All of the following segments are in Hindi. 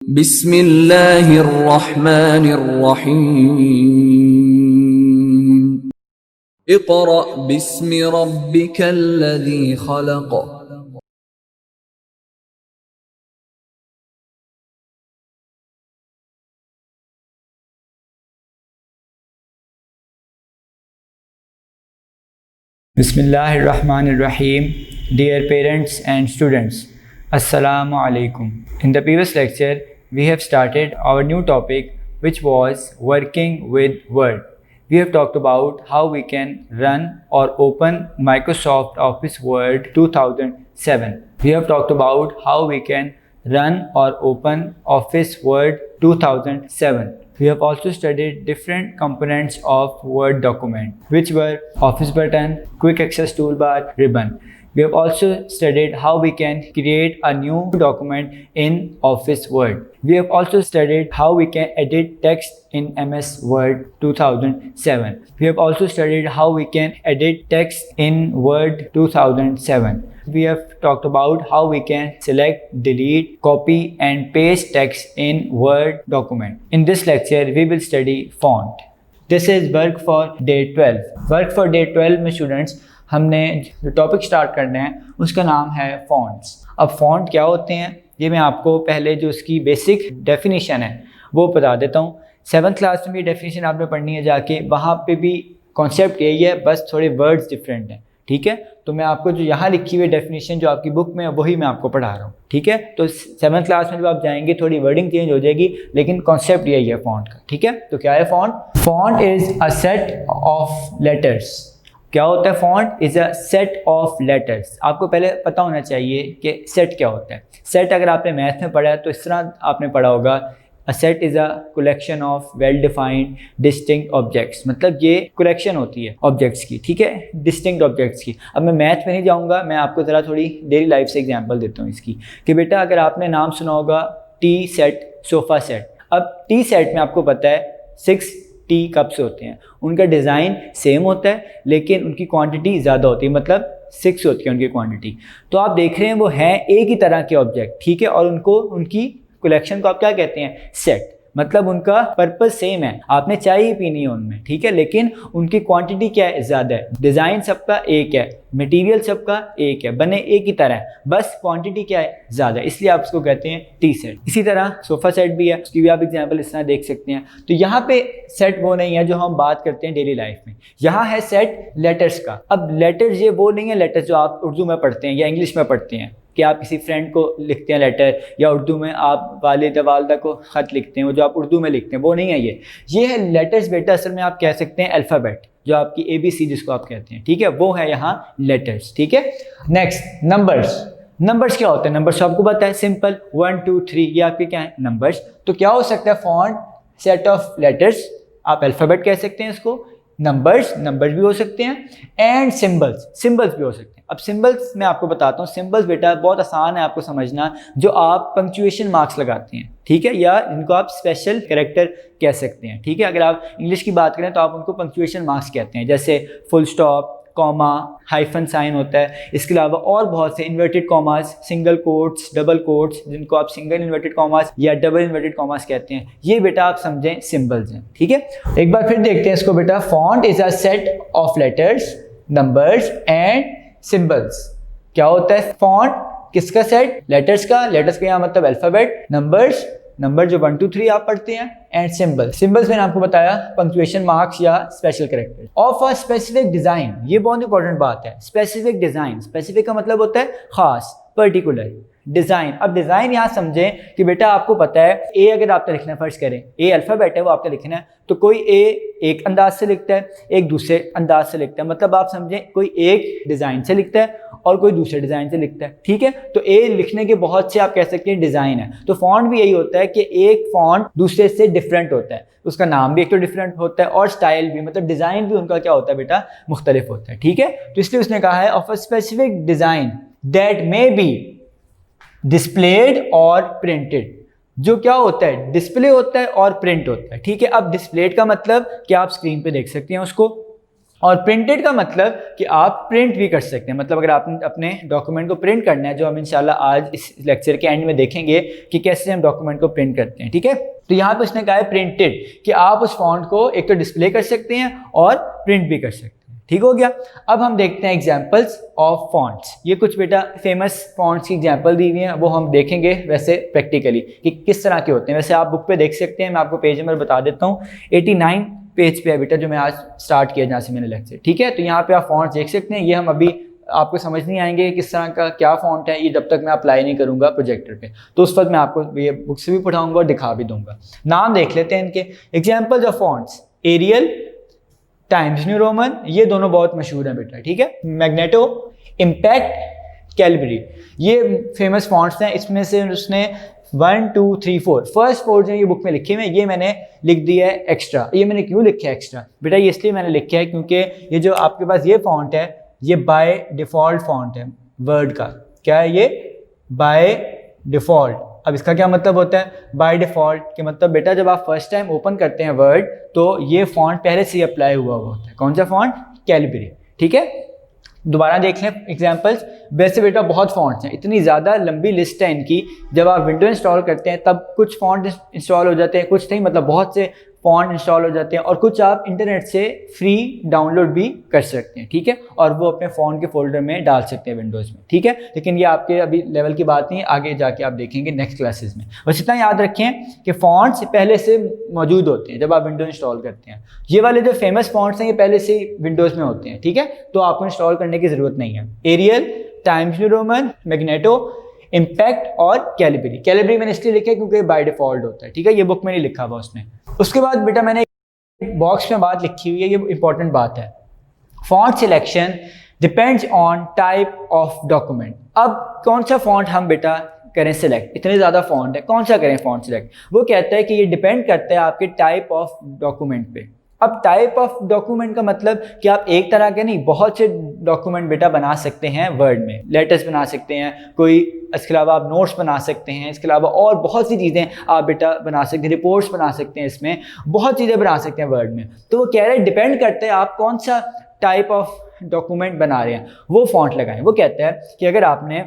बिस्मिल्लाहिर्रहमानिर्रहीम। Iqra बिस्मि रब्बिकल्लज़ी खलक़। Bismillahirrahmanirrahim. Dear parents and students, Assalamu alaikum. In the previous lecture, we have started our new topic, which was working with Word. We have talked about how we can run or open Microsoft Office Word 2007. We have talked about how we can run or open Office Word 2007. We have also studied different components of Word document, which were Office button, Quick Access Toolbar, Ribbon. We have also studied how we can create a new document in Office Word. We have also studied how we can edit text in MS Word 2007. We have also studied how we can edit text in Word 2007. We have talked about how we can select, delete, copy and paste text in Word document. In this lecture, we will study font. This is work for day 12. Work for day 12 में students हमने जो टॉपिक स्टार्ट करना है उसका नाम है फॉन्ट्स। अब फॉन्ट क्या होते हैं ये मैं आपको पहले जो उसकी बेसिक डेफिनेशन है वो बता देता हूँ। 7th क्लास में भी डेफिनेशन आपने पढ़नी है जाके, वहाँ पे भी कॉन्सेप्ट यही है, बस थोड़े वर्ड्स डिफरेंट हैं। ठीक है, तो मैं आपको जो यहाँ लिखी हुई डेफिनेशन जो आपकी बुक में है वही मैं आपको पढ़ा रहा हूँ। ठीक है, तो 7th क्लास में जब आप जाएंगे थोड़ी वर्डिंग चेंज हो जाएगी, लेकिन कॉन्सेप्ट यही है फॉन्ट का। ठीक है, तो क्या है font? Font is a set of letters. क्या होता है font? Is a set of letters. आपको पहले पता होना चाहिए कि सेट क्या होता है। सेट अगर आपने मैथ में पढ़ा है तो इस तरह आपने पढ़ा होगा, a set is a collection of well defined distinct objects. मतलब ये कलेक्शन होती है ऑब्जेक्ट्स की, ठीक है, डिस्टिंक्ट ऑब्जेक्ट्स की। अब मैं मैथ में नहीं जाऊँगा, मैं आपको ज़रा थोड़ी डेली लाइफ से एग्जाम्पल देता हूँ इसकी कि बेटा अगर आपने नाम सुना होगा टी सेट, सोफ़ा सेट। अब टी सेट में आपको पता है 6 टी कप्स होते हैं, उनका डिज़ाइन सेम होता है लेकिन उनकी क्वांटिटी ज़्यादा होती है, मतलब 6 होती है उनकी क्वांटिटी। तो आप देख रहे हैं वो हैं एक ही तरह के ऑब्जेक्ट, ठीक है, और उनको उनकी कलेक्शन को आप क्या कहते हैं? सेट। मतलब उनका पर्पस सेम है, आपने चाय ही पीनी है उनमें, ठीक है, लेकिन उनकी क्वांटिटी क्या है? ज़्यादा है। डिज़ाइन सबका एक है, मटेरियल सबका एक है, बने एक ही तरह है, बस क्वांटिटी क्या है? ज़्यादा, इसलिए आप उसको कहते हैं टी सेट। इसी तरह सोफ़ा सेट भी है, उसकी भी आप एग्जांपल इस तरह देख सकते हैं। तो यहाँ पे सेट वो नहीं है जो हम बात करते हैं डेली लाइफ में, यहाँ है सेट लेटर्स का। अब लेटर्स ये वो नहीं है लेटर्स जो आप उर्दू में पढ़ते हैं या इंग्लिश में पढ़ते हैं कि आप किसी फ्रेंड को लिखते हैं लेटर, या उर्दू में आप वालिद वालदा को ख़त लिखते हैं, वो जो आप उर्दू में लिखते हैं वो नहीं है ये है लेटर्स बेटा। असल में आप कह सकते हैं अल्फ़ाबेट, जो आपकी ABC जिसको आप कहते हैं, ठीक है, वो है यहाँ लेटर्स। ठीक है, नेक्स्ट नंबर्स। नंबर्स क्या होते हैं? नंबर्स आपको पता है, सिंपल 1 2 3 ये आपके क्या है? नंबर्स। तो क्या हो सकता है? फॉन्ट सेट ऑफ लेटर्स, आप अल्फ़ाबेट कह सकते हैं इसको, नंबर्स भी हो सकते हैं, एंड सिंबल्स भी हो सकते हैं। अब सिंबल्स मैं आपको बताता हूँ। सिंबल्स बेटा बहुत आसान है आपको समझना, जो आप पंक्चुएशन मार्क्स लगाते हैं, ठीक है, या जिनको आप स्पेशल कैरेक्टर कह सकते हैं। ठीक है, अगर आप इंग्लिश की बात करें तो आप उनको पंक्चुएशन मार्क्स कहते हैं, जैसे full stop, comma, hyphen sign होता है। इसके अलावा और बहुत से inverted commas, single quotes, double quotes, जिनको आप सिंगल इन्वर्टेड कॉमास या डबल इन्वर्टेड कॉमास कहते हैं, ये बेटा आप समझें सिंबल्स हैं। ठीक है, एक बार फिर देखते हैं इसको बेटा। Font is a set of letters, numbers and symbols. क्या होता है फॉन्ट? किसका सेट? लेटर्स का यहाँ मतलब अल्फाबेट, नंबर जो 1 2 3 आप पढ़ते हैं, एंड सिंबल्स मैंने आपको बताया पंक्चुएशन मार्क्स या special character of a specific design. ये बहुत इंपॉर्टेंट बात है, स्पेसिफिक डिजाइन। स्पेसिफिक का मतलब होता है खास, पर्टिकुलर डिजाइन। अब डिजाइन यहाँ समझें कि बेटा आपको पता है ए अगर आपने लिखना है, फर्ज करें ए अल्फाबेट है वो आपने लिखना है, तो कोई ए एक अंदाज से लिखता है, एक दूसरे अंदाज से लिखता है। मतलब आप समझें कोई एक डिजाइन से लिखता है और कोई दूसरे डिजाइन से लिखता है। ठीक है, तो ए लिखने के बहुत से आप कह सकते हैं डिजाइन है। तो फॉन्ट भी यही होता है कि एक फॉन्ट दूसरे से डिफरेंट होता है, उसका नाम भी एक तो डिफरेंट होता है और स्टाइल भी, मतलब डिजाइन भी उनका क्या होता है बेटा? मुख्तलिफ होता है। ठीक है, तो इसलिए उसने कहा है of a specific design that may be displayed और प्रिंटेड। जो क्या होता है? डिस्प्ले होता है और प्रिंट होता है। ठीक है, अब डिस्प्लेड का मतलब क्या आप स्क्रीन पे देख सकते हैं उसको, और प्रिंटेड का मतलब कि आप प्रिंट भी कर सकते हैं, मतलब अगर आपने अपने डॉक्यूमेंट को प्रिंट करना है, जो हम इंशाल्लाह आज इस लेक्चर के एंड में देखेंगे कि कैसे हम डॉक्यूमेंट को प्रिंट करते हैं, ठीक है। तो यहाँ पे उसने कहा है प्रिंटेड, कि आप उस फॉन्ट को एक तो डिस्प्ले कर सकते हैं और प्रिंट भी कर सकते हैं, ठीक हो गया। अब हम देखते हैं एग्जाम्पल्स ऑफ फॉन्ट्स। ये कुछ बेटा फेमस फॉन्ट्स की एग्जाम्पल दी हुई हैं, वो हम देखेंगे वैसे प्रैक्टिकली कि किस तरह के होते हैं। वैसे आप बुक पे देख सकते हैं, मैं आपको पेज नंबर बता देता हूँ, 89 पेज पे है बेटा, जो मैं आज स्टार्ट किया जहाँ से मैंने लेक्चर, ठीक है। तो यहाँ पे आप फॉन्ट्स देख सकते हैं। ये हम अभी आपको समझ नहीं आएंगे किस तरह का क्या फॉन्ट है, ये जब तक मैं अप्लाई नहीं करूँगा प्रोजेक्टर पे, तो उस वक्त मैं आपको ये बुक से भी पढ़ाऊँगा और दिखा भी दूंगा। नाम देख लेते हैं इनके। Examples of fonts, Arial, Times New Roman, ये दोनों बहुत मशहूर हैं बेटा, ठीक है। मैग्नेटो, इम्पैक्ट, कैलबरी, ये फेमस फॉन्ट्स हैं। इसमें से उसने 1 2 3 4 फर्स्ट 4 जो ये बुक में लिखे हुए हैं, ये मैंने लिख दिया है एक्स्ट्रा। ये मैंने क्यों लिखा है एक्स्ट्रा बेटा, ये इसलिए मैंने लिखा है क्योंकि ये जो आपके पास ये फॉन्ट है, ये बाय डिफ़ॉल्ट फॉन्ट है वर्ड का। क्या है ये? By default. अब इसका क्या मतलब होता है बाय डिफ़ॉल्ट के मतलब बेटा, जब आप फर्स्ट टाइम ओपन करते हैं वर्ड, तो ये फॉन्ट पहले से ही अप्लाई हुआ होता है। कौन सा फॉन्ट? कैलिबरी, ठीक है। दोबारा देख लें एग्जाम्पल्स। वैसे बेटा बहुत फॉन्ट्स हैं, इतनी ज़्यादा लंबी लिस्ट है इनकी। जब आप विंडो इंस्टॉल करते हैं तब कुछ फॉन्ट इंस्टॉल हो जाते हैं, कुछ नहीं, मतलब बहुत से फॉन्ट इंस्टॉल हो जाते हैं, और कुछ आप इंटरनेट से फ्री डाउनलोड भी कर सकते हैं, ठीक है, और वो अपने फ़ोन के फोल्डर में डाल सकते हैं विंडोज़ में, ठीक है। लेकिन ये आपके अभी लेवल की बात नहीं है, आगे जाके आप देखेंगे नेक्स्ट क्लासेस में। बस इतना याद रखें कि फ़ॉन्ट्स पहले से मौजूद होते हैं जब आप विंडो इंस्टॉल करते हैं। ये वाले जो फेमस फॉन्ट्स हैं ये पहले से विंडोज़ में होते हैं, ठीक है, तो आपको इंस्टॉल करने की ज़रूरत नहीं है। Arial, Times New Roman, Magneto, Impact और कैलिबरी। कैलिबरी मैंने इसलिए लिखा है क्योंकि बाय डिफ़ॉल्ट होता है, ठीक है, ये बुक में नहीं लिखा हुआ उसने। उसके बाद बेटा मैंने एक बॉक्स में बात लिखी हुई है, ये इंपॉर्टेंट बात है। Font selection depends on type of document. अब कौन सा फॉन्ट हम बेटा करें सिलेक्ट, इतने ज़्यादा फॉन्ट है, कौन सा करें फॉन्ट सिलेक्ट? वो कहता है कि ये डिपेंड करता है आपके टाइप ऑफ डॉक्यूमेंट पे। अब टाइप ऑफ डॉक्यूमेंट का मतलब कि आप एक तरह के नहीं, बहुत से डॉक्यूमेंट बेटा बना सकते हैं वर्ड में। लेटर्स बना सकते हैं कोई, इसके अलावा आप नोट्स बना सकते हैं, इसके अलावा और बहुत सी चीज़ें आप बेटा बना सकते हैं, रिपोर्ट्स बना सकते हैं, इसमें बहुत चीज़ें बना सकते हैं वर्ड में। तो वो कह रहे हैं डिपेंड करते हैं आप कौन सा टाइप ऑफ डॉक्यूमेंट बना रहे हैं, वो फॉन्ट लगाएं। वो कहता है कि अगर आपने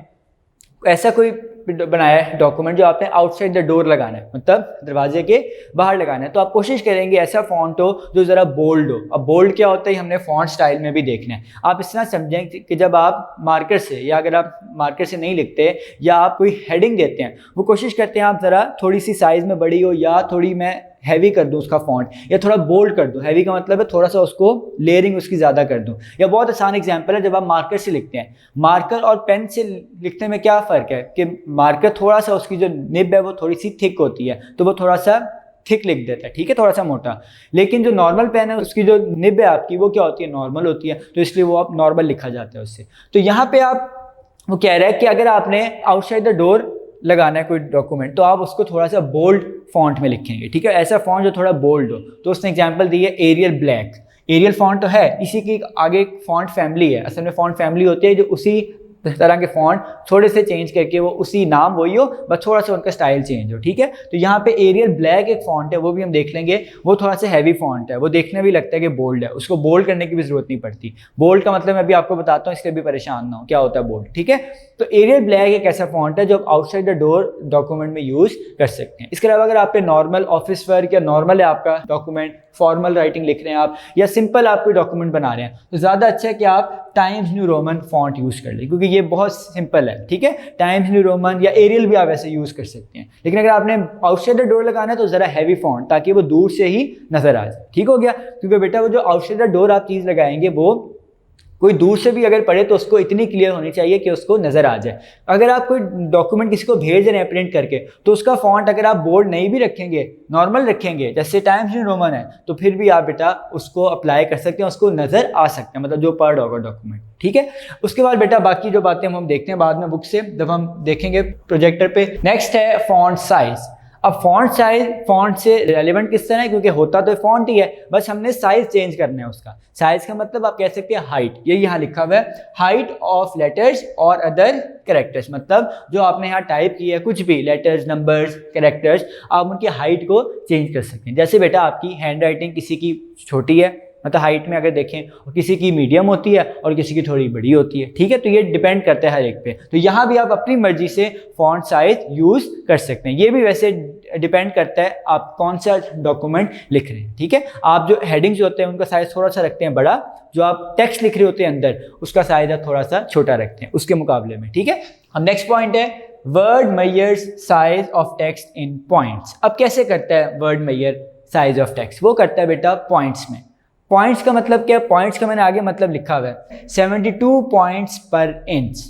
ऐसा कोई बनाया है डॉक्यूमेंट जो आपने आउटसाइड द डोर लगाना है, मतलब दरवाजे के बाहर लगाना है, तो आप कोशिश करेंगे ऐसा फॉन्ट हो जो ज़रा बोल्ड हो। अब बोल्ड क्या होता है हमने फॉन्ट स्टाइल में भी देखना है। आप इस तरह समझें कि जब आप मार्कर से, या अगर आप मार्कर से नहीं लिखते या आप कोई हेडिंग देते हैं, वो कोशिश करते हैं आप ज़रा थोड़ी सी साइज़ में बड़ी हो, या थोड़ी मैं हैवी कर दूं उसका फॉन्ट, या थोड़ा बोल्ड कर दूं। हैवी का मतलब है थोड़ा सा उसको लेयरिंग उसकी ज़्यादा कर दूं। या बहुत आसान एग्जांपल है, जब आप मार्कर से लिखते हैं, मार्कर और पेन से लिखने में क्या फ़र्क है कि मार्कर थोड़ा सा उसकी जो निब है वो थोड़ी सी थिक होती है, तो वो थोड़ा सा थिक लिख देता है, ठीक है, थोड़ा सा मोटा। लेकिन जो नॉर्मल पेन है उसकी जो निब है आपकी वो क्या होती है? नॉर्मल होती है, तो इसलिए वो आप नॉर्मल लिखा जाता है उससे। तो यहाँ पे आप, वो कह रहा है कि अगर आपने आउटसाइड द डोर लगाना है कोई डॉक्यूमेंट, तो आप उसको थोड़ा सा बोल्ड फॉन्ट में लिखेंगे, ठीक है, ऐसा फॉन्ट जो थोड़ा बोल्ड हो। तो उसने एग्जांपल दी है एरियल ब्लैक। एरियल फॉन्ट तो है, इसी की आगे एक फॉन्ट फैमिली है, असल में फॉन्ट फैमिली होती है जो उसी तरह के फॉन्ट थोड़े से चेंज करके वो उसी नाम वही हो, बस थोड़ा सा उनका स्टाइल चेंज हो, ठीक है। तो यहाँ पे एरियल ब्लैक एक फॉन्ट है, वो भी हम देख लेंगे, वो थोड़ा सा हैवी फॉन्ट है, वो देखने भी लगता है कि बोल्ड है, उसको बोल्ड करने की भी जरूरत नहीं पड़ती। बोल्ड का मतलब मैं अभी आपको बताता हूँ, इसलिए भी परेशान ना हो क्या होता है बोल्ड, ठीक है। तो एरियल ब्लैक एक ऐसा फॉन्ट है जो आप आउटसाइड द डोर डॉक्यूमेंट में यूज कर सकते हैं। इसके अलावा अगर आप पे नॉर्मल ऑफिस वर्क या नॉर्मल है आपका डॉक्यूमेंट, फॉर्मल राइटिंग लिख रहे हैं आप, या सिंपल आप कोई डॉक्यूमेंट बना रहे हैं, तो ज़्यादा अच्छा है कि आप times New Roman font use कर लें, क्योंकि ये बहुत सिंपल है, ठीक है। टाइम्स न्यू रोमन या एरियल भी आप ऐसे यूज़ कर सकते हैं। लेकिन अगर आपने आउटसाइड द डोर लगाना है तो ज़रा हैवी फॉन्ट, ताकि वो दूर से ही नज़र आ जाए, ठीक हो गया। क्योंकि बेटा वो जो आउटसाइड द डोर आप चीज़ लगाएंगे, वो कोई दूर से भी अगर पढ़े तो उसको इतनी क्लियर होनी चाहिए कि उसको नज़र आ जाए। अगर आप कोई डॉक्यूमेंट किसी को भेज रहे हैं प्रिंट करके, तो उसका फॉन्ट अगर आप बोल्ड नहीं भी रखेंगे, नॉर्मल रखेंगे, जैसे टाइम्स न्यू रोमन है, तो फिर भी आप बेटा उसको अप्लाई कर सकते हैं, उसको नज़र आ सकता है, मतलब जो पढ़ होगा डॉक्यूमेंट, ठीक है। उसके बाद बेटा बाकी जो बातें हम देखते हैं बाद में बुक से, जब हम देखेंगे प्रोजेक्टर पे। नेक्स्ट है फॉन्ट साइज़। अब फॉन्ट साइज फॉन्ट से रेलेवेंट किस तरह है, क्योंकि होता तो फॉन्ट ही है, बस हमने साइज चेंज करना है उसका। साइज का मतलब आप कह सकते हैं हाइट, ये यहाँ लिखा हुआ है, हाइट ऑफ लेटर्स और अदर कैरेक्टर्स, मतलब जो आपने यहाँ टाइप किया है कुछ भी लेटर्स, नंबर्स, कैरेक्टर्स, आप उनकी हाइट को चेंज कर सकते हैं। जैसे बेटा आपकी हैंड राइटिंग किसी की छोटी है, मतलब हाइट में अगर देखें किसी की मीडियम होती है और किसी की थोड़ी बड़ी होती है, ठीक है। तो ये डिपेंड करता है हर एक पे। तो यहाँ भी आप अपनी मर्जी से फॉन्ट साइज यूज़ कर सकते हैं। ये भी वैसे डिपेंड करता है आप कौन सा डॉक्यूमेंट लिख रहे हैं, ठीक है। आप जो हेडिंग्स होते हैं उनका साइज थोड़ा सा रखते हैं बड़ा, जो आप टेक्स्ट लिख रहे होते हैं अंदर उसका साइज आप थोड़ा सा छोटा रखते हैं उसके मुकाबले में, ठीक है। अब नेक्स्ट पॉइंट है Word measures size of text in points. अब कैसे करता है Word measure size of text? वो करता है बेटा पॉइंट्स में। पॉइंट्स का मतलब क्या है? पॉइंट्स का मैंने आगे मतलब लिखा हुआ है 72 पॉइंट्स पर इंच।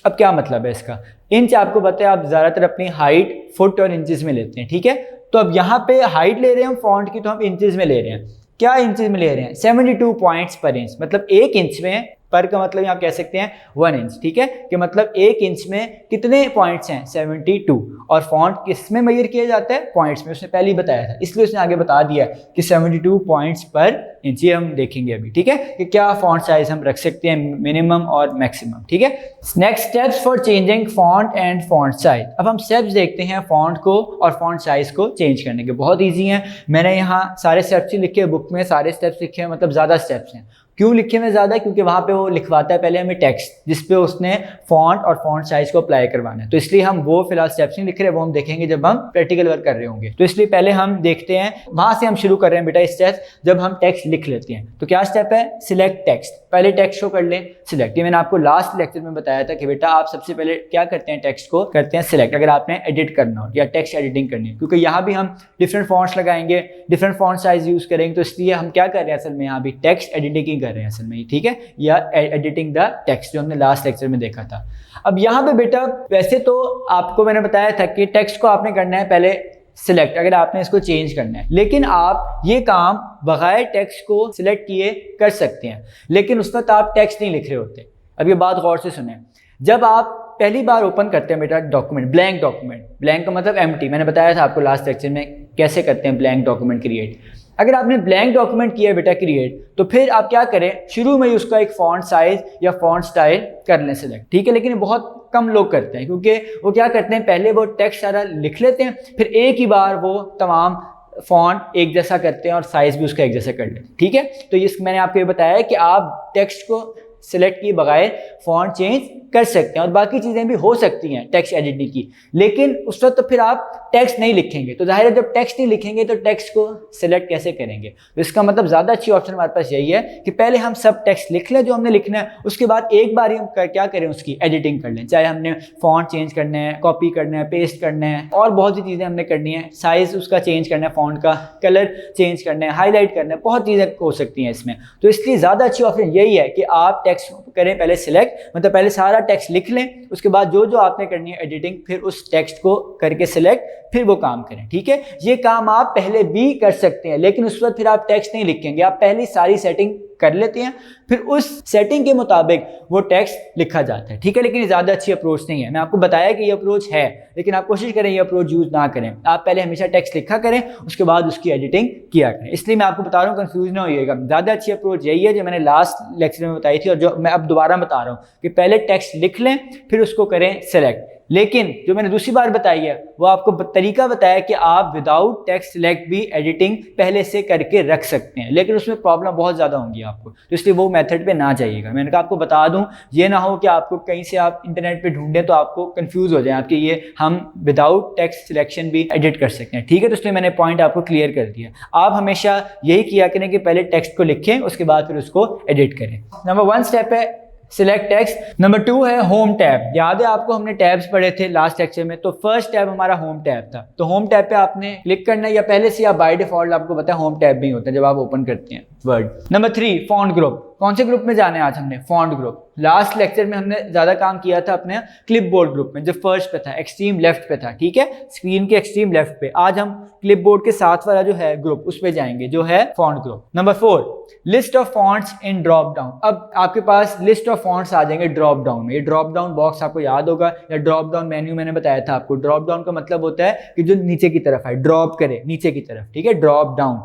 अब क्या मतलब है इसका? इंच आपको पता है आप ज़्यादातर अपनी हाइट फुट और इंचेस में लेते हैं, ठीक है। तो अब यहाँ पे हाइट ले रहे हैं हम फॉन्ट की, तो हम इंचेस में ले रहे हैं। क्या इंचेस में ले रहे हैं? 72 पॉइंट्स पर इंच, मतलब एक इंच में, पर का मतलब आप कह सकते हैं 1 इंच, ठीक है। कि मतलब एक इंच में कितने पॉइंट्स हैं? 72। और फॉन्ट किस में मेजर किया जाता है? पॉइंट्स में। उसने पहले ही बताया था, इसलिए उसने आगे बता दिया कि 72 पॉइंट्स पर इंच। ये हम देखेंगे अभी, ठीक है, कि क्या फॉन्ट साइज हम रख सकते हैं मिनिमम और मैक्सिमम, ठीक है। Next steps for changing font and font size. अब हम स्टेप्स देखते हैं फॉन्ट को और फॉन्ट साइज को चेंज करने के। बहुत ईजी हैं, मैंने यहाँ सारे स्टेप्स ही लिखे हैं बुक में, सारे स्टेप्स लिखे हैं, मतलब ज़्यादा स्टेप्स हैं। क्यों लिखे में ज़्यादा? क्योंकि वहाँ पे वो लिखवाता है पहले हमें टेक्स्ट जिस पे उसने फॉन्ट और फॉन्ट साइज को अप्लाई करवाना है, तो इसलिए हम वो फिलहाल स्टेप्स नहीं लिख रहे, वो हम देखेंगे जब हम प्रैक्टिकल वर्क कर रहे होंगे। तो इसलिए पहले हम देखते हैं, वहाँ से हम शुरू कर रहे हैं बेटा स्टेप्स जब हम टेक्स्ट लिख लेते हैं। तो क्या स्टेप है? Select text. पहले टेक्स्ट को कर लें सिलेक्ट। ये मैंने आपको लास्ट लेक्चर में बताया था कि बेटा आप सबसे पहले क्या करते हैं? टेक्स्ट को करते हैं सिलेक्ट, अगर आपने एडिट करना हो या टेक्स्ट एडिटिंग करनी है, क्योंकि यहाँ भी हम डिफरेंट फॉन्ट्स लगाएंगे, डिफरेंट फॉन्ट साइज यूज करेंगे, तो इसलिए हम क्या कर रहे हैं असल में? यहाँ भी टेक्स्ट एडिटिंग ही कर रहे हैं असल में, ठीक है, या एडिटिंग द टेक्स्ट जो हमने लास्ट लेक्चर में देखा था। अब यहाँ पे बेटा वैसे तो आपको मैंने बताया था कि टेक्स्ट को आपने करना है पहले सिलेक्ट, अगर आपने इसको चेंज करना है, लेकिन आप ये काम बगैर टेक्स्ट को सिलेक्ट किए कर सकते हैं, लेकिन उस वक्त आप टेक्स्ट नहीं लिख रहे होते। अब ये बात गौर से सुने, जब आप पहली बार ओपन करते हैं बेटा डॉक्यूमेंट, ब्लैंक डॉक्यूमेंट, ब्लैंक का मतलब एम्प्टी, मैंने बताया था आपको लास्ट लेक्चर में कैसे करते हैं ब्लैंक डॉक्यूमेंट क्रिएट। अगर आपने ब्लैंक डॉक्यूमेंट किया बेटा क्रिएट, तो फिर आप क्या करें? शुरू में ही उसका एक फॉन्ट साइज या फॉन्ट स्टाइल कर लें सिलेक्ट, ठीक है। लेकिन बहुत कम लोग करते हैं, क्योंकि वो क्या करते हैं, पहले वो टेक्स्ट सारा लिख लेते हैं, फिर एक ही बार वो तमाम फॉन्ट एक जैसा करते हैं और साइज भी उसका एक जैसा कर लेते हैं, ठीक है। तो ये मैंने आपको ये बताया है कि आप टेक्स्ट को सिलेक्ट किए बगैर फॉन्ट चेंज कर सकते हैं, और बाकी चीज़ें भी हो सकती हैं टेक्स्ट एडिटिंग की, लेकिन उस वक्त तो फिर आप टेक्स्ट नहीं लिखेंगे। तो जाहिर है जब टेक्स्ट नहीं लिखेंगे तो टेक्स्ट को सिलेक्ट कैसे करेंगे? तो इसका मतलब ज़्यादा अच्छी ऑप्शन हमारे पास यही है कि पहले हम सब टेक्स्ट लिख लें जो हमने लिखना है, उसके बाद एक बार ही हम क्या करें? उसकी एडिटिंग कर लें, चाहे हमने फॉन्ट चेंज करना है, कॉपी करना है, पेस्ट करना है, और बहुत सी चीज़ें हमने करनी है, साइज़ उसका चेंज करना है, फॉन्ट का कलर चेंज करना है, हाईलाइट करना है, बहुत चीज़ें हो सकती हैं इसमें। तो इसलिए ज़्यादा अच्छी ऑप्शन यही है कि आप टेक्स्ट करें पहले सिलेक्ट, मतलब पहले सारा टेक्स्ट लिख लें, उसके बाद जो जो आपने करनी है एडिटिंग, फिर उस टेक्स्ट को करके सिलेक्ट, फिर वो काम करें, ठीक है। ये काम आप पहले भी कर सकते हैं, लेकिन उस वक्त फिर आप टेक्स्ट नहीं लिखेंगे, आप पहले सारी सेटिंग कर लेते हैं, फिर उस सेटिंग के मुताबिक वो टेक्स्ट लिखा जाता है, ठीक है। लेकिन ये ज़्यादा अच्छी अप्रोच नहीं है, मैं आपको बताया कि ये अप्रोच है, लेकिन आप कोशिश करें ये अप्रोच यूज़ ना करें। आप पहले हमेशा टेक्स्ट लिखा करें, उसके बाद उसकी एडिटिंग किया करें। इसलिए मैं आपको बता रहा हूँ, कंफ्यूज ना होइएगा, ज़्यादा अच्छी अप्रोच यही है जो मैंने लास्ट लेक्चर में बताई थी, और जो मैं अब दोबारा बता रहा हूँ कि पहले टेक्स्ट लिख लें, फिर उसको करें सेलेक्ट। लेकिन जो मैंने दूसरी बार बताई है वो आपको तरीका बताया कि आप विदाउट टेक्स्ट सिलेक्ट भी एडिटिंग पहले से करके रख सकते हैं, लेकिन उसमें प्रॉब्लम बहुत ज़्यादा होंगी आपको, तो इसलिए वो मेथड पे ना जाइएगा। मैंने कहा आपको बता दूं, ये ना हो कि आपको कहीं से आप इंटरनेट पे ढूंढें तो आपको कंफ्यूज हो जाए आपके, ये हम विदाउट टेक्स्ट सिलेक्शन भी एडिट कर सकते हैं, ठीक है। तो इसलिए मैंने पॉइंट आपको क्लियर कर दिया। आप हमेशा यही किया करें कि पहले टेक्स्ट को लिखें, उसके बाद फिर उसको एडिट करें। नंबर 1 स्टेप है सिलेक्ट टेक्स्ट। नंबर 2 है होम टैब। याद है आपको हमने टैब्स पढ़े थे लास्ट लेक्चर में, तो फर्स्ट टैब हमारा होम टैब था। तो होम टैब पे आपने क्लिक करना है, या पहले से या बाय डिफॉल्ट आपको पता है होम टैब भी होता है जब आप ओपन करते हैं वर्ड। Number 3 font group. कौन से ग्रुप में जाना है आज हमने? Font group. लास्ट लेक्चर में हमने ज्यादा काम किया था अपने क्लिपबोर्ड ग्रुप में, जो फर्स्ट पे था, एक्सट्रीम लेफ्ट पे था, ठीक है, स्क्रीन के एक्सट्रीम लेफ्ट पे। आज हम क्लिपबोर्ड के साथ वाला जो है ग्रुप, उस पे जाएंगे, जो है font group. Number 4 list of fonts in drop down. अब आपके पास लिस्ट ऑफ फॉन्ट्स आ जाएंगे ड्रॉप डाउन में। ये ड्रॉप डाउन बॉक्स आपको याद होगा, या ड्रॉप डाउन मेन्यू मैंने बताया था आपको। ड्रॉप डाउन का मतलब होता है कि जो नीचे की तरफ है, ड्रॉप करे नीचे की तरफ, ठीक है, ड्रॉप डाउन।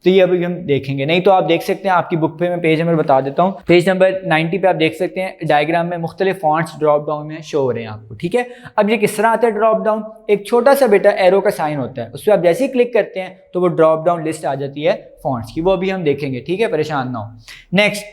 तो ये अभी हम देखेंगे। नहीं तो आप देख सकते हैं, आपकी बुक पे मैं पेज नंबर बता देता हूँ, पेज नंबर 90 पे आप देख सकते हैं डायग्राम में मुख्तलिफ फॉन्ट्स ड्रॉप डाउन में शो हो रहे हैं आपको, ठीक है। अब ये किस तरह आता है ड्रॉप डाउन, एक छोटा सा बेटा एरो का साइन होता है, उस पर आप जैसे ही क्लिक करते हैं तो वो ड्रॉप डाउन लिस्ट आ जाती है फॉन्ट्स की, वो अभी हम देखेंगे, ठीक है, परेशान ना हो। Next,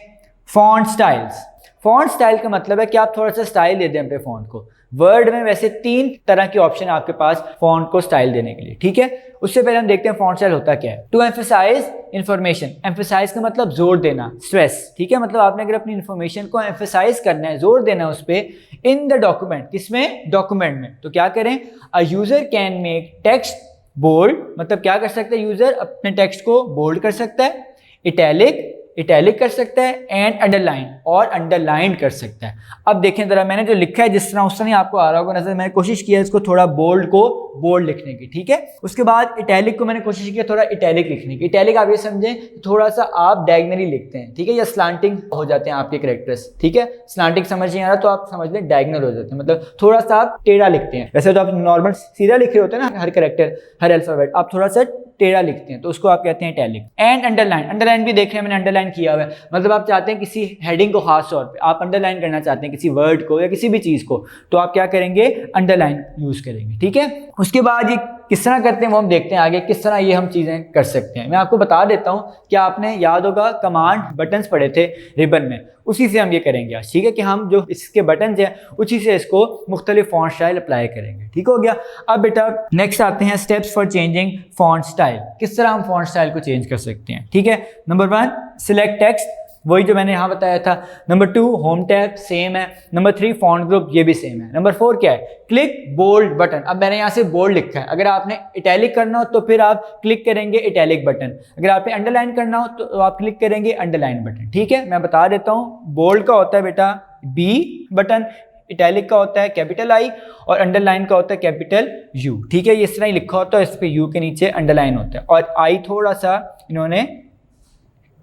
font styles. Font style का मतलब है कि आप थोड़ा सा स्टाइल दे दें अपने फॉन्ट को। वर्ड में वैसे 3 तरह के ऑप्शन आपके पास फॉन्ट को स्टाइल देने के लिए, ठीक है। उससे पहले हम देखते हैं फॉन्ट स्टाइल होता क्या है। टू एम्फेसाइज इंफॉर्मेशन, एम्फेसाइज का मतलब जोर देना, स्ट्रेस, ठीक है। मतलब आपने अगर अपनी इंफॉर्मेशन को एम्फेसाइज करना है, जोर देना है उस पर, इन द डॉक्यूमेंट, किसमें, डॉक्यूमेंट में, तो क्या करें, a user can make text bold, मतलब क्या कर सकता है यूजर, अपने टेक्स्ट को बोल्ड कर सकता है, इटैलिक कर सकता है, एंड अंडरलाइन, और अंडरलाइन कर सकता है। अब देखें जरा, मैंने जो लिखा है जिस तरह उस तरह ही आपको आ रहा होगा नजर, मैंने कोशिश की है इसको थोड़ा बोल्ड को बोल्ड लिखने की, ठीक है। उसके बाद इटैलिक को मैंने कोशिश की थोड़ा इटैलिक लिखने की। इटैलिक आप ये समझें थोड़ा सा आप डायगनली लिखते हैं, ठीक है, या स्लांटिंग हो जाते हैं आपके कैरेक्टर्स, ठीक है। स्लांटिंग समझ नहीं आ रहा तो आप समझ लें डायगनल हो जाते हैं, मतलब थोड़ा सा आप टेढ़ा लिखते हैं। वैसे तो आप नॉर्मल सीधा लिख रहे होते हैं ना, हर कैरेक्टर, हर अल्फाबेट, आप थोड़ा सा टेढ़ा लिखते हैं तो उसको आप कहते हैं इटैलिक। एंड अंडरलाइन, अंडरलाइन भी देख रहे हैं मैंने अंडरलाइन किया हुआ है, मतलब आप चाहते हैं किसी हेडिंग को खास तौर पे आप अंडरलाइन करना चाहते हैं, किसी वर्ड को या किसी भी चीज को, तो आप क्या करेंगे, अंडरलाइन यूज करेंगे, ठीक है। उसके बाद ये किस तरह करते हैं वो हम देखते हैं आगे, किस तरह ये हम चीजें कर सकते हैं। मैं आपको बता देता हूं कि आपने याद होगा कमांड बटन्स पढ़े थे रिबन में, उसी से हम ये करेंगे आज, ठीक है, कि हम जो इसके बटन्स हैं उसी से इसको मुख्तलिफ फॉन्ट स्टाइल अप्लाई करेंगे, ठीक हो गया। अब बेटा नेक्स्ट आते हैं steps for changing font style, किस तरह हम फॉन्ट स्टाइल को चेंज कर सकते हैं, ठीक है। नंबर 1, सिलेक्ट टेक्स्ट, वही जो मैंने यहाँ बताया था। नंबर 2, होम टैब, सेम है। नंबर 3, फॉन्ट ग्रुप, ये भी सेम है। नंबर 4 क्या है, क्लिक बोल्ड बटन। अब मैंने यहाँ से बोल्ड लिखा है, अगर आपने इटैलिक करना हो तो फिर आप क्लिक करेंगे इटैलिक बटन, अगर आपने अंडरलाइन करना हो तो आप क्लिक करेंगे अंडरलाइन बटन, ठीक है। मैं बता देता हूँ, बोल्ड का होता है बेटा बी बटन, इटैलिक का होता है कैपिटल आई, और अंडरलाइन का होता है कैपिटल यू, ठीक है। ये इस तरह ही लिखा होता है, इस पर यू के नीचे अंडरलाइन होता है, और आई थोड़ा सा इन्होंने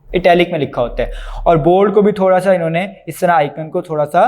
इटैलिक में लिखा होता है, और बोल्ड को भी थोड़ा सा इन्होंने इस तरह आइकन को थोड़ा सा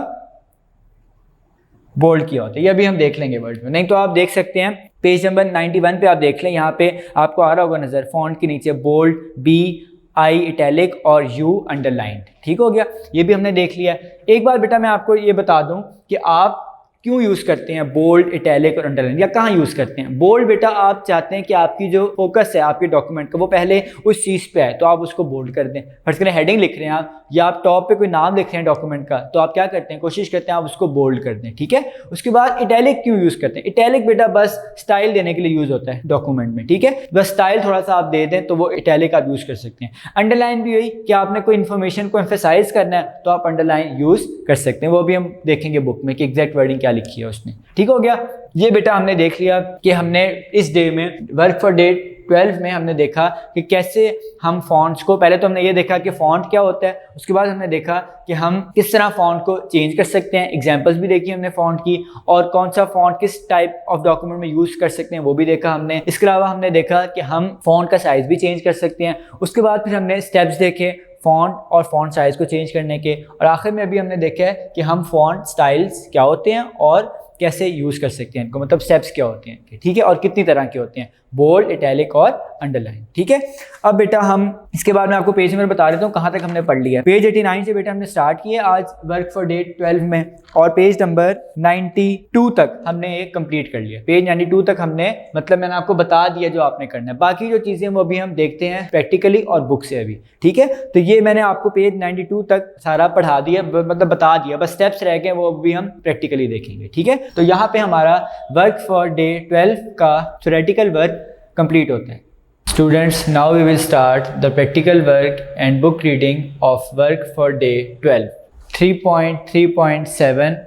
बोल्ड किया होता है। ये अभी हम देख लेंगे वर्ड में, नहीं तो आप देख सकते हैं पेज नंबर 91 पे आप देख लें, यहाँ पे आपको आ रहा होगा नजर, फॉन्ट के नीचे बोल्ड, बी, आई इटैलिक और यू अंडरलाइंड, ठीक हो गया। ये भी हमने देख लिया। एक बार बेटा मैं आपको ये बता दूं कि आप क्यों यूज़ करते हैं बोल्ड, इटैलिक और अंडरलाइन, या कहाँ यूज़ करते हैं। बोल्ड बेटा आप चाहते हैं कि आपकी जो फोकस है आपके डॉक्यूमेंट का वो पहले उस चीज़ पे आए, तो आप उसको बोल्ड कर दें। फर्स्ट करें हेडिंग लिख रहे हैं आप, या आप टॉप पे कोई नाम लिख रहे हैं डॉक्यूमेंट का, तो आप क्या करते हैं, कोशिश करते हैं आप उसको बोल्ड कर दें, ठीक है। उसके बाद इटैलिक क्यों यूज़ करते हैं, इटैलिक बेटा बस स्टाइल देने के लिए यूज़ होता है डॉक्यूमेंट में, ठीक है। बस स्टाइल थोड़ा सा आप दे दें तो वो इटैलिक आप यूज़ कर सकते हैं। अंडरलाइन भी यही कि आपने कोई इन्फॉर्मेशन को एम्फेसाइज करना है तो आप अंडरलाइन यूज़ कर सकते हैं, वो भी हम देखेंगे बुक में कि एग्जैक्ट वर्डिंग क्या लिखी है उसने, ठीक हो गया। ये बेटा हमने देख लिया कि हमने इस डे में वर्क फॉर डे 12 में हमने देखा कि कैसे हम फॉन्ट्स को, पहले तो हमने ये देखा कि फॉन्ट क्या होता है, उसके बाद हमने देखा कि हम किस तरह फॉन्ट को चेंज कर सकते हैं, एग्जांपल्स भी देखी हमने फॉन्ट की, और कौन सा फॉन्ट किस टाइप ऑफ डॉक्यूमेंट में यूज कर सकते हैं वो भी देखा हमने। इसके अलावा हमने देखा कि हम फॉन्ट का साइज भी चेंज कर सकते हैं। उसके बाद फिर हमने स्टेप्स देखे फॉन्ट और फॉन्ट साइज को चेंज करने के, और आखिर में अभी हमने देखा है कि हम फॉन्ट स्टाइल्स क्या होते हैं और कैसे यूज़ कर सकते हैं इनको, मतलब स्टेप्स क्या होते हैं इनके, ठीक है, और कितनी तरह के होते हैं, बोल्ड, इटैलिक और अंडरलाइन, ठीक है। अब बेटा हम इसके बाद में आपको पेज नंबर बता देता हूँ कहाँ तक हमने पढ़ लिया। पेज 89 से बेटा हमने स्टार्ट किया आज वर्क फॉर डे 12 में, और पेज नंबर 92 तक हमने ये कंप्लीट कर लिया। पेज 92 तक हमने, मतलब मैंने आपको बता दिया जो आपने करना है, बाकी जो चीज़ें वो अभी हम देखते हैं प्रैक्टिकली और बुक से अभी, ठीक है। तो ये मैंने आपको पेज 92 तक सारा पढ़ा दिया, मतलब बता दिया, बस स्टेप्स रह गए वो भी हम प्रैक्टिकली देखेंगे, ठीक है। तो यहाँ पे हमारा वर्क फॉर डे 12 का थ्योरेटिकल वर्क कंप्लीट होता है। Students, now we will start the practical work and book reading of work for day 12. 3.3.7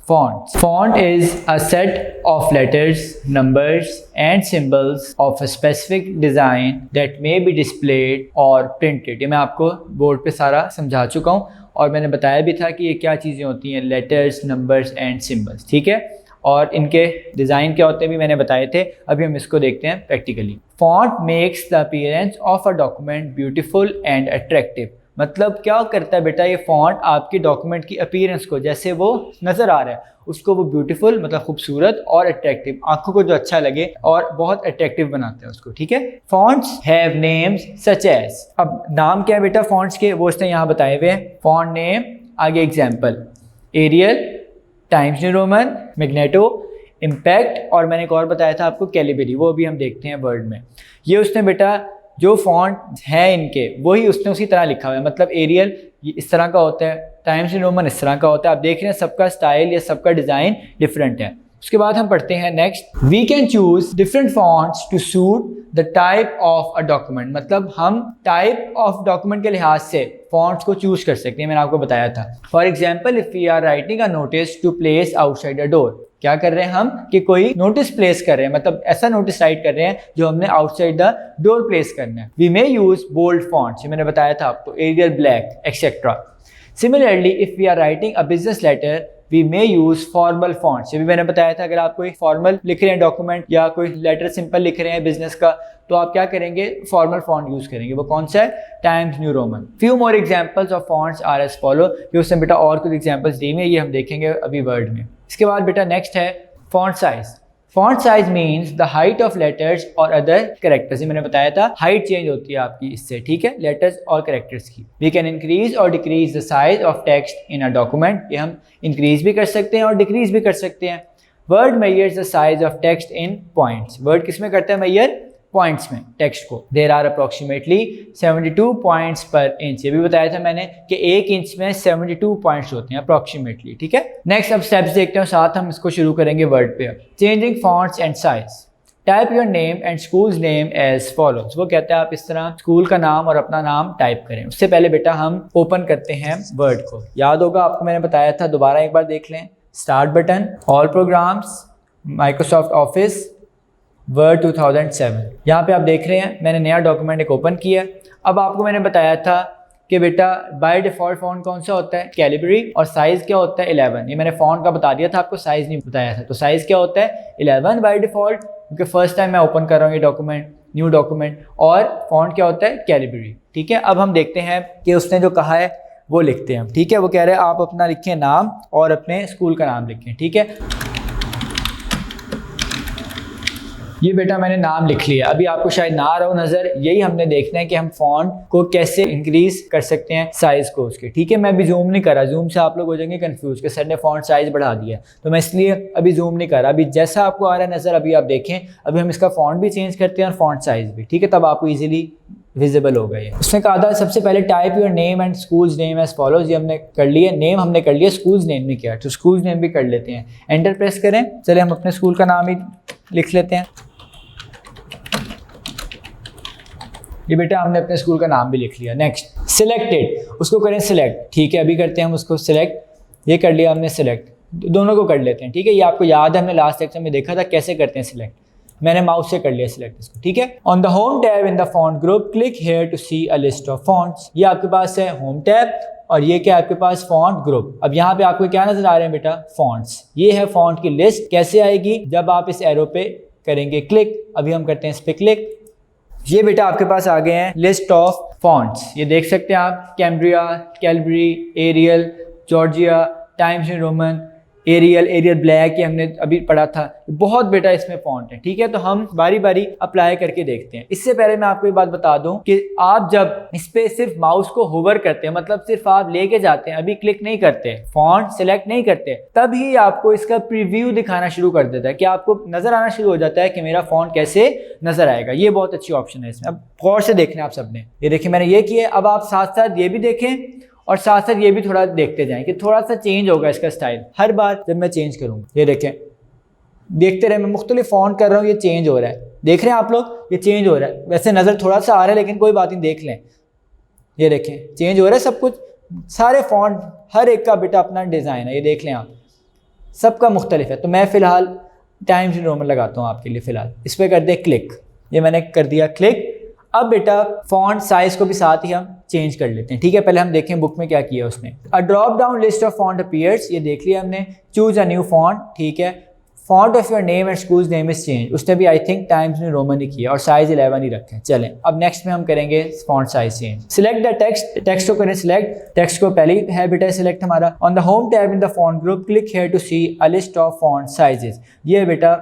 Fonts. Font is a set of letters, numbers and symbols of a specific design that may be displayed or printed. ये मैं आपको बोर्ड पे सारा समझा चुका हूँ, और मैंने बताया भी था कि ये क्या चीज़ें होती हैं, लेटर्स, नंबर्स एंड सिम्बल्स, ठीक है, और इनके डिज़ाइन क्या होते हैं भी मैंने बताए थे। अभी हम इसको देखते हैं practically. Font makes the appearance of a document beautiful and attractive. मतलब क्या करता है बेटा, ये फॉन्ट आपके डॉक्यूमेंट की अपीयरेंस को, जैसे वो नज़र आ रहा है उसको वो ब्यूटीफुल मतलब खूबसूरत और अट्रैक्टिव, आंखों को जो अच्छा लगे और बहुत अट्रैक्टिव बनाते हैं उसको, ठीक है। Fonts have names such as, अब नाम क्या है बेटा फॉन्ट्स के, वो इसने यहाँ बताए हुए हैं। फॉन्ट नेम, आगे example, Arial, Times New Roman, Magneto, Impact, और मैंने एक और बताया था आपको कैलिबरी, वो भी हम देखते हैं वर्ड में। ये उसने बेटा जो फॉन्ट है इनके वही उसने उसी तरह लिखा हुआ है, मतलब एरियल इस तरह का होता है, टाइम्स न्यू रोमन इस तरह का होता है। आप देख रहे हैं सबका स्टाइल या सबका डिज़ाइन डिफरेंट है। उसके बाद हम पढ़ते हैं next, we can choose different fonts to suit the type of a document, मतलब हम टाइप ऑफ डॉक्यूमेंट के लिहाज से फॉन्ट्स को चूज कर सकते हैं, मैंने आपको बताया था। For example, if we are writing a notice to place outside a door, क्या कर रहे हैं हम कि कोई नोटिस प्लेस कर रहे हैं, मतलब ऐसा नोटिस राइट कर रहे हैं जो हमने आउटसाइड द डोर प्लेस करना है। We may use bold fonts, मैंने बताया था आपको, Arial Black etcetera. Similarly if we are writing a business letter we may use formal fonts, ये भी मैंने बताया था, अगर आप कोई फॉर्मल लिख रहे हैं डॉक्यूमेंट या कोई लेटर सिंपल लिख रहे हैं बिजनेस का, तो आप क्या करेंगे, फॉर्मल फॉन्ट यूज करेंगे। वो कौन सा है, Times New Roman. Few more examples of fonts are as follow, ये उसने बेटा और कुछ एग्जांपल्स दी हुई है, ये हम देखेंगे अभी वर्ड में। इसके बाद बेटा नेक्स्ट है font size. Font size means the height of letters और अदर कैरेक्टर्स, मैंने बताया था हाइट चेंज होती है आपकी इससे, ठीक है, लेटर्स और कैरेक्टर्स की। वी कैन इंक्रीज और decrease the size of text in a document, ये हम इंक्रीज भी कर सकते हैं और डिक्रीज भी कर सकते हैं। Word measures the size of text in points, word किस में करता है मेजर, पॉइंट्स में टेक्स्ट को। देयर आर अप्रोक्सीमेटली 72 पॉइंट्स पर इंच, ये भी बताया था मैंने कि 1 इंच में 72 पॉइंट्स होते हैं अप्रोक्सीमेटली, ठीक है। नेक्स्ट अब स्टेप्स देखते हैं, साथ हम इसको शुरू करेंगे वर्ड पे। Changing fonts and size, type your name and school's name as follows, वो कहता है आप इस तरह स्कूल का नाम और अपना नाम टाइप करें। उससे पहले बेटा हम ओपन करते हैं वर्ड को, याद होगा आपको मैंने बताया था, दोबारा एक बार देख लें। Start button, all programmes, Microsoft office, word 2007, यहाँ पे आप देख रहे हैं मैंने नया डॉक्यूमेंट एक ओपन किया। अब आपको मैंने बताया था कि बेटा बाय डिफ़ॉल्ट फॉन्ट कौन सा होता है, कैलिबरी, और साइज़ क्या होता है 11, ये मैंने फॉन्ट का बता दिया था आपको, साइज़ नहीं बताया था। तो साइज़ क्या होता है 11 बाय डिफ़ॉल्ट, क्योंकि फर्स्ट टाइम मैं ओपन कर रहा हूँ ये डॉक्यूमेंट, न्यू डॉक्यूमेंट, और फॉन्ट क्या होता है कैलिबरी, ठीक है। अब हम देखते हैं कि उसने जो कहा है वो लिखते हैं हम, ठीक है। वो कह रहे हैं आप अपना लिखें नाम और अपने स्कूल का नाम लिखें, ठीक है। ये बेटा मैंने नाम लिख लिया, अभी आपको शायद ना आ रहा हो नज़र, यही हमने देखना है कि हम फॉन्ट को कैसे इंक्रीज कर सकते हैं साइज़ को उसके, ठीक है। मैं अभी जूम नहीं कर रहा, जूम से आप लोग हो जाएंगे कंफ्यूज कि सर ने फॉन्ट साइज़ बढ़ा दिया, तो मैं इसलिए अभी जूम नहीं कर रहा। अभी जैसा आपको आ रहा है नज़र, अभी आप देखें, अभी हम इसका फॉन्ट भी चेंज करते हैं और फॉन्ट साइज़ भी, ठीक है, तब आपको ईजिली विजिबल होगा ये। उसने कहा था सबसे पहले type your name and school's name as follows, ये हमने कर लिया, नेम हमने कर लिया, स्कूल्स नेम नहीं किया, तो स्कूल्स नेम भी कर लेते हैं। एंटर प्रेस करें, चले हम अपने स्कूल का नाम ही लिख लेते हैं। ये बेटा हमने अपने स्कूल का नाम भी लिख लिया। नेक्स्ट सिलेक्टेड, उसको करें सिलेक्ट, ठीक है, अभी करते हैं हम उसको सिलेक्ट, ये कर लिया हमने सिलेक्ट, दोनों को कर लेते हैं, ठीक है। ये आपको याद है हमने लास्ट लेक्चर में देखा था कैसे करते हैं सिलेक्ट, मैंने माउस से कर लिया सिलेक्ट इसको, ठीक है। On the home tab in the font group click here to see a list of fonts, ये आपके पास है होम टैब और ये क्या आपके पास फॉन्ट ग्रुप। अब यहाँ पे आपको क्या नजर आ रहे हैं बेटा, फॉन्ट्स, ये है फॉन्ट की लिस्ट। कैसे आएगी, जब आप इस एरो पे करेंगे क्लिक, अभी हम करते हैं इस पे क्लिक, ये बेटा आपके पास आ गए हैं लिस्ट ऑफ फॉन्ट्स, ये देख सकते हैं आप, Cambria, Calibri, Arial, Georgia, Times New Roman, Arial Black, ये हमने अभी पढ़ा था, बहुत बेटा इसमें फॉन्ट है, ठीक है। तो हम बारी बारी अप्लाई करके देखते हैं। इससे पहले मैं आपको ये बात बता दूं कि आप जब इस पे सिर्फ माउस को होवर करते हैं, मतलब सिर्फ आप लेके जाते हैं, अभी क्लिक नहीं करते, फॉन्ट सिलेक्ट नहीं करते, तभी आपको इसका प्रीव्यू दिखाना शुरू कर देता है कि आपको नजर आना शुरू हो जाता है कि मेरा फॉन्ट कैसे नजर आएगा। ये बहुत अच्छी ऑप्शन है इसमें, अब गौर से देखना आप सबने, ये देखिए मैंने ये किया। अब आप साथ साथ ये भी देखें और साथ साथ ये भी थोड़ा देखते जाएं कि थोड़ा सा चेंज होगा इसका स्टाइल हर बार जब मैं चेंज करूँगा। ये देखें, देखते रहे, मैं मुख्तलिफ फॉन्ट कर रहा हूँ, ये चेंज हो रहा है, देख रहे हैं आप लोग, ये चेंज हो रहा है। वैसे नज़र थोड़ा सा आ रहा है लेकिन कोई बात नहीं, देख लें, ये देखें चेंज हो रहा है सब कुछ, सारे फॉन्ट हर एक का बेटा अपना डिज़ाइन है, ये देख लें आप, सबका मुख्तलिफ है। तो मैं फ़िलहाल टाइम्स न्यू रोमन लगाता हूँ आपके लिए, फ़िलहाल इस पर कर दे क्लिक, ये मैंने कर दिया क्लिक। अब बेटा फॉन्ट साइज को भी साथ ही हम चेंज कर लेते हैं, ठीक है। पहले हम देखें बुक में क्या किया उसने। A drop down list of font appears, ये देख लिया हमने। चूज अ न्यू फॉन्ट, ठीक है। Font of your name and school name is change, उसने भी I think Times New Roman ही किया और साइज 11 ही रखे हैं। चलें अब नेक्स्ट में हम करेंगे font size change. Select the text, text को करें सिलेक्ट, टेक्स्ट को पहले ही है बेटा सिलेक्ट हमारा। On the home tab in the font group click here to see a list of font sizes, ये बेटा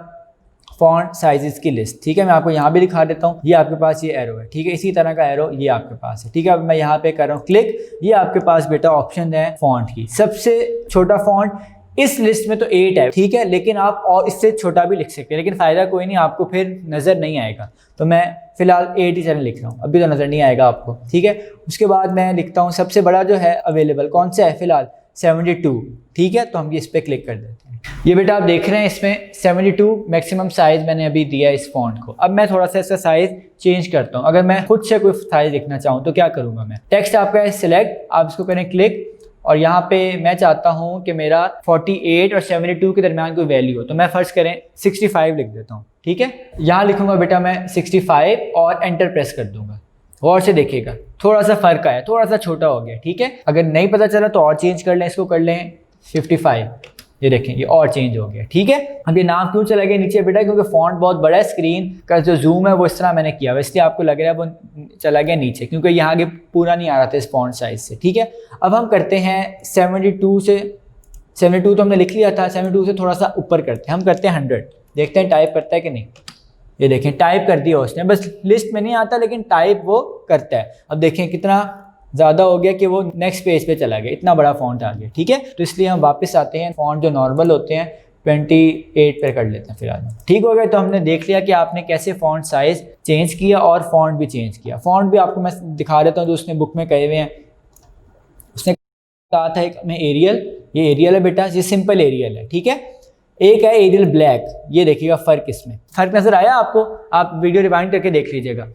फॉन्ट साइजेस की लिस्ट, ठीक है। मैं आपको यहाँ भी दिखा देता हूँ, ये आपके पास ये एरो है, ठीक है, इसी तरह का एरो ये आपके पास है, ठीक है। अब मैं यहाँ पे कर रहा हूँ क्लिक, ये आपके पास बेटा ऑप्शन है फॉन्ट की। सबसे छोटा फॉन्ट इस लिस्ट में तो 8 है, ठीक है, लेकिन आप और इससे छोटा भी लिख सकते हैं, लेकिन फ़ायदा कोई नहीं, आपको फिर नज़र नहीं आएगा। तो मैं फ़िलहाल 8 ही चैनल लिख रहा हूँ, अभी तो नज़र नहीं आएगा आपको, ठीक है। उसके बाद मैं लिखता हूँ सबसे बड़ा जो है अवेलेबल कौन सा है फ़िलहाल 72, ठीक है। तो हम इस पर क्लिक कर देते हैं। ये बेटा आप देख रहे हैं इसमें 72 मैक्सिमम साइज़ मैंने अभी दिया है इस फॉन्ट को। अब मैं थोड़ा सा इसका साइज़ चेंज करता हूँ। अगर मैं खुद से कोई साइज़ लिखना चाहूँ तो क्या करूँगा मैं, टेक्स्ट आपका है सिलेक्ट, आप इसको करें क्लिक और यहाँ पे मैं चाहता हूँ कि मेरा 48 और 72 के दरमियान कोई वैल्यू हो, तो मैं फर्स्ट करें 65 लिख देता हूँ, ठीक है। यहाँ लिखूँगा बेटा मैं 65 और एंटर प्रेस कर दूँगा। गौर से देखिएगा थोड़ा सा फ़र्क आया, थोड़ा सा छोटा हो गया, ठीक है। अगर नहीं पता चला तो और चेंज कर लें, इसको कर लें 55, ये देखें ये और चेंज हो गया, ठीक है। अब ये नाम क्यों चला गया नीचे बेटा, क्योंकि फॉन्ट बहुत बड़ा है, स्क्रीन का जो जूम है वो इस तरह मैंने किया हुआ, इसलिए आपको लग रहा है वो चला गया नीचे, क्योंकि यहाँ आगे पूरा नहीं आ रहा था इस फॉन्ट साइज से, ठीक है। अब हम करते हैं 72 से, 72 तो हमने लिख लिया था, 72 से थोड़ा सा ऊपर करते हैं, हम करते हैं 100, देखते हैं टाइप करता है कि नहीं। ये देखें टाइप कर दिया उसने, बस लिस्ट में नहीं आता लेकिन टाइप वो करता है। अब देखें कितना ज़्यादा हो गया कि वो नेक्स्ट पेज पे चला गया, इतना बड़ा फॉन्ट आ गया, ठीक है। तो इसलिए हम वापस आते हैं, फॉन्ट जो नॉर्मल होते हैं 28 पर कर लेते हैं फिलहाल, ठीक हो गया। तो हमने देख लिया कि आपने कैसे फॉन्ट साइज़ चेंज किया और फॉन्ट भी चेंज किया। फॉन्ट भी आपको मैं दिखा देता हूँ जो उसने बुक में कहे हुए हैं। उसने कहा था एक में एरियल, ये एरियल है बेटा, ये सिंपल एरियल है, ठीक है। एक है एरियल ब्लैक, ये देखिएगा फ़र्क, इसमें फ़र्क नज़र आया आपको, आप वीडियो रिवाइंड करके देख लीजिएगा।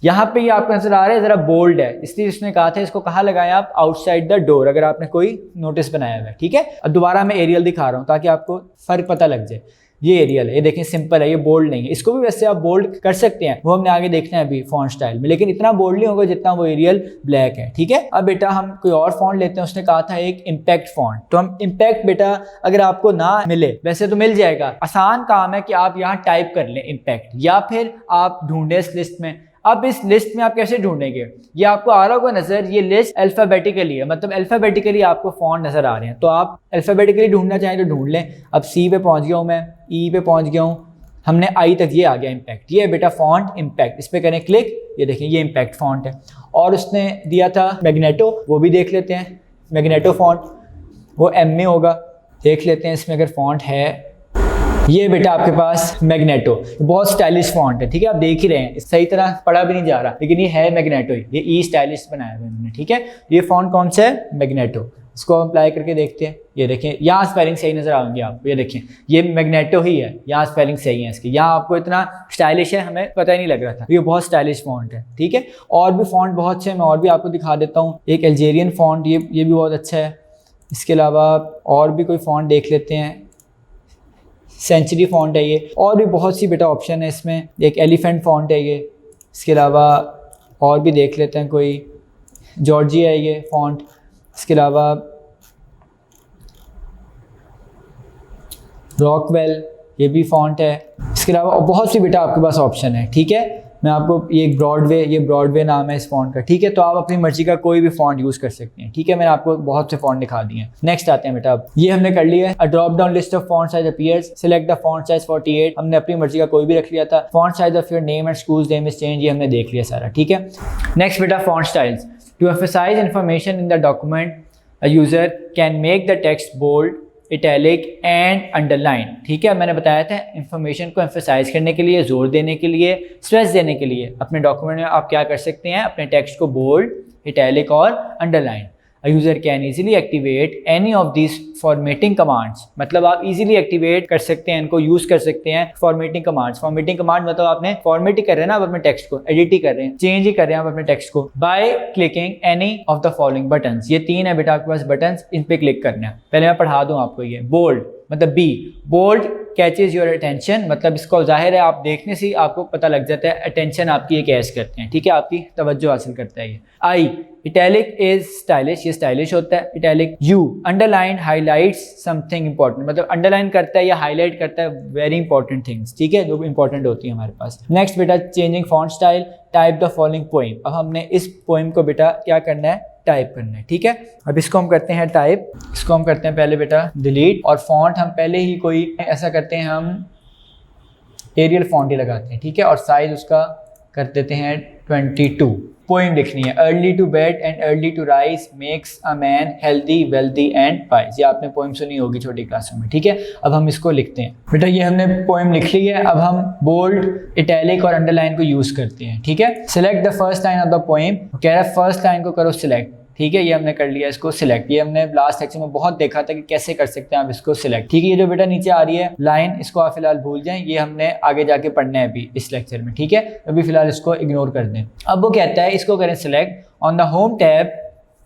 यहाँ पे ये आपको नजर आ रहा है ज़रा बोल्ड है, इसलिए इसने कहा था इसको कहाँ लगाया आप, आउटसाइड द डोर, अगर आपने कोई नोटिस बनाया हुआ है, ठीक है। अब दोबारा मैं एरियल दिखा रहा हूँ ताकि आपको फ़र्क पता लग जाए। ये एरियल है, ये देखें सिंपल है, ये बोल्ड नहीं है। इसको भी वैसे आप बोल्ड कर सकते हैं, वो हमने आगे देखना है अभी फॉन्ट स्टाइल में, लेकिन इतना बोल्ड नहीं होगा जितना वो एरियल ब्लैक है, ठीक है। अब बेटा हम कोई और फॉन्ट लेते हैं, उसने कहा था एक इम्पैक्ट फॉन्ट, तो हम इम्पैक्ट बेटा अगर आपको ना मिले, वैसे तो मिल जाएगा, आसान काम है कि आप यहाँ टाइप कर लें इम्पैक्ट, या फिर आप ढूंढें इस लिस्ट में। अब इस लिस्ट में आप कैसे ढूंढेंगे, ये आपको आ रहा होगा नज़र, ये लिस्ट अल्फ़ाबेटिकली है, मतलब अल्फ़ाबेटिकली आपको फॉन्ट नज़र आ रहे हैं, तो आप अल्फ़ाबेटिकली ढूंढना चाहें तो ढूंढ लें। अब सी पे पहुंच गया हूँ मैं, ई पे पहुंच गया हूँ, हमने आई तक ये आ गया इम्पैक्ट, ये है बेटा फॉन्ट इम्पैक्ट, इस पर करें क्लिक, ये देखें ये इम्पैक्ट फॉन्ट है। और उसने दिया था मैग्नेटो, वो भी देख लेते हैं, मैग्नेटो फॉन्ट वो एम में होगा, देख लेते हैं इसमें अगर फॉन्ट है। ये बेटा आपके पास मैग्नेटो, बहुत स्टाइलिश फॉन्ट है, ठीक है, आप देख ही रहे हैं, सही तरह पढ़ा भी नहीं जा रहा, लेकिन ये है मैग्नेटो ही, ये ई स्टाइलिश बनाया हुआ है, ठीक है। ये फॉन्ट कौन सा है, मैग्नेटो, इसको अप्लाई करके देखते हैं। ये देखें यहाँ स्पेलिंग सही नज़र आएंगे आपको, ये देखें ये मैग्नेटो ही है, यहाँ स्पेलिंग सही है इसकी, यहाँ आपको इतना स्टाइलिश है हमें पता ही नहीं लग रहा था, ये बहुत स्टाइलिश फॉन्ट है, ठीक है। और भी फॉन्ट बहुत से, मैं और भी आपको दिखा देता हूँ। एक अल्जेरियन फॉन्ट, ये भी बहुत अच्छा है। इसके अलावा और भी कोई फॉन्ट देख लेते हैं, सेंचुरी फॉन्ट है ये, और भी बहुत सी बेटा ऑप्शन है इसमें। एक एलिफेंट फॉन्ट है ये, इसके अलावा और भी देख लेते हैं, कोई जॉर्जिया है ये फॉन्ट, इसके अलावा रॉकवेल ये भी फॉन्ट है। इसके अलावा बहुत सी बेटा आपके पास ऑप्शन है, ठीक है। मैं आपको ये ब्रॉडवे, ये ब्रॉडवे नाम है इस फॉन्ट का, ठीक है। तो आप अपनी मर्जी का कोई भी फॉन्ट यूज़ कर सकते हैं, ठीक है। मैंने आपको बहुत से फॉन्ट दिखा दिए हैं। नेक्स्ट आते हैं बेटा, अब ये हमने कर लिया है। A drop down list of font size appears, select the font size 48, हमने अपनी मर्जी का कोई भी रख लिया था। Font size of your name and school name is change, ये हमने देख लिया सारा, ठीक है। नेक्स्ट बेटा font styles, to emphasise information in the document a user can make the text bold, italic and underline, ठीक है। मैंने बताया था इंफॉर्मेशन को एम्फसाइज करने के लिए, जोर देने के लिए, स्ट्रेस देने के लिए अपने डॉक्यूमेंट में आप क्या कर सकते हैं, अपने टेक्स्ट को बोल्ड, इटैलिक और underline. A user can easily activate any of these formatting commands, मतलब आप easily activate कर सकते हैं, इनको यूज कर सकते हैं formatting commands। formatting command मतलब आपने फॉर्मेट ही कर रहे हैं ना, आप अपने टेक्स्ट को एडिट ही कर रहे हैं, चेंज ही कर रहे हैं आप अपने टेक्स्ट को। by clicking any of the following buttons, ये तीन है बेटा आपके पास बटन्स, इन पे क्लिक करना है। पहले मैं पढ़ा दूं आपको, ये बोल्ड, मतलब B, bold catches your attention, मतलब इसको जाहिर है आप देखने से ही आपको पता लग जाता है, अटेंशन आपकी ये कैच करते हैं, ठीक है, आपकी तवज्जो हासिल करता है ये। आई, इटैलिक इज स्टाइलिश, ये स्टाइलिश होता है italic. You, underline highlights something important, मतलब अंडरलाइन करता है या हाईलाइट करता है वेरी इंपॉर्टेंट थिंग्स, ठीक है, जो इंपॉर्टेंट होती है हमारे पास। नेक्स्ट बेटा, changing font style, type the following poem. अब हमने इस पोइम को बेटा क्या करना है, टाइप करना है, ठीक है। अब इसको हम करते हैं टाइप, इसको हम करते हैं पहले बेटा डिलीट, और फॉन्ट हम पहले ही कोई ऐसा करते हैं, हम एरियल फॉन्ट ही लगाते हैं, ठीक है, और साइज उसका कर देते हैं 22। पोइम लिखनी है, early to bed and early to rise makes a man healthy wealthy and wise. ये आपने पोइम सुनी होगी छोटी क्लासों में, ठीक है। अब हम इसको लिखते हैं बेटा, ये हमने पोइम लिख ली है। अब हम बोल्ड, इटैलिक और अंडरलाइन को यूज करते हैं, ठीक है। Select the first line of the poem, कह रहा है फर्स्ट लाइन को करो सिलेक्ट, ठीक है, ये हमने कर लिया इसको सिलेक्ट। ये हमने लास्ट लेक्चर में बहुत देखा था कि कैसे कर सकते हैं आप इसको सिलेक्ट, ठीक है। ये जो बेटा नीचे आ रही है लाइन, इसको आप फिलहाल भूल जाएं, ये हमने आगे जाके पढ़ना है अभी इस लेक्चर में, ठीक है। अभी फिलहाल इसको इग्नोर कर दें। अब वो कहता है इसको करें select, on the home tab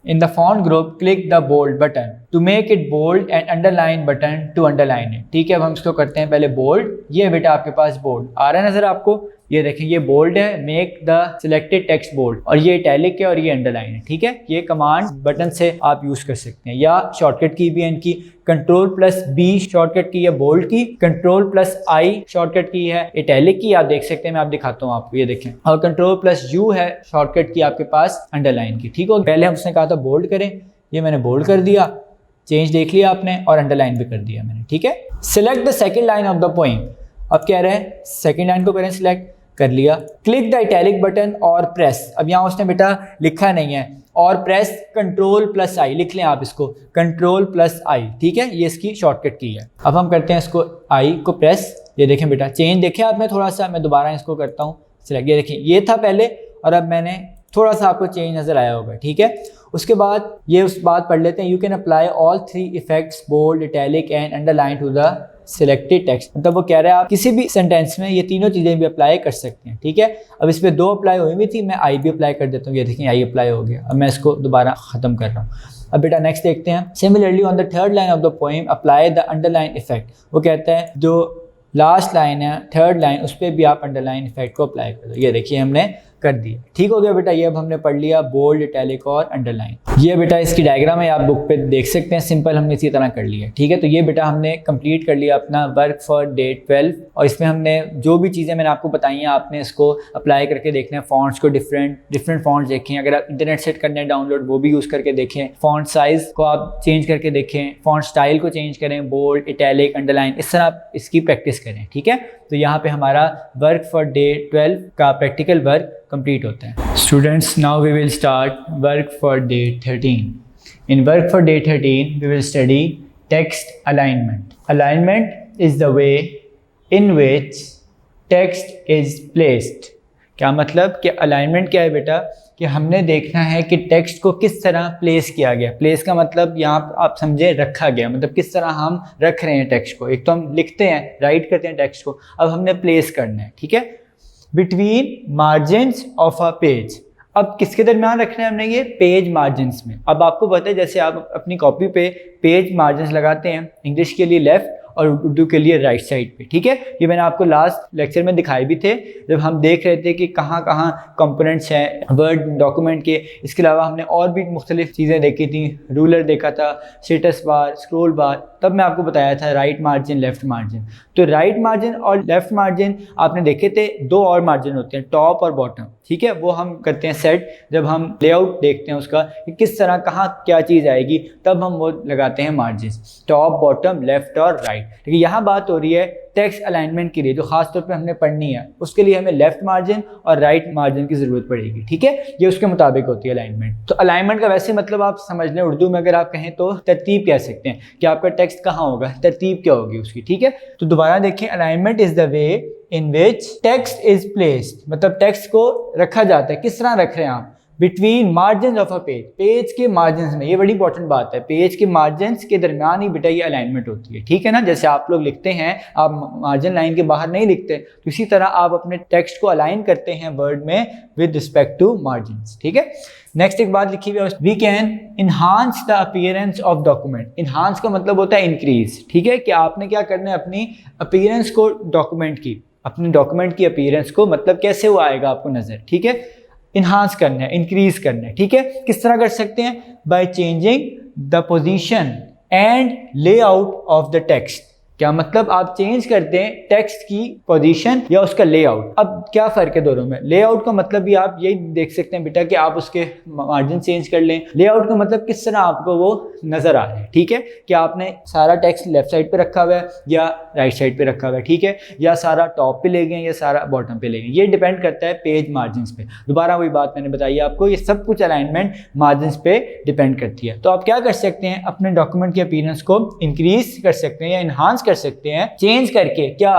in the font group click the bold button to make it bold and underline button to underline it, ठीक है। अब हम इसको करते हैं पहले बोल्ड, ये बेटा आपके पास बोल्ड आ रहा है नजर आपको, ये देखें ये बोल्ड है, make the selected text bold, और ये इटैलिक है और ये अंडरलाइन है, ठीक है। ये कमांड बटन से आप यूज कर सकते हैं, या शॉर्टकट की भी है इनकी, Ctrl+B शॉर्टकट की है बोल्ड की, Ctrl+I शॉर्टकट की है इटैलिक की, आप देख सकते हैं, मैं आप दिखाता हूँ आपको, ये देखें, और Ctrl+U है शॉर्टकट की आपके पास अंडरलाइन की, ठीक हो। पहले हमने कहा था बोल्ड करें, ये मैंने बोल्ड कर दिया, चेंज देख लिया आपने, और अंडरलाइन भी कर दिया मैंने, ठीक है। Select the second line of the poem, अब कह रहे हैं सेकेंड लाइन को करें सिलेक्ट, कर लिया। क्लिक द इटैलिक बटन और प्रेस, अब यहाँ उसने बेटा लिखा नहीं है, और प्रेस Ctrl+I, लिख लें आप इसको Ctrl+I, ठीक है, ये इसकी शॉर्टकट की है। अब हम करते हैं इसको आई को प्रेस, ये देखें बेटा चेंज देखें आपने थोड़ा सा, मैं दोबारा इसको करता हूँ सिलेक्ट, ये देखें ये था पहले, और अब मैंने थोड़ा सा आपको चेंज नजर आया होगा, ठीक है। उसके बाद ये उस बात पढ़ लेते हैं, you can apply all 3 effects bold, italic and underline to the selected text, मतलब वो कह रहा है आप किसी भी सेंटेंस में ये तीनों चीज़ें भी अप्लाई कर सकते हैं, ठीक है। अब इस पर 2 अप्लाई हुई हुई थी, मैं आई भी अप्लाई कर देता हूँ, ये देखिए आई अप्लाई हो गया। अब मैं इसको दोबारा ख़त्म कर रहा हूँ। अब बेटा नेक्स्ट देखते हैं, similarly on the third line of the poem apply the underline effect, वो कहता है जो लास्ट लाइन है थर्ड लाइन, उस पर भी आप अंडरलाइन इफेक्ट को अप्लाई कर दो, ये देखिए हमने कर दिया, ठीक हो गया बेटा। ये अब हमने पढ़ लिया बोल्ड, इटैलिक और अंडरलाइन। ये बेटा इसकी डायग्राम है, आप बुक पे देख सकते हैं, सिंपल हमने इसी तरह कर लिया, ठीक है। तो ये बेटा हमने कंप्लीट कर लिया अपना वर्क फॉर डे 12, और इसमें हमने जो भी चीज़ें मैंने आपको बताई हैं आपने इसको अप्लाई करके देखना है। फॉन्ट्स को डिफरेंट फॉन्ट्स देखें, अगर आप इंटरनेट से करने हैं डाउनलोड वो भी यूज़ करके देखें, फॉन्ट साइज़ को आप चेंज करके देखें, फॉन्ट स्टाइल को चेंज करें, बोल्ड, इटैलिक, अंडरलाइन, इस तरह आप इसकी प्रैक्टिस करें, ठीक है। तो यहाँ पे हमारा वर्क फॉर डे 12 का प्रैक्टिकल वर्क कंप्लीट होता है। Students, now we will start work for day 13। In work for day 13 we will study text alignment. Alignment is the way in which text is placed. क्या मतलब कि अलाइनमेंट क्या है बेटा, कि हमने देखना है कि टेक्स्ट को किस तरह प्लेस किया गया। प्लेस का मतलब यहाँ आप समझे रखा गया, मतलब किस तरह हम रख रहे हैं टेक्स्ट को। एक तो हम लिखते हैं, राइट करते हैं टेक्स्ट को, अब हमने प्लेस करना है, ठीक है। Between margins of a page, अब किसके दरमियान रखना है हमने, ये पेज मार्जिन्स में। अब आपको पता है जैसे आप अपनी कॉपी पे पेज मार्जिन्स लगाते हैं, इंग्लिश के लिए लेफ्ट और उर्दू के लिए राइट साइड पे, ठीक है। ये मैंने आपको लास्ट लेक्चर में दिखाए भी थे जब हम देख रहे थे कि कहाँ कहाँ कंपोनेंट्स हैं वर्ड डॉक्यूमेंट के। इसके अलावा हमने और भी मुख्तलिफ चीज़ें देखी थी, रूलर देखा था, स्टेटस बार, स्क्रॉल बार, तब मैं आपको बताया था राइट मार्जिन, लेफ्ट मार्जिन। तो राइट मार्जिन और लेफ्ट मार्जिन आपने देखे थे, 2 और मार्जिन होते हैं, टॉप और बॉटम, ठीक है। वो हम करते हैं सेट जब हम लेआउट देखते हैं उसका कि किस तरह कहाँ क्या चीज़ आएगी, तब हम वो लगाते हैं मार्जिन, टॉप, बॉटम, लेफ्ट और राइट। ठीक है, यहाँ बात हो रही है टेक्स्ट अलाइनमेंट के लिए जो खास तौर पे हमने पढ़नी है, उसके लिए हमें लेफ्ट मार्जिन और राइट मार्जिन की ज़रूरत पड़ेगी, ठीक है। ये उसके मुताबिक होती है अलाइनमेंट। तो अलाइनमेंट का वैसे मतलब आप समझ लें, उर्दू में अगर आप कहें तो तरतीब कह सकते हैं कि आपका टेक्स्ट कहाँ होगा, तरतीब क्या होगी उसकी, ठीक है। तो दोबारा देखें, alignment is the way in which text is placed, मतलब टेक्स्ट को रखा जाता है, किस तरह रख रहे हैं आप, between margin of a page, page के मार्जिन में, ये बड़ी इंपॉर्टेंट बात है, पेज के मार्जिन के दरमियान ही बेटा ये अलाइनमेंट होती है, ठीक है ना। जैसे आप लोग लिखते हैं, आप मार्जिन लाइन के बाहर नहीं लिखते, तो इसी तरह आप अपने टेक्स्ट को अलाइन करते हैं वर्ड में विद रिस्पेक्ट टू मार्जिन, ठीक है। नेक्स्ट एक बात लिखी हुई है, we can enhance the appearance of document. Enhance का मतलब होता है इंक्रीज, ठीक है, कि आपने क्या करना है, अपनी अपीयरेंस को डॉक्यूमेंट की, अपने डॉक्यूमेंट की अपीयरेंस को, मतलब कैसे वो आएगा आपको नजर, ठीक है, इन्हांस करना है, इंक्रीज करना है, ठीक है। किस तरह कर सकते हैं, by changing the position and layout of the text. क्या मतलब, आप चेंज करते हैं टेक्स्ट की पोजीशन या उसका लेआउट। अब क्या फर्क है दोनों में, लेआउट का मतलब भी आप यही देख सकते हैं बेटा कि आप उसके मार्जिन चेंज कर लें, लेआउट का मतलब किस तरह आपको वो नजर आ रहा है, ठीक है, कि आपने सारा टेक्स्ट लेफ्ट साइड पे रखा हुआ है या राइट साइड पे रखा हुआ है, ठीक है, या सारा टॉप पे ले गए या सारा बॉटम पे ले गए, ये डिपेंड करता है पेज मार्जिन पे। दोबारा वही बात मैंने बताई आपको, ये सब कुछ अलाइनमेंट मार्जिन पे डिपेंड करती है। तो आप क्या कर सकते हैं, अपने डॉक्यूमेंट की अपीयरेंस को इंक्रीज कर सकते हैं या इन्हांस कर सकते हैं, चेंज करके क्या,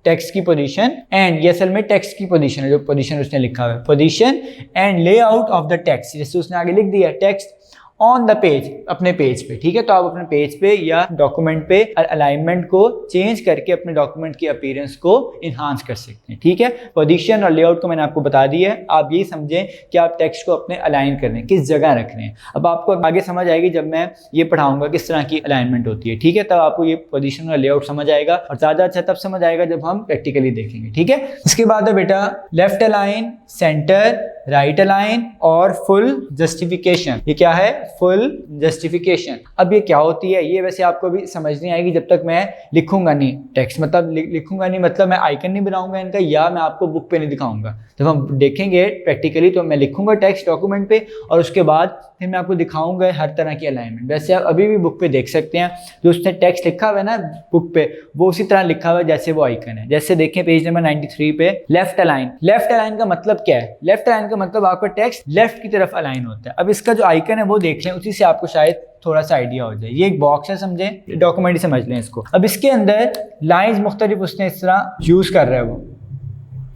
टेक्स्ट की पोजीशन एंड, ये असल में टेक्स्ट की पोजीशन है, जो पोजीशन उसने लिखा हुआ है, position and layout of the text, जैसे उसने आगे लिख दिया टेक्स्ट ऑन द पेज, अपने पेज पे, ठीक है। तो आप अपने पेज पे या डॉक्यूमेंट पे अलाइनमेंट को चेंज करके अपने डॉक्यूमेंट की अपीयरेंस को इन्हांस कर सकते हैं, ठीक है। पोजीशन और लेआउट को मैंने आपको बता दिया है, आप यही समझें कि आप टेक्स्ट को अपने अलाइन कर रहे हैं, किस जगह रख रहे हैं। अब आपको आगे समझ आएगी जब मैं ये पढ़ाऊंगा किस तरह की अलाइनमेंट होती है, ठीक है, तब आपको ये पोजीशन और लेआउट समझ आएगा, और ज़्यादा अच्छा तब समझ आएगा जब हम प्रैक्टिकली देखेंगे, ठीक है। इसके बाद है बेटा left align, centre, right align और फुल जस्टिफिकेशन। ये क्या है, फुल जस्टिफिकेशन। अब ये क्या होती है, ये वैसे आपको भी समझ नहीं आएगी जब तक मैं लिखूंगा नहीं टेक्स्ट, मतलब लिखूंगा नहीं मतलब मैं आइकन नहीं बनाऊंगा इनका, या मैं आपको बुक पे नहीं दिखाऊंगा। जब हम देखेंगे प्रैक्टिकली तो मैं लिखूंगा टेक्स्ट डॉक्यूमेंट पे, और उसके बाद फिर मैं आपको दिखाऊंगा हर तरह की अलाइनमेंट। वैसे आप अभी भी बुक पे देख सकते हैं, जो उसने टेक्स्ट लिखा हुआ है ना बुक पे, वो उसी तरह लिखा हुआ है जैसे वो आइकन है। जैसे देखें पेज नंबर 93 पे लेफ्ट अलाइन। लेफ्ट अलाइन का मतलब क्या है, लेफ्ट अलाइन का मतलब आपका टेक्स्ट लेफ्ट की तरफ अलाइन होता है। अब इसका जो आइकन है वो देख लें, उसी से आपको शायद थोड़ा सा आइडिया हो जाए। ये एक बॉक्स है, समझे, डॉक्यूमेंट ही समझ लें इसको। अब इसके अंदर लाइंस मुख्तलिफ उसने इस तरह यूज कर रहा है, वो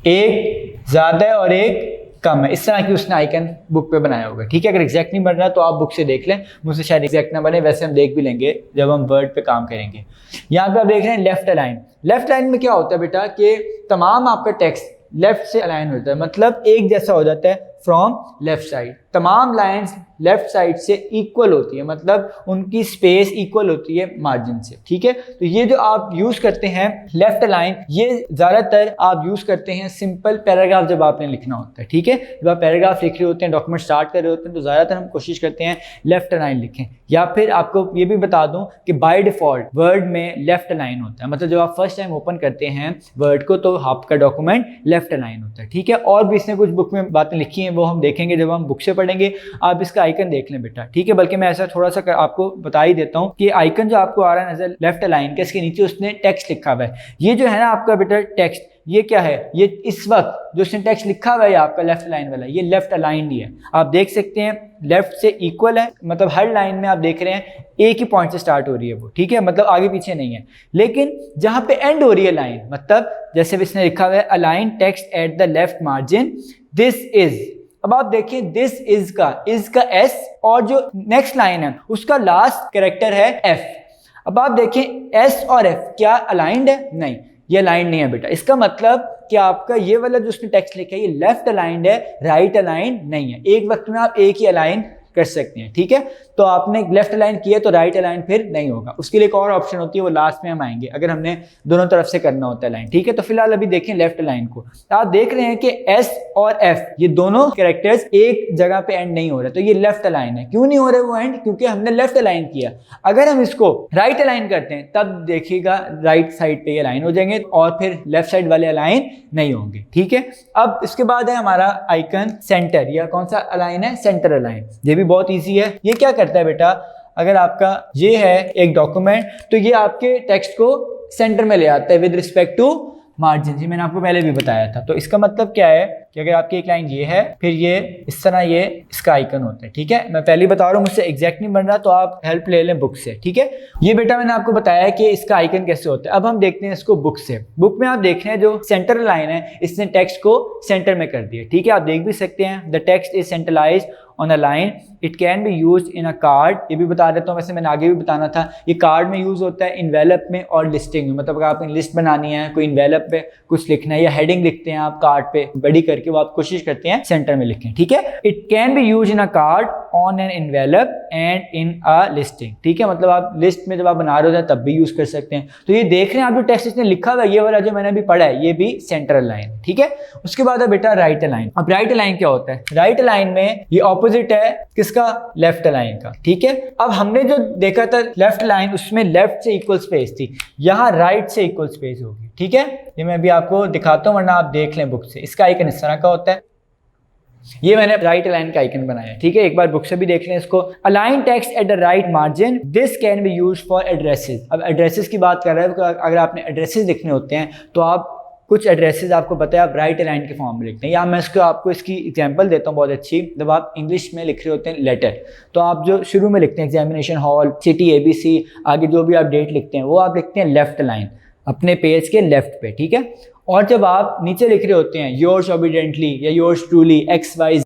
एक ज्यादा है और एक कम है, इस तरह की उसने आइकन बुक पे बनाया होगा, ठीक है। अगर एग्जैक्ट नहीं बन रहा तो आप बुक से देख लें, मुझसे शायद एग्जैक्ट ना बने, वैसे हम देख भी लेंगे जब हम वर्ड पे काम करेंगे। यहाँ पे आप देख रहे हैं लेफ्ट अलाइन। लेफ्ट अलाइन में क्या होता है बेटा कि तमाम आपका टेक्स्ट लेफ्ट से अलाइन होता है, मतलब एक जैसा हो जाता है फ्रॉम लेफ्ट साइड। तमाम लाइंस लेफ्ट साइड से इक्वल होती है, मतलब उनकी स्पेस इक्वल होती है मार्जिन से, ठीक है। तो ये जो आप यूज करते हैं लेफ्ट अलाइन, ये ज्यादातर आप यूज करते हैं सिंपल पैराग्राफ जब आपने लिखना होता है, ठीक है। जब आप पैराग्राफ लिख रहे होते हैं, डॉक्यूमेंट स्टार्ट कर रहे होते हैं, तो ज्यादातर हम कोशिश करते हैं लेफ्ट अलाइन लिखें। या फिर आपको ये भी बता दूं कि बाय डिफॉल्ट वर्ड में लेफ्ट अलाइन होता है, मतलब जब आप फर्स्ट टाइम ओपन करते हैं वर्ड को तो आपका डॉक्यूमेंट लेफ्ट अलाइन होता है, ठीक है। और भी इसने कुछ बुक में बातें लिखी हैं, वो हम देखेंगे जब हम बुक से पढ़ेंगे। आप इसका आइकन देख लें बेटा, ठीक है। बल्कि मैं ऐसा थोड़ा सा आपको बता ही देता हूं कि आइकन जो आपको आ रहा है नजर लेफ्ट अलाइन के, इसके नीचे उसने टेक्स्ट लिखा हुआ है। ये जो है ना आपका बेटा टेक्स्ट, ये क्या है, ये इस वक्त जो उसने टेक्स्ट लिखा हुआ है आपका लेफ्ट लाइन वाला, ये लेफ्ट अलाइन ही है। आप देख सकते हैं लेफ्ट से इक्वल है, मतलब हर लाइन में आप देख रहे हैं एक ही पॉइंट से स्टार्ट हो रही है वो, ठीक है, मतलब आगे पीछे नहीं है। लेकिन जहां पे एंड हो रही है लाइन, मतलब जैसे इसने लिखा हुआ है align text at the left margin, this is. अब आप देखिए दिस इज का एस, और जो नेक्स्ट लाइन है उसका लास्ट कैरेक्टर है एफ। अब आप देखें एस और एफ क्या अलाइंड है, नहीं, ये अलाइंड नहीं है बेटा। इसका मतलब कि आपका ये वाला जो उसने टेक्स्ट लिखा है ये लेफ्ट अलाइंड है, राइट अलाइंड नहीं है। एक वक्त में आप एक ही अलाइन कर सकते हैं, ठीक है। तो आपने लेफ्ट अलाइन किया तो राइट अलाइन फिर नहीं होगा, उसके लिए एक और ऑप्शन होती है, वो लास्ट में हम आएंगे अगर हमने दोनों तरफ से करना होता है लाइन, ठीक है। तो फिलहाल अभी देखें लेफ्ट अलाइन को, तो आप देख रहे हैं कि एस और एफ ये दोनों कैरेक्टर्स एक जगह पे एंड नहीं हो रहे, तो ये लेफ्ट अलाइन है। क्यों नहीं हो रहे वो एंड, क्योंकि हमने लेफ्ट अलाइन किया। अगर हम इसको राइट अलाइन करते हैं तब देखिएगा राइट साइड पे ये अलाइन हो जाएंगे और फिर लेफ्ट साइड वाले अलाइन नहीं होंगे, ठीक है। अब इसके बाद है हमारा आइकन सेंटर, या कौन सा अलाइन है, सेंटर अलाइन। ये भी बहुत ईजी है। ये क्या करता है बेटा, अगर आपका ये है एक डॉक्यूमेंट तो ये आपके टेक्स्ट को सेंटर में ले आता है विद रिस्पेक्ट टू मार्जिन। जी मैंने आपको पहले भी बताया था। तो इसका मतलब क्या है कि अगर आपकी एक लाइन ये है फिर ये इस तरह ये इसका आइकन होता है, ठीक है। मैं पहले बता रहा हूँ, मुझसे एग्जैक्ट नहीं बन रहा तो आप हेल्प ले लें बुक से, ठीक है। ये बेटा मैंने आपको बताया कि इसका आइकन कैसे होता है। अब हम देखते हैं इसको बुक से। बुक में आप देख रहे हैं जो सेंटर लाइन है इसने टेक्स्ट को सेंटर में कर दिया, ठीक है। आप देख भी सकते हैं the text is centralised on a line, it can be use in a card. ये भी बता देता हूँ, वैसे मैंने आगे भी बताना था, ये कार्ड में यूज होता है, इन्वेलप में और लिस्टिंग में। मतलब अगर आपने लिस्ट बनानी है, कोई इन्वेलप पे कुछ लिखना है या हेडिंग लिखते हैं आप कार्ड पे बड़ी करके, वो आप कोशिश करते हैं सेंटर में लिखें, ठीक है। It can be use in a card on an envelope and in a listing, ठीक है। मतलब आप लिस्ट में जब आप बना रहे होते हैं तब भी यूज कर सकते हैं। तो ये देख रहे हैं आप जो टेक्स्ट इसने लिखा हुआ है, ये वाला जो मैंने अभी पढ़ा है, ये भी सेंट्रल लाइन, ठीक है। उसके बाद है बेटा राइट अलाइन। अब राइट अलाइन क्या होता है? राइट अलाइन में ये ऑपोजिट है किसका? लेफ्ट लाइन का, ठीक है। अब हमने जो देखा था लेफ्ट लाइन, उसमें लेफ्ट से इक्वल स्पेस थी, यहां राइट से इक्वल स्पेस होगी, ठीक है। ये मैं भी आपको दिखाता हूं वरना आप देख लें बुक से। इसका आइकन इस तरह का होता है, ये मैंने राइट अलाइन का आइकन बनाया है, ठीक है। एक बार बुक से भी देख लें इसको। Align text at the right margin, this can be used for addresses. अब एड्रेसेस की बात कर रहे हैं, अगर आपने एड्रेसेस लिखने होते हैं तो आप कुछ एड्रेसेस आपको पता है आप राइट अलाइन के फॉर्म में लिखते हैं। या मैं आपको इसकी एग्जांपल देता हूँ बहुत अच्छी। जब आप इंग्लिश में लिख रहे होते हैं लेटर, तो आप जो शुरू में लिखते हैं एग्जामिनेशन हॉल, सिटी, ABC, आगे जो भी आप डेट लिखते हैं वो आप लिखते हैं लेफ्ट अलाइन, अपने पेज के लेफ्ट पे, ठीक है। और जब आप नीचे लिख रहे होते हैं योर्स ओबीडिएंटली या योर्स ट्रूली XYZ,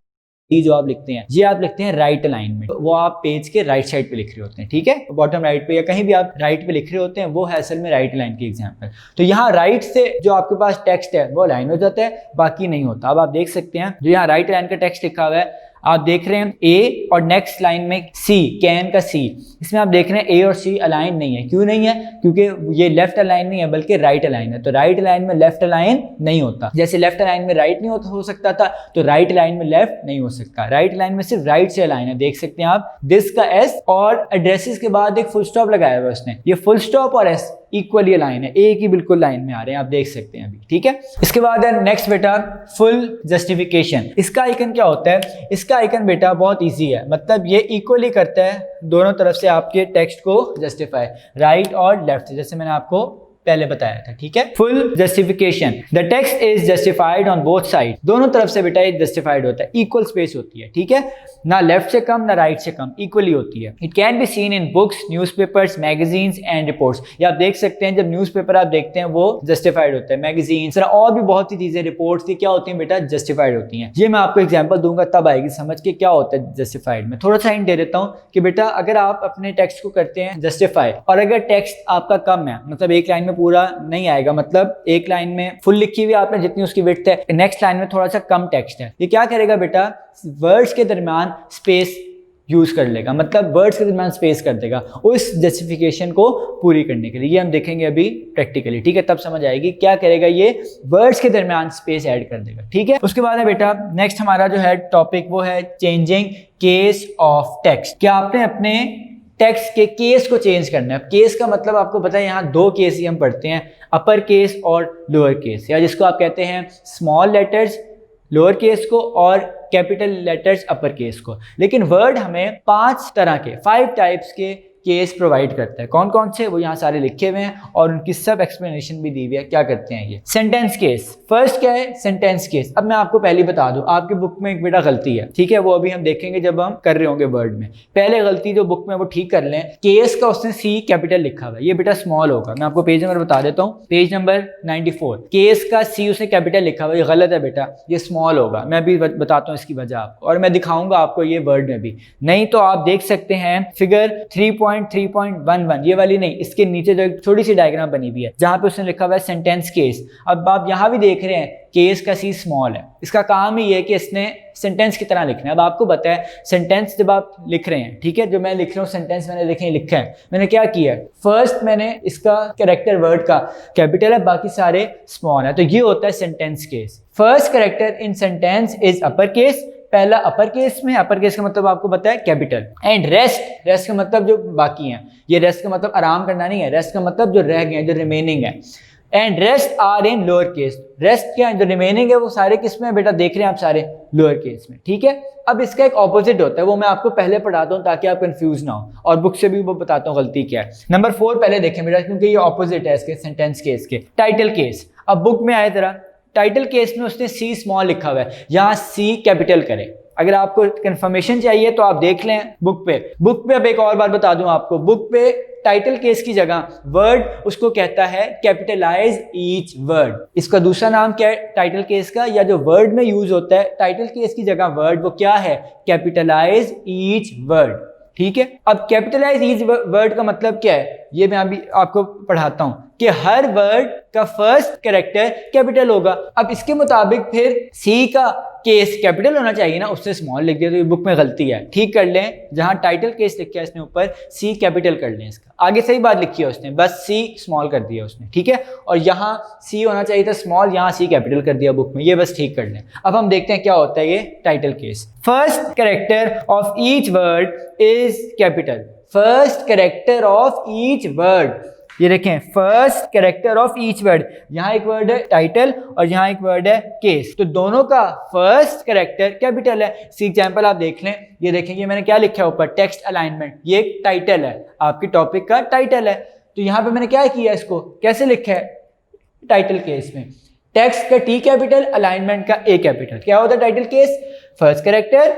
जो आप लिखते हैं ये आप लिखते हैं राइट अलाइन में, वो आप पेज के राइट साइड पे लिख रहे होते हैं, ठीक है। बॉटम राइट पे या कहीं भी आप राइट पे लिख रहे होते हैं, वो है असल में राइट अलाइन की एग्जांपल। तो यहाँ राइट से जो आपके पास टेक्स्ट है वो अलाइन हो जाता है, बाकी नहीं होता। अब आप देख सकते हैं जो यहाँ राइट अलाइन का टेक्स्ट लिखा हुआ है, आप देख रहे हैं A और नेक्स्ट लाइन में C, कैन का C, इसमें आप देख रहे हैं A और C अलाइन नहीं है। क्यों नहीं है? क्योंकि ये लेफ्ट अलाइन नहीं है बल्कि राइट अलाइन है। तो राइट अलाइन में लेफ्ट अलाइन नहीं होता, जैसे लेफ्ट अलाइन में राइट नहीं हो सकता था, तो राइट अलाइन में लेफ्ट नहीं हो सकता। राइट अलाइन में सिर्फ राइट से अलाइन है, देख सकते हैं आप। दिस का S और एड्रेसेस के बाद एक फुल स्टॉप लगाया हुआ है उसने, ये फुल स्टॉप और S इक्वली लाइन है, एक ही बिल्कुल लाइन में आ रहे हैं, आप देख सकते हैं अभी, ठीक है। इसके बाद है नेक्स्ट बेटा फुल जस्टिफिकेशन। इसका आइकन क्या होता है? इसका आइकन बेटा बहुत इजी है, मतलब ये इक्वली करता है दोनों तरफ से आपके टेक्स्ट को जस्टिफाई, राइट और लेफ्ट से, जैसे मैंने आपको पहले बताया था, ठीक है। Full justification, the text is justified on both side, दोनों तरफ से बेटा ये जस्टिफाइड होता है, इक्वल स्पेस होती है, ठीक है। ना लेफ्ट से कम ना राइट से कम, इक्वली होती है। It can be seen in books, newspapers, magazines and reports. ये आप देख सकते हैं जब न्यूज़पेपर आप देखते हैं वो जस्टिफाइड होता है, मैगजीन्स और भी बहुत सी चीजें, रिपोर्ट्स की क्या होती हैं बेटा? जस्टिफाइड होती हैं। ये मैं आपको एग्जांपल दूंगा तब आएगी समझ के क्या होता है जस्टिफाइड में। थोड़ा सा हिंट दे देता हूं कि बेटा अगर आप अपने टेक्स्ट को करते हैं जस्टिफाई और अगर टेक्स्ट आपका कम है, मतलब एक लाइन में पूरा नहीं आएगा, मतलब एक लाइन में फुल लिखी हुई आपने जितनी उसकी विड्थ है, नेक्स्ट लाइन में थोड़ा सा कम टेक्स्ट है, ये क्या करेगा बेटा? वर्ड्स के दरमियान स्पेस यूज कर लेगा, मतलब वर्ड्स के दरमियान स्पेस कर देगा उस जस्टिफिकेशन को पूरी करने के लिए। ये हम देखेंगे अभी प्रैक्टिकली, ठीक है, तब समझ आएगी क्या करेगा ये, वर्ड्स के दरमियान स्पेस ऐड कर देगा, ठीक है। उसके बाद है बेटा नेक्स्ट हमारा जो है टॉपिक वो है चेंजिंग केस ऑफ टेक्स्ट। क्या आपने अपने टेक्स्ट के केस को चेंज करना है। केस का मतलब आपको पता है यहाँ दो केस ही हम पढ़ते हैं, अपर केस और लोअर केस, या जिसको आप कहते हैं स्मॉल लेटर्स लोअर केस को और कैपिटल लेटर्स अपर केस को। लेकिन वर्ड हमें 5 तरह के 5 टाइप्स के केस प्रोवाइड करता है। कौन कौन से, वो यहाँ सारे लिखे हुए हैं और उनकी सब एक्सप्लेनेशन भी दी हुई है क्या करते हैं ये। सेंटेंस केस, फर्स्ट क्या है? Sentence case. अब मैं आपको पहले बता दूं, आपकी बुक में एक बेटा गलती है, ठीक है, वो अभी हम देखेंगे जब हम कर रहे होंगे वर्ड में। पहले गलती जो बुक में वो ठीक कर लें, केस का उसने C कैपिटल लिखा हुआ है, ये बेटा स्मॉल होगा। मैं आपको पेज नंबर बता देता हूँ, पेज नंबर 94, केस का C उसने कैपिटल लिखा हुआ है, ये गलत है बेटा, ये स्मॉल होगा। मैं भी बताता हूँ इसकी वजह आपको, और मैं दिखाऊंगा आपको ये वर्ड में भी। नहीं तो आप देख सकते हैं फिगर 3.3.11, ये वाली नहीं, इसके नीचे जो एक छोटी सी डायग्राम बनी हुई है जहां पे उसने लिखा हुआ है सेंटेंस केस। अब आप यहां भी देख रहे हैं केस का C स्मॉल है, इसका काम ही है कि इसने सेंटेंस की तरह लिखना है। अब आपको पता है सेंटेंस जब आप लिख रहे हैं, ठीक है, जो मैं लिख रहा हूँ सेंटेंस मैंने देखें लिखा है, मैंने क्या किया है, फर्स्ट मैंने इसका कैरेक्टर वर्ड का कैपिटल है, बाकी सारे स्मॉल है, तो ये होता है sentence case. First character in sentence is upper case, पहला अपर केस में, अपर केस का मतलब आपको पता है कैपिटल। एंड रेस्ट, रेस्ट का मतलब जो बाकी हैं, ये रेस्ट का मतलब आराम करना नहीं है, रेस्ट का मतलब जो रह गए, जो रिमेनिंग है। And rest are in lower case, rest क्या जो रिमेनिंग है वो सारे किस में बेटा देख रहे हैं आप, सारे लोअर केस में, ठीक है। अब इसका एक ऑपोजिट होता है, वो मैं आपको पहले पढ़ाता हूँ ताकि आप कंफ्यूज ना हो, और बुक से भी वो बताता हूँ गलती क्या है। नंबर 4 पहले देखें बेटा, क्योंकि ये ऑपोजिट है इसके सेंटेंस केस के। टाइटल केस, अब बुक में आए जरा, टाइटल केस में उसने सी स्मॉल लिखा हुआ है, यहाँ सी कैपिटल करें। अगर आपको कंफर्मेशन चाहिए तो आप देख लें बुक पे अब एक और बात बता दूं आपको, बुक पे टाइटल केस की जगह वर्ड उसको कहता है कैपिटलाइज ईच वर्ड। इसका दूसरा नाम क्या है टाइटल केस का, या जो वर्ड में यूज होता है टाइटल केस की जगह वर्ड, वो क्या है, कैपिटलाइज ईच वर्ड। ठीक है, अब कैपिटलाइज ईच वर्ड का मतलब क्या है, ये मैं अभी आपको पढ़ाता हूं कि हर वर्ड का फर्स्ट कैरेक्टर कैपिटल होगा। अब इसके मुताबिक फिर सी का केस कैपिटल होना चाहिए ना, उससे स्मॉल लिख दिया तो ये बुक में गलती है, ठीक कर लें। जहां टाइटल केस लिखा है इसने ऊपर सी कैपिटल कर लें, इसका आगे सही बात लिखी है उसने, बस सी स्मॉल कर दिया उसने, ठीक है। और यहाँ सी होना चाहिए था स्मॉल, यहाँ सी कैपिटल कर दिया बुक में, ये बस ठीक कर लें। अब हम देखते हैं क्या होता है ये title case. First character of each word is capital, first character of each word, ये देखें first character of each word, यहाँ एक वर्ड है टाइटल और यहाँ एक वर्ड है केस, तो दोनों का फर्स्ट कैरेक्टर कैपिटल है। इसी एग्जांपल आप देख लें, ये देखेंगे मैंने क्या लिखा है ऊपर, टेक्स्ट अलाइनमेंट, ये एक टाइटल है, आपकी टॉपिक का टाइटल है। तो यहाँ पे मैंने क्या किया, इसको कैसे लिखा है टाइटल केस में, टेक्स्ट का टी कैपिटल, अलाइनमेंट का ए कैपिटल। क्या होता है title case, first character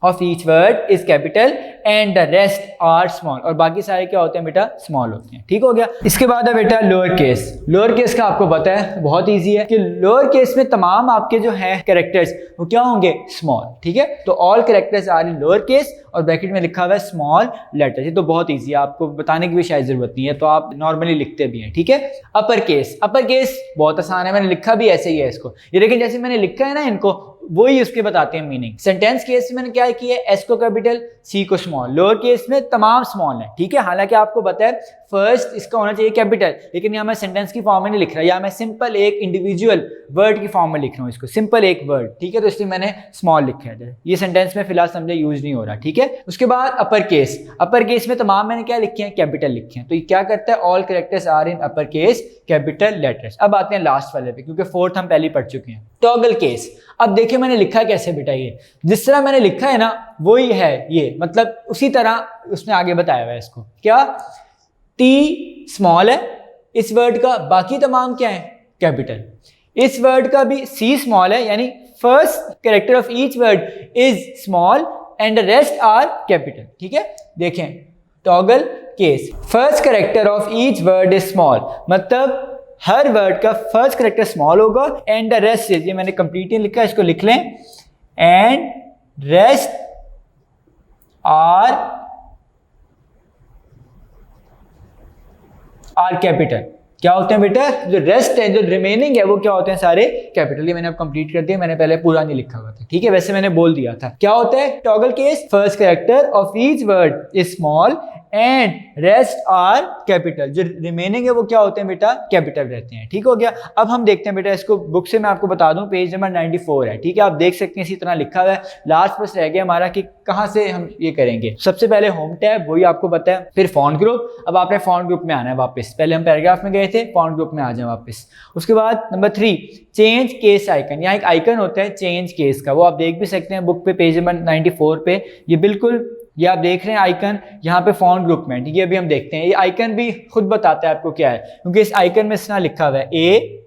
of each word is capital and the rest are small, और बाकी सारे क्या होते हैं बेटा, स्मॉल होते हैं। ठीक हो गया। इसके बाद है बेटा लोअर केस। लोअर केस का आपको पता है बहुत इजी है कि लोअर केस में तमाम आपके जो हैं कैरेक्टर्स वो क्या होंगे, स्मॉल। ठीक है, तो all characters are in lower case और ब्रैकेट में लिखा हुआ है स्मॉल लेटर। ये तो बहुत ईजी है, आपको बताने की भी शायद जरूरत नहीं है, तो आप नॉर्मली लिखते भी हैं। ठीक है, अपर केस, अपर केस बहुत आसान है, मैंने लिखा भी ऐसे ही है इसको, ये लेकिन जैसे मैंने लिखा है ना इनको, वही उसके बताते हैं मीनिंग। सेंटेंस केस में मैंने क्या किया है, एस को कैपिटल, सी को स्मॉल। लोअर केस में तमाम स्मॉल है। ठीक है, हालांकि आपको पता है फर्स्ट इसका होना चाहिए कैपिटल, लेकिन यहाँ मैं सेंटेंस की फॉर्म में नहीं लिख रहा, या मैं सिंपल एक इंडिविजुअल वर्ड की फॉर्म में लिख रहा हूँ इसको, सिंपल एक वर्ड। ठीक है, तो इसलिए मैंने स्मॉल लिखा है, ये सेंटेंस में फिलहाल समझे यूज नहीं हो रहा। ठीक है, उसके बाद अपर केस, अपर केस में तमाम मैंने क्या लिखे हैं, कैपिटल लिखे हैं। तो ये क्या करता है, all characters are in upper case capital letters. अब आते हैं लास्ट वाले पे, क्योंकि फोर्थ हम पहले पढ़ चुके हैं। टॉगल केस, अब देखिए मैंने लिखा कैसे बेटा, ये जिस तरह मैंने लिखा है ना वही है ये, मतलब उसी तरह उसने आगे बताया हुआ है इसको। क्या, टी स्मॉल है इस वर्ड का, बाकी तमाम क्या है, कैपिटल। इस वर्ड का भी सी स्मॉल है, यानी first character of each word is small and the rest are capital. ठीक है, देखें toggle case, first character of each word is small, मतलब हर वर्ड का फर्स्ट कैरेक्टर स्मॉल होगा एंड द रेस्ट इज, ये मैंने कंप्लीटली लिखा है, इसको लिख लें, एंड रेस्ट आर कैपिटल। क्या होते हैं बेटा, जो रेस्ट है, जो रिमेनिंग है, वो क्या होते हैं, सारे कैपिटल। ये मैंने अब कंप्लीट कर दिया, मैंने पहले पूरा नहीं लिखा हुआ था। ठीक है, वैसे मैंने बोल दिया था। क्या होता है toggle case, first character of each word is small and rest are capital, जो रिमेनिंग है वो क्या होते हैं बेटा, कैपिटल रहते हैं। ठीक हो गया। अब हम देखते हैं बेटा, इसको बुक से मैं आपको बता दूं, पेज नंबर 94 है। ठीक है, आप देख सकते हैं इसी तरह लिखा हुआ है। लास्ट बस रह गया हमारा कि कहां से हम ये करेंगे। सबसे पहले होम टैब, वही आपको पता है, फिर फॉन्ट ग्रुप। अब आपने फॉन्ट ग्रुप में आना है वापस, पहले हम पैराग्राफ में गए थे, फॉन्ट ग्रुप में आ जाए वापस। उसके बाद नंबर 3 चेंज केस आइकन, यहाँ एक आइकन होता है चेंज केस का, वो आप देख भी सकते हैं बुक पे पेज नंबर 94 पे। ये बिल्कुल ये आप देख रहे हैं आइकन यहाँ पे फॉन्ट ग्रुप में। ठीक है, अभी हम देखते हैं, ये आइकन भी खुद बताता है आपको क्या है, क्योंकि इस आइकन में इस तरह लिखा हुआ है ए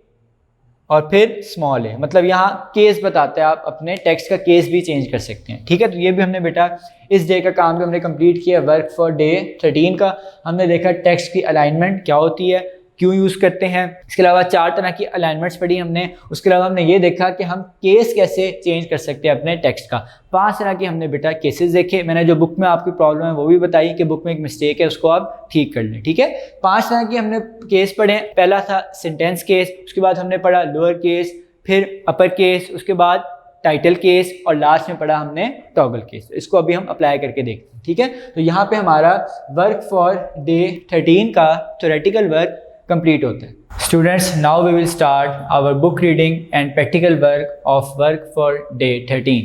और फिर स्मॉल है, मतलब यहाँ केस बताता है, आप अपने टेक्स्ट का केस भी चेंज कर सकते हैं। ठीक है, तो ये भी हमने बेटा इस डे का काम भी हमने कंप्लीट किया। वर्क फॉर डे 13 का हमने देखा टेक्स्ट की अलाइनमेंट क्या होती है, क्यों यूज़ करते हैं। इसके अलावा 4 तरह की अलाइनमेंट्स पढ़ी हमने। उसके अलावा हमने ये देखा कि हम केस कैसे चेंज कर सकते हैं अपने टेक्स्ट का। 5 तरह की हमने बेटा केसेस देखे। मैंने जो बुक में आपकी प्रॉब्लम है वो भी बताई कि बुक में एक मिस्टेक है, उसको आप ठीक कर लें। ठीक है, 5 तरह की हमने केस पढ़े। पहला था सेंटेंस केस, उसके बाद हमने पढ़ा लोअर केस, फिर अपर केस, उसके बाद टाइटल केस और लास्ट में पढ़ा हमने टॉगल केस। इसको अभी हम अप्लाई करके देखते हैं। ठीक है, तो यहाँ पे हमारा वर्क फॉर डे 13 का थ्योरेटिकल वर्क कंप्लीट होता है। Students, now we will start our book reading and practical work of work for day 13।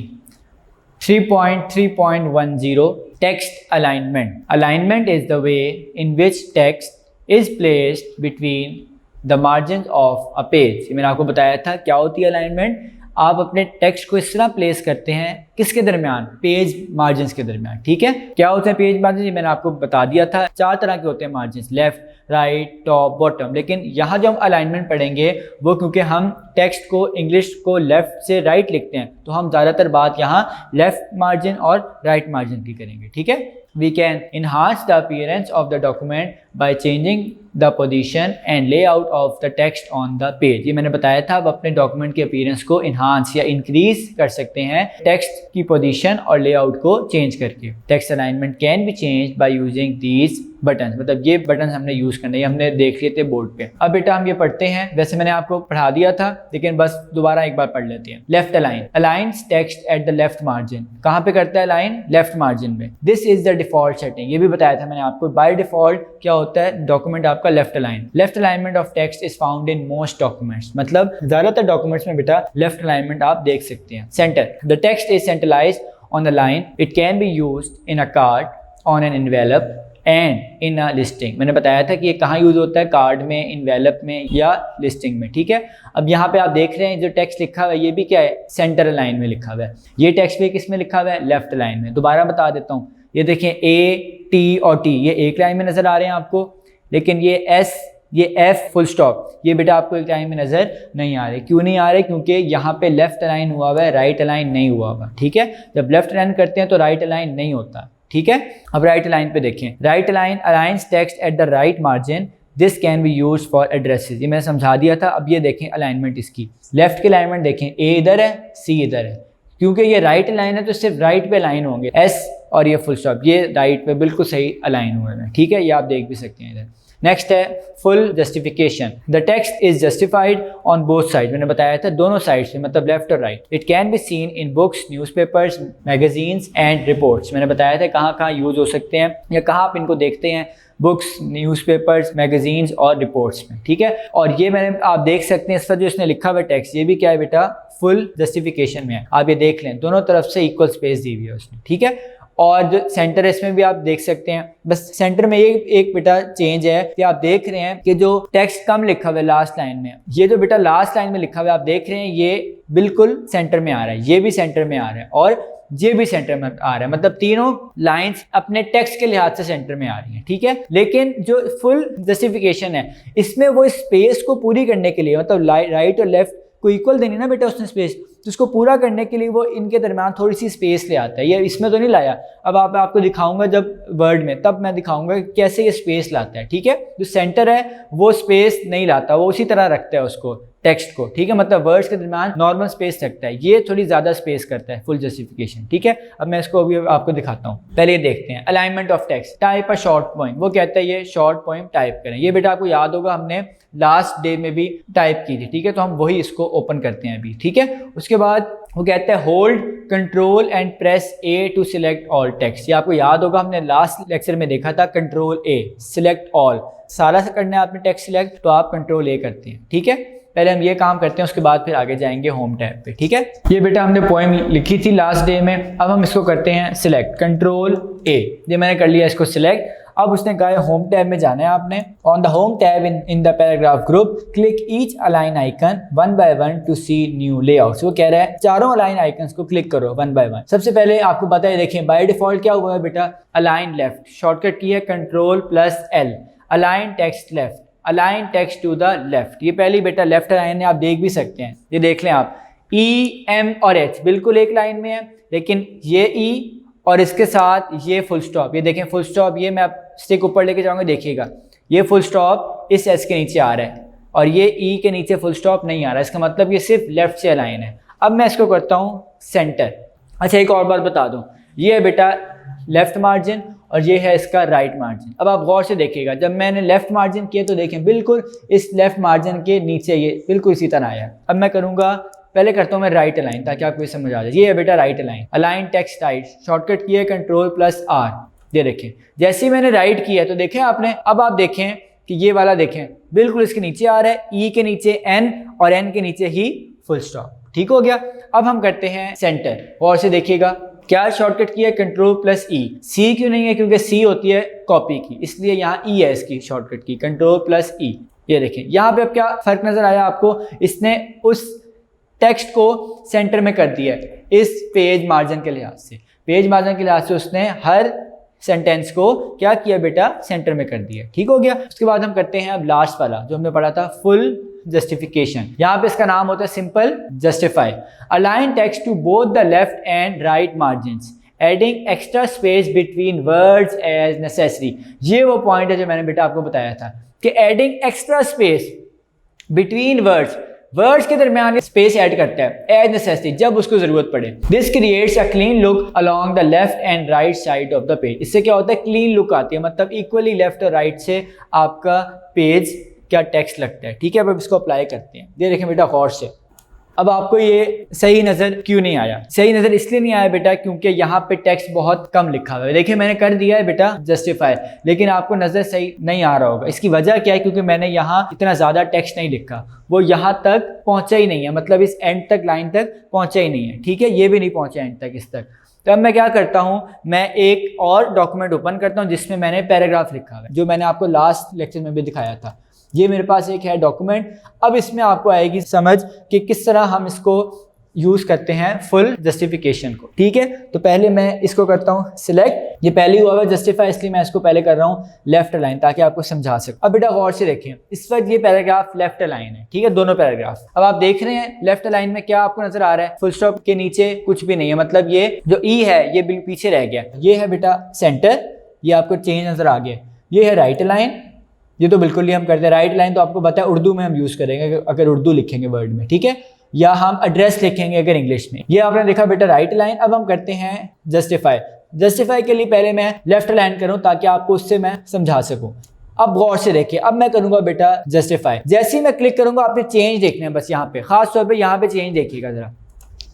3.3.10 text alignment. Alignment is the way in which text is placed between the margin of a page. मैंने आपको बताया था क्या होती है अलाइनमेंट। आप अपने टेक्स्ट को इस तरह प्लेस करते हैं, किसके दरमियान, पेज मार्जिन के दरमियान। ठीक है, क्या होते हैं पेज मार्जिन, मैंने आपको बता दिया था, 4 तरह के होते हैं margin, left, right, top, bottom. लेकिन यहाँ जो हम अलाइनमेंट पढ़ेंगे वो क्योंकि हम टेक्स्ट को इंग्लिश को लेफ्ट से राइट लिखते हैं, तो हम ज़्यादातर बात यहाँ लेफ्ट मार्जिन और राइट मार्जिन की करेंगे। ठीक है, we can enhance the appearance of the document by changing the position and layout of the text on the page। ये मैंने बताया था, आप अपने डॉक्यूमेंट के अपीयरेंस को इन्हांस या इंक्रीज कर सकते हैं टेक्स्ट की पोजीशन और लेआउट को चेंज करके। Text alignment can be changed by using these button, मतलब ये बटन हमने यूज करने, हमने देख लिए थे बोर्ड पे। अब बेटा हम ये पढ़ते हैं, वैसे मैंने आपको पढ़ा दिया था लेकिन बस दोबारा एक बार पढ़ लेते हैं। Left align, aligns text at the left margin. कहाँ पे करता है अलाइन, लेफ्ट मार्जिन में। This is the default setting, ये भी बताया था मैंने आपको, बाय डिफॉल्ट क्या होता है डॉक्यूमेंट आपका left align. Left alignment of text is found in most documents, मतलब ज्यादातर डॉक्यूमेंट्स में बेटा लेफ्ट अलाइनमेंट आप देख सकते हैं। Centre, the text is centralised on the line, it can be used in a card, on an envelope and in a listing. मैंने बताया था कि ये कहाँ यूज होता है, कार्ड में, इनवेलप में या लिस्टिंग में। ठीक है, अब यहाँ पे आप देख रहे हैं जो टेक्स्ट लिखा हुआ है ये भी क्या है, सेंटर लाइन में लिखा हुआ है। ये टेक्स्ट भी किस में लिखा हुआ है, लेफ्ट लाइन में। दोबारा बता देता हूँ, ये देखें ए, टी और टी ये एक लाइन में नजर आ रहे हैं आपको, लेकिन ये एस, ये एफ, फुल स्टॉप, ये बेटा आपको एक लाइन में नजर नहीं आ रहे। क्यों नहीं आ रहे, क्योंकि यहाँ पे लेफ्ट अलाइन हुआ हुआ है, राइट अलाइन नहीं हुआ हुआ। ठीक है, जब लेफ्ट अलाइन करते हैं तो राइट अलाइन नहीं होता। ठीक है, अब राइट अलाइन पे देखें, right align aligns text at the right margin, this can be use for addresses. ये मैंने समझा दिया था। अब ये देखें अलाइनमेंट इसकी, लेफ्ट की अलाइनमेंट देखें, ए इधर है, सी इधर है, क्योंकि ये राइट अलाइन है तो सिर्फ राइट पे अलाइन होंगे, एस और ये फुल स्टॉप, ये राइट पे बिल्कुल सही अलाइन हुए हैं। ठीक है, ये आप देख भी सकते हैं इधर। नेक्स्ट है full justification, the text is justified on both side. मैंने बताया था दोनों साइड से, मतलब लेफ्ट और right. It can be seen in books, newspapers, magazines and reports. मैंने बताया था कहाँ कहाँ यूज हो सकते हैं या कहाँ आप इनको देखते हैं, बुक्स, न्यूज़पेपर्स, मैगजीन्स और रिपोर्ट्स में। ठीक है, और ये मैंने आप देख सकते हैं इस पर जो इसने लिखा हुआ टेक्स्ट, ये भी क्या है बेटा, फुल जस्टिफिकेशन में है। आप ये देख लें, दोनों तरफ से इक्वल स्पेस दी हुई है उसने। ठीक है, और जो सेंटर है इसमें भी आप देख सकते हैं, बस सेंटर में ये एक बेटा चेंज है कि आप देख रहे हैं कि जो टेक्स्ट कम लिखा हुआ है लास्ट लाइन में, ये जो बेटा लास्ट लाइन में लिखा हुआ है आप देख रहे हैं ये बिल्कुल सेंटर में आ रहा है, ये भी सेंटर में आ रहा है और ये भी सेंटर में आ रहा है, मतलब तीनों लाइंस अपने टेक्स्ट के लिहाज से सेंटर में आ रही हैं। ठीक है, लेकिन जो फुल जस्टिफिकेशन है इसमें वो स्पेस को पूरी करने के लिए, मतलब राइट और लेफ्ट को इक्वल देनी ना बेटा उसने स्पेस, तो उसको पूरा करने के लिए वो इनके दरमियान थोड़ी सी स्पेस ले आता है। ये इसमें तो नहीं लाया, अब आपको दिखाऊंगा जब वर्ड में, तब मैं दिखाऊंगा कैसे ये स्पेस लाता है। ठीक है, जो सेंटर है वो स्पेस नहीं लाता, वो उसी तरह रखता है उसको, टेक्स्ट को। ठीक है, मतलब वर्ड्स के दरमियान नॉर्मल स्पेस रखता है, ये थोड़ी ज्यादा स्पेस करता है फुल जस्टिफिकेशन। ठीक है, अब मैं इसको अभी आपको दिखाता हूँ। पहले ये देखते हैं alignment of text, type a short poem. वो कहता है ये शॉर्ट पोएम टाइप करें। ये बेटा आपको याद होगा हमने लास्ट डे में भी टाइप की थी। ठीक है, तो हम वही इसको ओपन करते हैं अभी। ठीक है, उसके बाद वो कहता है hold control and press A to select all text. ये आपको याद होगा हमने लास्ट लेक्चर में देखा था, कंट्रोल ए, सिलेक्ट ऑल, सारा से करना है आपने टेक्स्ट सिलेक्ट, तो आप कंट्रोल ए करते हैं। ठीक है, पहले हम ये काम करते हैं, उसके बाद फिर आगे जाएंगे होम टैब पे। ठीक है, ये बेटा हमने पोएम लिखी थी लास्ट डे में, अब हम इसको करते हैं सिलेक्ट, कंट्रोल ए, ये मैंने कर लिया इसको सिलेक्ट। अब उसने कहा है होम टैब में जाना है आपने। On the home tab in the paragraph group click each align icon one by one to see new layouts. वो कह रहा है चारों अलाइन आइकन्स को क्लिक करो वन बाय वन। सबसे पहले आपको पता है, देखिए बाय डिफॉल्ट क्या हुआ है बेटा, अलाइन लेफ्ट, शॉर्टकट की है control plus L, align text left, align text to the left. ये पहली बेटा लेफ्ट अलाइन है, आप देख भी सकते हैं, ये देख लें आप, ई, एम और एच बिल्कुल एक लाइन में है, लेकिन ये ई और इसके साथ ये फुल स्टॉप, ये देखें फुल स्टॉप, ये मैं आप स्टिक ऊपर लेके जाऊंगा, देखिएगा ये फुल स्टॉप इस एस के नीचे आ रहा है और ये ई के नीचे फुल स्टॉप नहीं आ रहा है, इसका मतलब ये सिर्फ लेफ्ट से अलाइन है। अब मैं इसको करता हूँ सेंटर। अच्छा, एक और बात बता दूँ, ये है बेटा लेफ्ट मार्जिन और ये है इसका राइट मार्जिन। अब आप गौर से देखिएगा, जब मैंने लेफ्ट मार्जिन किया तो देखें बिल्कुल इस लेफ्ट मार्जिन के नीचे ये बिल्कुल इसी तरह आया। अब मैं करूँगा, पहले करता हूँ मैं राइट अलाइन ताकि आपको ये समझ आ जाए। ये है बेटा right align, align text right, shortcut किया कंट्रोल प्लस आर। ये देखें जैसे ही मैंने राइट किया तो देखें आपने, अब आप देखें कि ये वाला देखें बिल्कुल इसके नीचे आ रहा है, ई के नीचे एन और एन के नीचे ही फुल स्टॉप। ठीक हो गया। अब हम करते हैं सेंटर, और से देखिएगा क्या शॉर्टकट किया कंट्रोल प्लस ई। सी क्यों नहीं है, क्योंकि सी होती है कॉपी की, इसलिए यहाँ ई है इसकी शॉर्टकट की, कंट्रोल प्लस ई। ये देखें यहाँ पे अब क्या फर्क नजर आया आपको, इसने उस टेक्स्ट को सेंटर में कर दिया है इस पेज मार्जिन के लिहाज से। पेज मार्जिन के लिहाज से उसने हर सेंटेंस को क्या किया बेटा, सेंटर में कर दिया। ठीक हो गया। उसके बाद हम करते हैं अब लास्ट वाला जो हमने पढ़ा था, फुल जस्टिफिकेशन। यहाँ पे इसका नाम होता है simple justify. Align text to both the left and right margins, adding extra space between words as necessary. ये वो पॉइंट है जो मैंने बेटा आपको बताया था कि adding extra space between words के दरमियान स्पेस ऐड करता है एज नेसेसरी, जब उसको जरूरत पड़े। This creates a clean look along the left and right side of the page. इससे क्या होता है, क्लीन लुक आती है, मतलब इक्वली लेफ्ट और राइट से आपका पेज क्या टेक्स्ट लगता है। ठीक है, अब इसको अप्लाई करते हैं। ये देखें बेटा गौर से। अब आपको ये सही नज़र क्यों नहीं आया? सही नज़र इसलिए नहीं आया बेटा क्योंकि यहाँ पे टेक्स्ट बहुत कम लिखा हुआ है। देखिए मैंने कर दिया है बेटा जस्टिफाई, लेकिन आपको नज़र सही नहीं आ रहा होगा। इसकी वजह क्या है? क्योंकि मैंने यहाँ इतना ज़्यादा टेक्स्ट नहीं लिखा, वो यहाँ तक पहुँचा ही नहीं है, मतलब इस एंड तक, लाइन तक पहुँचा ही नहीं है। ठीक है, ये भी नहीं पहुँचा एंड तक, इस तक। तो अब मैं क्या करता हूँ, मैं एक और डॉक्यूमेंट ओपन करता हूँ जिसमें मैंने पैराग्राफ लिखा हुआ है, जो मैंने आपको लास्ट लेक्चर में भी दिखाया था। ये मेरे पास एक है डॉक्यूमेंट। अब इसमें आपको आएगी समझ कि किस तरह हम इसको यूज़ करते हैं फुल जस्टिफिकेशन को। ठीक है, तो पहले मैं इसको करता हूँ सिलेक्ट। ये पहले हुआ है जस्टिफाई, इसलिए मैं इसको पहले कर रहा हूँ लेफ्ट अलाइन, ताकि आपको समझा सकूँ। अब बेटा गौर से देखें, इस वक्त ये पैराग्राफ लेफ्ट अलाइन है। ठीक है, दोनों पैराग्राफ। अब आप देख रहे हैं लेफ्ट अलाइन में क्या आपको नजर आ रहा है, फुल स्टॉप के नीचे कुछ भी नहीं है, मतलब ये जो ई है ये बिल्कुल पीछे रह गया। ये है बेटा सेंटर, ये आपको चेंज नजर आ गया। ये है राइट अलाइन, ये तो बिल्कुल ही हम करते हैं। राइट लाइन तो आपको पता है उर्दू में हम यूज़ करेंगे अगर उर्दू लिखेंगे वर्ड में, ठीक है, या हम एड्रेस लिखेंगे अगर इंग्लिश में। ये आपने देखा बेटा राइट लाइन। अब हम करते हैं जस्टिफाई। जस्टिफाई के लिए पहले मैं लेफ्ट लाइन करूं ताकि आपको उससे मैं समझा सकूं। अब गौर से देखिए, अब मैं करूंगा बेटा जस्टिफाई। जैसे ही मैं क्लिक करूंगा आपने चेंज देखना है, बस यहाँ पे खास तौर पे यहाँ पे चेंज देखिएगा जरा।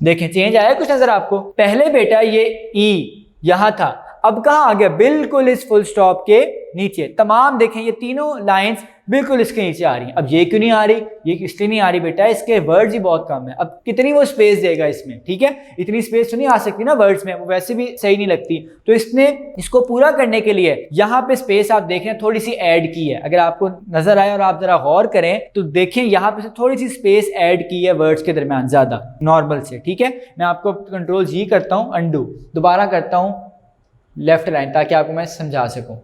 देखें चेंज आया कुछ नजर आपको? पहले बेटा ये ई यहाँ था, अब कहाँ आ गया? बिल्कुल इस फुल स्टॉप के नीचे। तमाम देखें ये तीनों लाइंस बिल्कुल इसके नीचे आ रही हैं। अब ये क्यों नहीं आ रही? ये इसलिए नहीं आ रही बेटा, इसके वर्ड्स ही बहुत कम है। अब कितनी वो स्पेस देगा इसमें? ठीक है, इतनी स्पेस तो नहीं आ सकती ना वर्ड्स में, वो वैसे भी सही नहीं लगती। तो इसने इसको पूरा करने के लिए यहाँ पे स्पेस आप देखें थोड़ी सी ऐड की है। अगर आपको नजर आए और आप जरा गौर करें तो देखें यहाँ पे से थोड़ी सी स्पेस ऐड की है वर्ड्स के दरमियान, ज्यादा नॉर्मल से। ठीक है, मैं आपको कंट्रोल जी करता हूँ, अंडू, दोबारा करता हूँ लेफ्ट लाइन, ताकि आपको मैं समझा सकूं।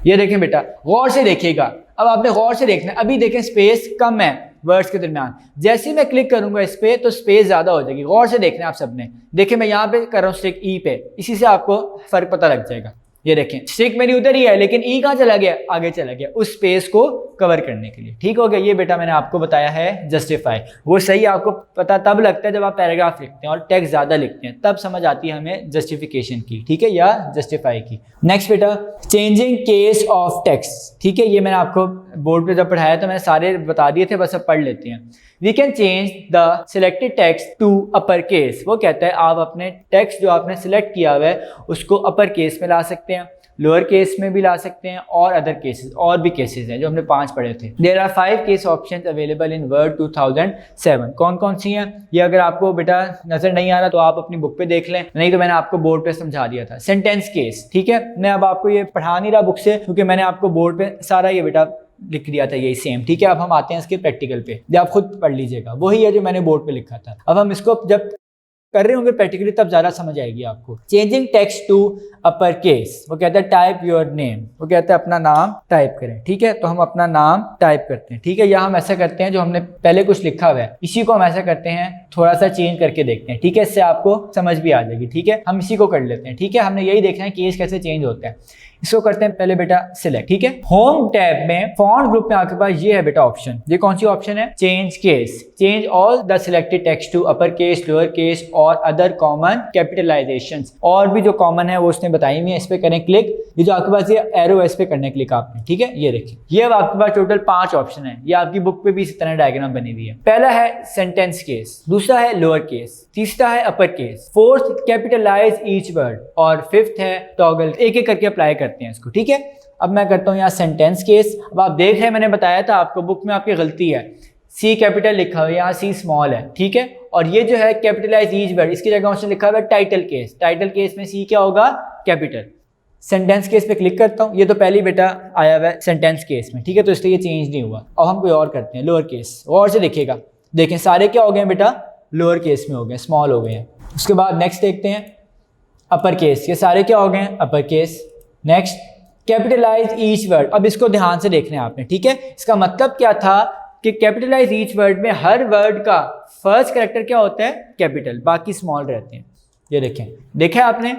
ये देखें बेटा, गौर से देखिएगा। अब आपने गौर से देखना, अभी देखें स्पेस कम है वर्ड्स के दरमियान। जैसे ही मैं क्लिक करूंगा इस पे तो स्पेस ज्यादा हो जाएगी। गौर से देखना आप सबने। देखिए मैं यहाँ पे कर रहा हूँ स्टिक ई पे, इसी से आपको फर्क पता लग जाएगा। ये देखें स्टिक मेरी उधर ही है, लेकिन ई कहाँ चला गया? आगे चला गया उस स्पेस को कवर करने के लिए। ठीक हो गया, ये बेटा मैंने आपको बताया है जस्टिफाई। वो सही आपको पता तब लगता है जब आप पैराग्राफ लिखते हैं और टेक्स्ट ज्यादा लिखते हैं, तब समझ आती है हमें जस्टिफिकेशन की। ठीक है, या जस्टिफाई की। नेक्स्ट बेटा चेंजिंग केस ऑफ टेक्स्ट। ठीक है, ये मैंने आपको बोर्ड पे जब पढ़ाया तो मैंने सारे बता दिए थे, बस अब पढ़ लेते हैं। We can change the selected text to upper case। वो कहता है आप अपने टेक्स्ट जो आपने सिलेक्ट किया हुआ है उसको अपर केस में ला सकते हैं, लोअर केस में भी ला सकते हैं, और अदर केसेस, और भी केसेस हैं जो हमने 5 पढ़े थे। There are 5 case options available in Word 2007। कौन कौन सी हैं ये अगर आपको बेटा नजर नहीं आ रहा तो आप अपनी बुक पे देख लें, नहीं तो मैंने आपको बोर्ड पे समझा दिया था। सेंटेंस केस, ठीक है, मैं अब आपको ये पढ़ा नहीं रहा बुक से क्योंकि मैंने आपको बोर्ड पे सारा ये बेटा लिख दिया था यही सेम। ठीक है, अब हम आते हैं इसके प्रैक्टिकल पे, जो आप खुद पढ़ लीजिएगा, वही है जो मैंने बोर्ड पे लिखा था। अब हम इसको जब कर रहे होंगे प्रैक्टिकली तब ज़्यादा समझ आएगी आपको। Changing text to upper case, वो कहता है टाइप योर नेम, वो कहता है अपना नाम टाइप करें। ठीक है, तो हम अपना नाम टाइप करते हैं। ठीक है, या हम ऐसा करते हैं जो हमने पहले कुछ लिखा हुआ है इसी को हम ऐसा करते हैं, थोड़ा सा चेंज करके देखते हैं। ठीक है, इससे आपको समझ भी आ जाएगी। ठीक है, हम इसी को कर लेते हैं। ठीक है, हमने यही देखना है केस कैसे चेंज होता है। इसको करते हैं पहले बेटा सिलेक्ट। ठीक है, होम टैब में फॉन्ट ग्रुप में आपके पास ये है बेटा ऑप्शन। ये कौन सी ऑप्शन है? Change case. Change all the selected text to upper case, lower case और अदर कॉमन कैपिटलाइजेशंस। और भी जो कॉमन है वो उसने बताई हुई है, इस पे करें क्लिक। ये जो आपके पास ये एरो है इस पे करने क्लिक आपने। ठीक है, ये देखिए, ये अब आपके पास टोटल 5 ऑप्शन है। ये आपकी बुक पे भी इसी तरह डायग्राम बनी हुई है। पहला है सेंटेंस केस, दूसरा है लोअर केस, तीसरा है upper case, fourth capitalise each word, और फिफ्थ है टॉगल। एक एक करके अप्लाई करते हैं इसको। ठीक है, अब मैं करता हूँ यहाँ सेंटेंस केस। अब आप देख रहे हैं मैंने बताया था आपको बुक में आपकी गलती है, सी कैपिटल लिखा हुआ है, यहाँ सी स्मॉल है। ठीक है, और ये जो है कैपिटलाइज ईच वर्ड, इसकी जगह उसने लिखा हुआ है टाइटल केस। टाइटल केस में सी क्या होगा? कैपिटल। सेंटेंस केस पे क्लिक करता हूँ, ये तो पहले बेटा आया हुआ है सेंटेंस केस में। ठीक है, तो इसलिए ये चेंज नहीं हुआ। अब हम कोई और करते हैं लोअर केस। और से देखिएगा, देखें सारे क्या हो गए बेटा? लोअर केस में हो गए, स्मॉल हो गए हैं। उसके बाद नेक्स्ट देखते हैं अपर केस, ये सारे क्या हो गए हैं, upper case. Next capitalise each word, अब इसको ध्यान से देखना है आपने, ठीक है। इसका मतलब क्या था कि कैपिटलाइज ईच वर्ड में हर वर्ड का फर्स्ट कैरेक्टर क्या होता है, कैपिटल, बाकी स्मॉल रहते हैं। ये देखें, देखा आपने,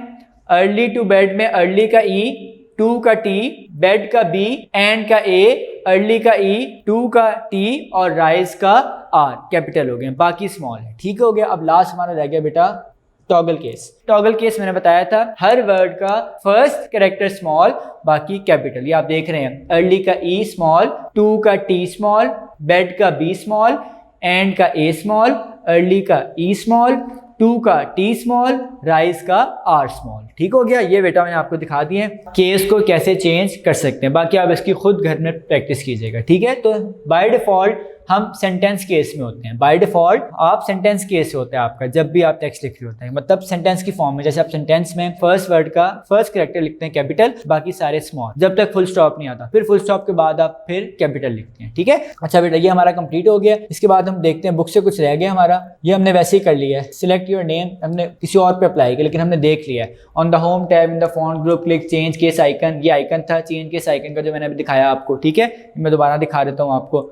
अर्ली टू बेड में अर्ली का ई, टू का टी, बेड का बी, एंड का ए, अर्ली का ई, टू का टी और राइज का आर, कैपिटल हो गए, बाकी स्मॉल है। ठीक हो गया। अब लास्ट हमारा रह गया बेटा टॉगल केस। टॉगल केस मैंने बताया था हर वर्ड का फर्स्ट कैरेक्टर स्मॉल, बाकी कैपिटल। ये आप देख रहे हैं, अर्ली का ई स्मॉल, टू का टी स्मॉल, बेड का बी स्मॉल, एंड का ए स्मॉल, अर्ली का ई स्मॉल, टू का टी स्मॉल, राइज का आर स्मॉल। ठीक हो गया। ये बेटा मैंने आपको दिखा दिए केस को कैसे चेंज कर सकते हैं, बाकी आप इसकी खुद घर में प्रैक्टिस कीजिएगा। ठीक है। तो बाय डिफॉल्ट हम सेंटेंस केस में होते हैं, बाय डिफॉल्ट आप सेंटेंस केस होता है आपका जब भी आप टेक्स्ट लिख रहे होते हैं, मतलब सेंटेंस की फॉर्म में। जैसे आप सेंटेंस में फर्स्ट वर्ड का फर्स्ट कैरेक्टर लिखते हैं कैपिटल, बाकी सारे स्मॉल, जब तक फुल स्टॉप नहीं आता, फिर फुल स्टॉप के बाद आप फिर कैपिटल लिखते हैं। ठीक है। अच्छा बेटा, ये हमारा कंप्लीट हो गया। इसके बाद हम देखते हैं बुक से कुछ रह गया हमारा, ये हमने वैसे ही कर लिया है। सिलेक्ट योर नेम हमने किसी और पे अप्लाई किया, लेकिन हमने देख लिया है। On the home tab in the font group click change case icon, ये आइकन था चेंज केस आइकन का जो मैंने अभी दिखाया आपको। ठीक है। मैं दोबारा दिखा देता हूँ आपको,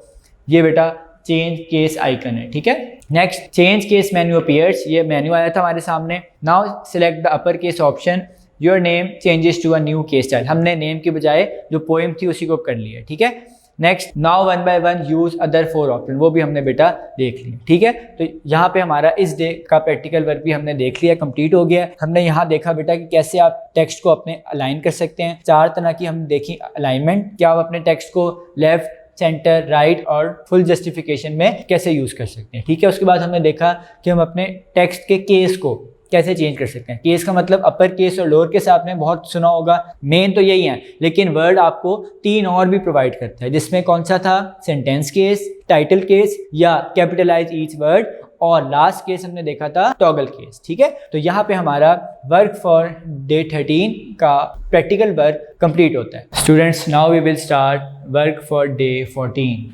ये बेटा चेंज केस आइकन है। ठीक है। Next change case menu appears, ये मेन्यू आया था हमारे सामने। Now select the upper case option, your name changes to a new case style, हमने नेम की बजाय जो पोएम थी उसी को कर लिया। ठीक है। Next now one by one use other 4 option, वो भी हमने बेटा देख लिया। ठीक है। तो यहाँ पे हमारा इस डे का प्रैक्टिकल वर्क भी हमने देख लिया, कंप्लीट हो गया। हमने यहाँ देखा बेटा कि कैसे आप टेक्स्ट को अपने अलाइन कर सकते हैं। 4 तरह की हम देखी अलाइनमेंट, क्या आप अपने टेक्स्ट को लेफ्ट, सेंटर, राइट और फुल जस्टिफिकेशन में कैसे यूज कर सकते हैं। ठीक है। उसके बाद हमने देखा कि हम अपने टेक्स्ट के केस को कैसे चेंज कर सकते हैं। केस का मतलब अपर केस और लोअर केस आपने बहुत सुना होगा, मेन तो यही है, लेकिन वर्ड आपको 3 और भी प्रोवाइड करता है, जिसमें कौन सा था, सेंटेंस केस, टाइटल केस या कैपिटलाइज ईच वर्ड, और लास्ट केस हमने देखा था टॉगल केस। ठीक है। तो यहाँ पे हमारा वर्क फॉर डे 13 का प्रैक्टिकल वर्क कंप्लीट होता है। Students, now we will start work for day 14।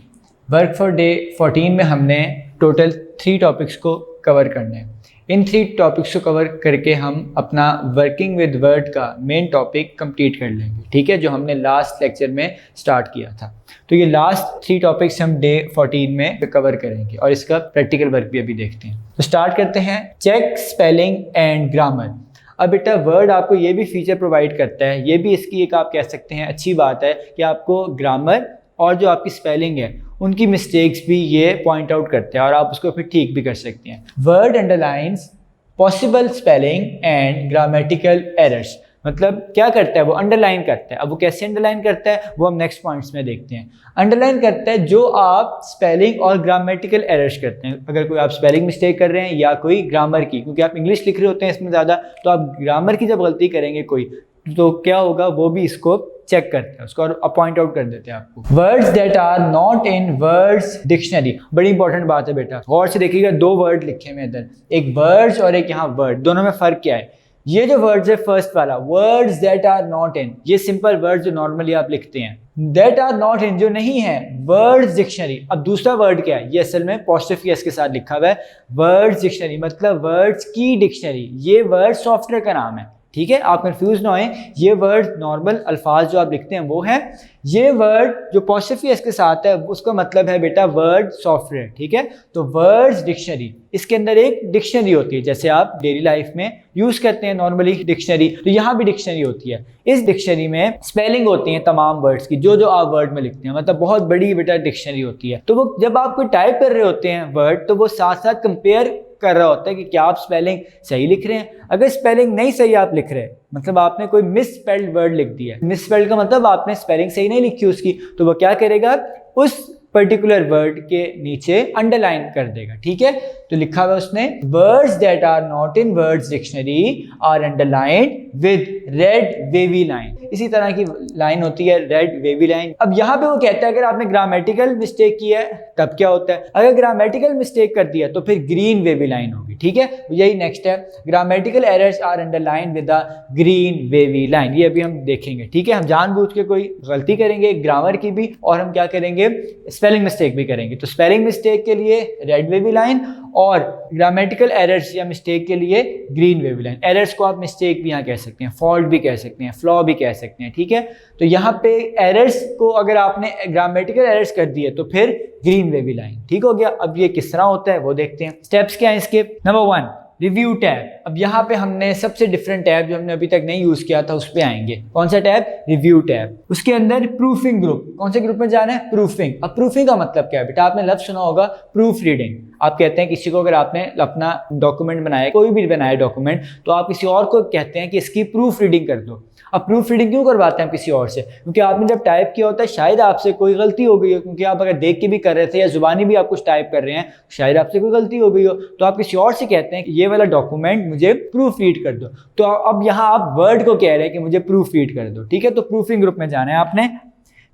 Work for day 14 में हमने टोटल 3 टॉपिक्स को कवर करने हैं। इन 3 टॉपिक्स को कवर करके हम अपना वर्किंग विद वर्ड का मेन टॉपिक कंप्लीट कर लेंगे। ठीक है। जो हमने लास्ट लेक्चर में स्टार्ट किया था। तो ये लास्ट 3 टॉपिक्स हम डे 14 में कवर करेंगे और इसका प्रैक्टिकल वर्क भी अभी देखते हैं। तो स्टार्ट करते हैं। Check spelling and grammar. अब बेटा वर्ड आपको ये भी फीचर प्रोवाइड करता है, ये भी इसकी एक आप कह सकते हैं अच्छी बात है कि आपको ग्रामर और जो आपकी स्पेलिंग है उनकी मिस्टेक्स भी ये पॉइंट आउट करते हैं और आप उसको फिर ठीक भी कर सकते हैं। Word underlines possible spelling and grammatical errors, मतलब क्या करता है वो, अंडरलाइन करता है। अब वो कैसे अंडरलाइन करता है वो हम नेक्स्ट पॉइंट्स में देखते हैं। अंडरलाइन करता है जो आप स्पेलिंग और ग्रामेटिकल एरर्स करते हैं। अगर कोई आप स्पेलिंग मिस्टेक कर रहे हैं या कोई ग्रामर की, क्योंकि आप इंग्लिश लिख रहे होते हैं इसमें ज़्यादा, तो आप ग्रामर की जब गलती करेंगे कोई, तो क्या होगा, वो भी इसको चेक करते हैं, उसको और पॉइंट आउट कर देते हैं आपको। Words that are not in words dictionary, बड़ी इंपॉर्टेंट बात है बेटा, गौर से देखिएगा। 2 वर्ड लिखे हुए इधर, एक वर्ड्स और एक यहाँ वर्ड, दोनों में फर्क क्या है। ये जो वर्ड्स है फर्स्ट वाला, words that are not in, ये सिंपल वर्ड्स जो नॉर्मली आप लिखते हैं। दैट आर नॉट इन जो नहीं है, वर्ड्स डिक्शनरी। अब दूसरा वर्ड क्या है, ये असल में पॉजिटिव केस के साथ लिखा हुआ है, वर्ड्स डिक्शनरी मतलब वर्ड्स की डिक्शनरी। ये वर्ड सॉफ्टवेयर का नाम है। ठीक है। आप कंफ्यूज ना होए, ये वर्ड नॉर्मल अल्फाज जो आप लिखते हैं वो है, ये वर्ड जो पॉजिटिव केस के साथ है उसका मतलब है बेटा वर्ड सॉफ्टवेयर। ठीक है। तो वर्ड्स डिक्शनरी, इसके अंदर एक डिक्शनरी होती है, जैसे आप डेली लाइफ में यूज करते हैं नॉर्मली डिक्शनरी, तो यहाँ भी डिक्शनरी होती है। इस डिक्शनरी में स्पेलिंग होती है तमाम वर्ड्स की, जो जो आप वर्ड में लिखते हैं, मतलब बहुत बड़ी बेटा डिक्शनरी होती है। तो वो जब आप कोई टाइप कर रहे होते हैं वर्ड, तो वो साथ साथ कंपेयर कर रहा होता है कि क्या आप स्पेलिंग सही लिख रहे हैं। अगर स्पेलिंग नहीं सही आप लिख रहे हैं, मतलब आपने कोई मिस स्पेल्ड वर्ड लिख दिया, मिस स्पेल्ड का मतलब आपने स्पेलिंग सही नहीं लिखी उसकी, तो वो क्या करेगा, उस पर्टिकुलर वर्ड के नीचे अंडरलाइन कर देगा। ठीक है। तो लिखा हुआ उसने, words that are not in words dictionary are underlined with red wavy line. इसी तरह की लाइन होती है रेड वेवी लाइन। अब यहाँ पे वो कहता है अगर आपने ग्रामेटिकल मिस्टेक किया है तब क्या होता है, अगर ग्रामेटिकल मिस्टेक कर दिया तो फिर ग्रीन वेवी लाइन होगी। ठीक है। यही नेक्स्ट है, grammatical errors are underlined with the green wavy line. ये अभी हम देखेंगे। ठीक है। हम जानबूझ के कोई गलती करेंगे ग्रामर की भी, और हम क्या करेंगे, स्पेलिंग मिस्टेक भी करेंगे। तो स्पेलिंग मिस्टेक के लिए रेड वेवी लाइन और ग्रामेटिकल एरर्स या मिस्टेक के लिए ग्रीन वेवी लाइन। एरर्स को आप मिस्टेक भी यहाँ कह सकते हैं, फॉल्ट भी कह सकते हैं, फ्लॉ भी कह सकते हैं, ठीक है। तो यहाँ पे एरर्स को अगर आपने ग्रामेटिकल एरर्स कर दिए तो फिर ग्रीन वेवी लाइन, ठीक हो गया। अब ये किस तरह होता है वो देखते हैं। स्टेप्स क्या है इसके? Number 1 review tab. अब यहाँ पे हमने सबसे डिफरेंट टैब जो हमने अभी तक नहीं यूज किया था उस पे आएंगे। कौन सा टैब? Review tab. उसके अंदर प्रूफिंग ग्रुप। कौन से ग्रुप में जाना है? प्रूफिंग। अब प्रूफिंग का मतलब क्या है बेटा? आपने लफ्ज सुना होगा प्रूफ रीडिंग। आप कहते हैं किसी को, अगर आपने अपना डॉक्यूमेंट बनाया, कोई भी बनाया डॉक्यूमेंट, तो आप किसी और को कहते हैं कि इसकी प्रूफ रीडिंग कर दो। अब प्रूफ रीडिंग क्यों करवाते हैं किसी और से? क्योंकि आपने जब टाइप किया होता है शायद आपसे कोई गलती हो गई हो, क्योंकि आप अगर देख के भी कर रहे थे या जुबानी भी आप कुछ टाइप कर रहे हैं, शायद आपसे कोई गलती हो गई हो, तो आप किसी और से कहते हैं कि ये वाला डॉक्यूमेंट मुझे प्रूफ रीड कर दो। तो अब यहाँ आप वर्ड को कह रहे हैं कि मुझे प्रूफ रीड कर दो, ठीक है। तो प्रूफिंग ग्रुप में जाना है आपने।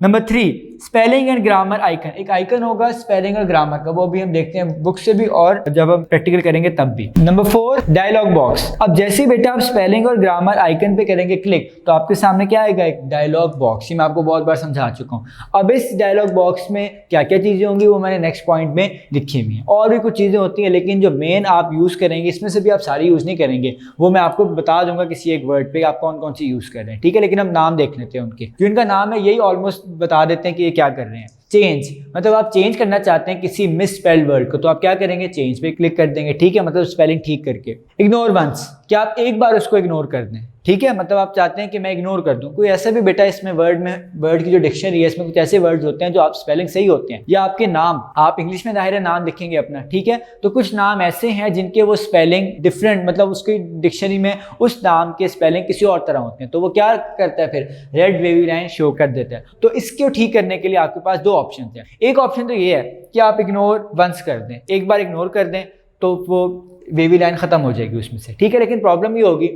Number 3 spelling and grammar icon. एक आइकन होगा स्पेलिंग और ग्रामर का, वो भी हम देखते हैं बुक से भी और जब हम प्रैक्टिकल करेंगे तब भी। Number 4 dialog box. अब जैसे बेटा आप स्पेलिंग और ग्रामर आइकन पे करेंगे क्लिक, तो आपके सामने क्या आएगा? एक डायलॉग बॉक्स। ये मैं आपको बहुत बार समझा चुका हूँ। अब इस डायलॉग बॉक्स में क्या क्या चीजें होंगी वो मैंने नेक्स्ट पॉइंट में लिखी हुई है। और भी कुछ चीजें होती हैं, लेकिन जो मेन आप यूज करेंगे, इसमें से भी आप सारी यूज नहीं करेंगे, वो मैं आपको बता दूंगा किसी एक वर्ड पे आप कौन कौन सी यूज कर रहे हैं, ठीक है। लेकिन हम नाम देख लेते हैं उनके, जो इनका नाम है यही ऑलमोस्ट बता देते हैं कि क्या कर रहे हैं। चेंज, मतलब आप चेंज करना चाहते हैं किसी मिस स्पेल्ड वर्ड को, तो आप क्या करेंगे? चेंज पे क्लिक कर देंगे, ठीक है, मतलब स्पेलिंग ठीक करके। इग्नोर वंस, क्या आप एक बार उसको इग्नोर कर दें, ठीक है, मतलब आप चाहते हैं कि मैं इग्नोर कर दूं कोई ऐसा भी बेटा इसमें वर्ड की जो डिक्शनरी है इसमें कुछ ऐसे वर्ड्स होते हैं जो आप स्पेलिंग सही होते हैं, या आपके नाम, आप इंग्लिश में जाहिर है नाम लिखेंगे अपना, ठीक है, तो कुछ नाम ऐसे हैं जिनके वो स्पेलिंग डिफरेंट, मतलब उसकी डिक्शनरी में उस नाम के स्पेलिंग किसी और तरह होते हैं, तो वो क्या करता है? फिर रेड वेवी लाइन शो कर देता है। तो इसको ठीक करने के लिए आपके पास दो ऑप्शन हैं। एक ऑप्शन तो ये है कि आप इग्नोर वंस कर दें, एक बार इग्नोर कर दें तो वो वेवी लाइन खत्म हो जाएगी उसमें से, ठीक है। लेकिन प्रॉब्लम ये होगी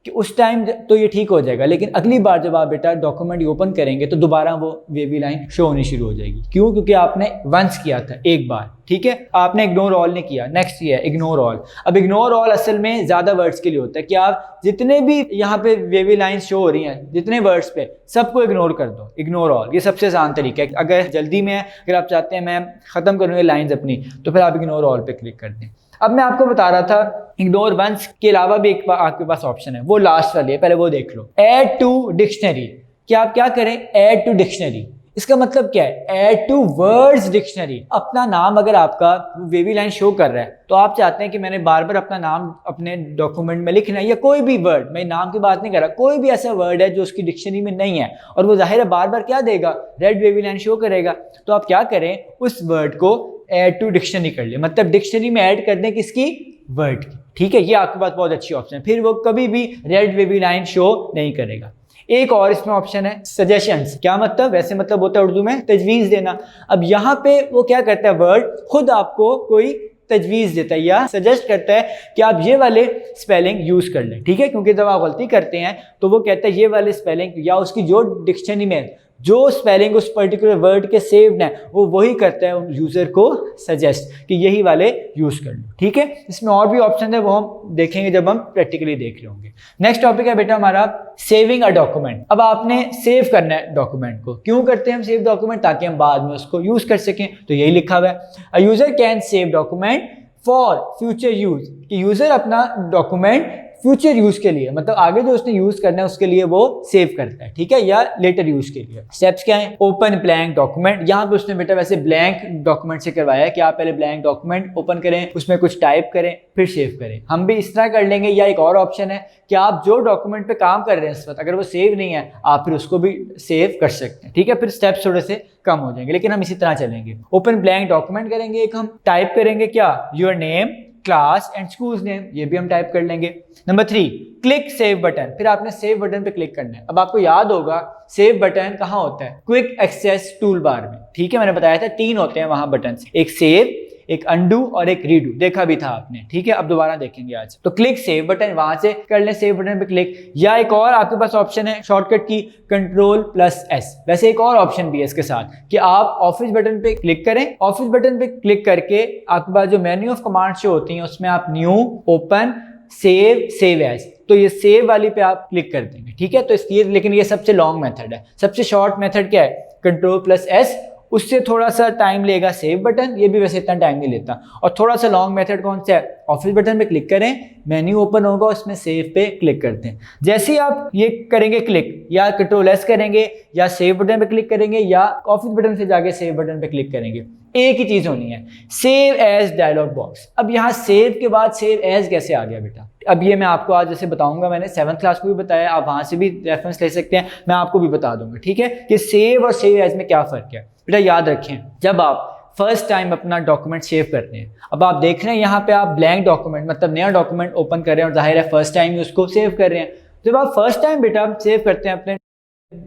कि उस टाइम तो ये ठीक हो जाएगा, लेकिन अगली बार जब आप बेटा डॉक्यूमेंट ओपन करेंगे तो दोबारा वो वेवी लाइन शो होनी शुरू हो जाएगी। क्यों? क्योंकि आपने वंस किया था एक बार, ठीक है, आपने इग्नोर ऑल नहीं किया। नेक्स्ट ये है इग्नोर ऑल। अब इग्नोर ऑल असल में ज्यादा वर्ड्स के लिए होता है कि आप जितने भी यहाँ पे वेवी लाइन शो हो रही हैं, जितने वर्ड्स पे, सबको इग्नोर कर दो। इग्नोर ऑल ये सबसे आसान तरीका है। अगर जल्दी में है, अगर आप चाहते हैं मैं खत्म करूँ ये लाइन्स अपनी, तो फिर आप इग्नोर ऑल पे क्लिक कर दें। अब मैं आपको बता रहा था इग्नोर वंस के अलावा भी एक आपके पास ऑप्शन है, वो लास्ट वाली है, पहले वो देख लो। Add to dictionary. क्या आप क्या करें? Add to dictionary. इसका मतलब क्या है? Add to words dictionary. अपना नाम अगर आपका वेवी लाइन शो कर रहा है तो आप चाहते हैं कि मैंने बार बार अपना नाम अपने डॉक्यूमेंट में लिखना है, या कोई भी वर्ड, मैं नाम की बात नहीं कर रहा, कोई भी ऐसा वर्ड है जो उसकी डिक्शनरी में नहीं है और वो जाहिर है बार बार क्या देगा? रेड वेवी लाइन शो करेगा। तो आप क्या करें? उस वर्ड को ऐड टू डिक्शनरी कर ले, मतलब डिक्शनरी में ऐड कर दें किसकी? वर्ड की, ठीक है। ये आपके पास बहुत अच्छी ऑप्शन है, फिर वो कभी भी रेड वेवी लाइन शो नहीं करेगा। एक और इसमें ऑप्शन है सजेशंस। क्या मतलब? वैसे मतलब होता है उर्दू में तजवीज़ देना। अब यहाँ पे वो क्या करता है? वर्ड खुद आपको कोई तजवीज़ देता है या सजेस्ट करता है कि आप ये वाले स्पेलिंग यूज़ कर लें, ठीक है, क्योंकि जब आप गलती करते हैं तो वो कहता है ये वाले स्पेलिंग, या उसकी जो डिक्शनरी में जो स्पेलिंग उस पर्टिकुलर वर्ड के सेव्ड है वो वही करता है उन यूज़र को सजेस्ट कि यही वाले यूज़ कर लो, ठीक है। इसमें और भी ऑप्शन है, वो हम देखेंगे जब हम प्रैक्टिकली देख रहे होंगे। नेक्स्ट टॉपिक है बेटा हमारा सेविंग अ डॉक्यूमेंट। अब आपने सेव करना है डॉक्यूमेंट को। क्यों करते हैं हम सेव डॉक्यूमेंट? ताकि हम बाद में उसको यूज़ कर सकें। तो यही लिखा हुआ है, अ user can save document for future use, कि यूज़र अपना डॉक्यूमेंट फ्यूचर यूज के लिए, मतलब आगे जो उसने यूज करना है उसके लिए वो सेव करता है, ठीक है, या लेटर यूज के लिए। स्टेप्स क्या है? Open blank document. यहाँ पे उसने बेटा वैसे ब्लैंक डॉक्यूमेंट से करवाया है कि आप पहले ब्लैंक डॉक्यूमेंट ओपन करें, उसमें कुछ टाइप करें, फिर सेव करें। हम भी इस तरह कर लेंगे। या एक और ऑप्शन है कि आप जो डॉक्यूमेंट पे काम कर रहे हैं इस वक्त, अगर वो सेव नहीं है आप फिर उसको भी सेव कर सकते हैं, ठीक है। फिर स्टेप्स थोड़े से कम हो जाएंगे, लेकिन हम इसी तरह चलेंगे। ओपन ब्लैंक डॉक्यूमेंट करेंगे, एक हम टाइप करेंगे क्या? Your name, class and school name, ये भी हम टाइप कर लेंगे। Number 3 click save button. फिर आपने सेव बटन पे क्लिक करना है। अब आपको याद होगा सेव बटन कहाँ होता है? क्विक एक्सेस टूल बार में, ठीक है। मैंने बताया था 3 होते हैं वहां बटन, एक सेव, एक अंडू और एक रीडू, देखा भी था आपने, ठीक है। अब दोबारा देखेंगे आज। तो क्लिक सेव बटन, वहां से कर लें सेव बटन पे क्लिक। या एक और आपके पास ऑप्शन है शॉर्टकट की Ctrl+S। वैसे एक और ऑप्शन भी है इसके साथ कि आप ऑफिस बटन पे क्लिक करें। ऑफिस बटन पे क्लिक करके आपके पास जो मेन्यू ऑफ कमांड्स जो होती हैं उसमें आप new, open, save, save as, तो ये सेव वाली पे आप क्लिक कर देंगे, ठीक है। तो इसलिए, लेकिन ये सबसे लॉन्ग मेथड है। सबसे शॉर्ट मेथड क्या है? Ctrl+S उससे थोड़ा सा टाइम लेगा सेव बटन, ये भी वैसे इतना टाइम नहीं लेता। और थोड़ा सा लॉन्ग मेथड कौन सा है, ऑफिस बटन पे क्लिक करें, मेन्यू ओपन होगा, उसमें सेव पे क्लिक करते हैं। जैसे ही आप ये करेंगे क्लिक, या कंट्रोल एस करेंगे, या सेव बटन पे क्लिक करेंगे, या ऑफिस बटन से जाके सेव बटन पे क्लिक करेंगे, एक ही चीज होनी है, सेव एज डायलॉग बॉक्स। अब यहाँ सेव के बाद सेव एज कैसे आ गया बेटा, अब ये मैं आपको आज जैसे बताऊंगा, मैंने 7th क्लास को भी बताया, आप वहां से भी रेफरेंस ले सकते हैं, मैं आपको भी बता दूंगा, ठीक है, कि सेव और सेव एज में क्या फर्क है। बेटा याद रखें, जब आप फर्स्ट टाइम अपना डॉक्यूमेंट सेव करते हैं, अब आप देख रहे हैं यहाँ पे आप ब्लैंक डॉक्यूमेंट मतलब नया डॉक्यूमेंट ओपन कर रहे हैं और जाहिर है फर्स्ट टाइम ही उसको सेव कर रहे हैं। जब आप फर्स्ट टाइम बेटा सेव करते हैं अपने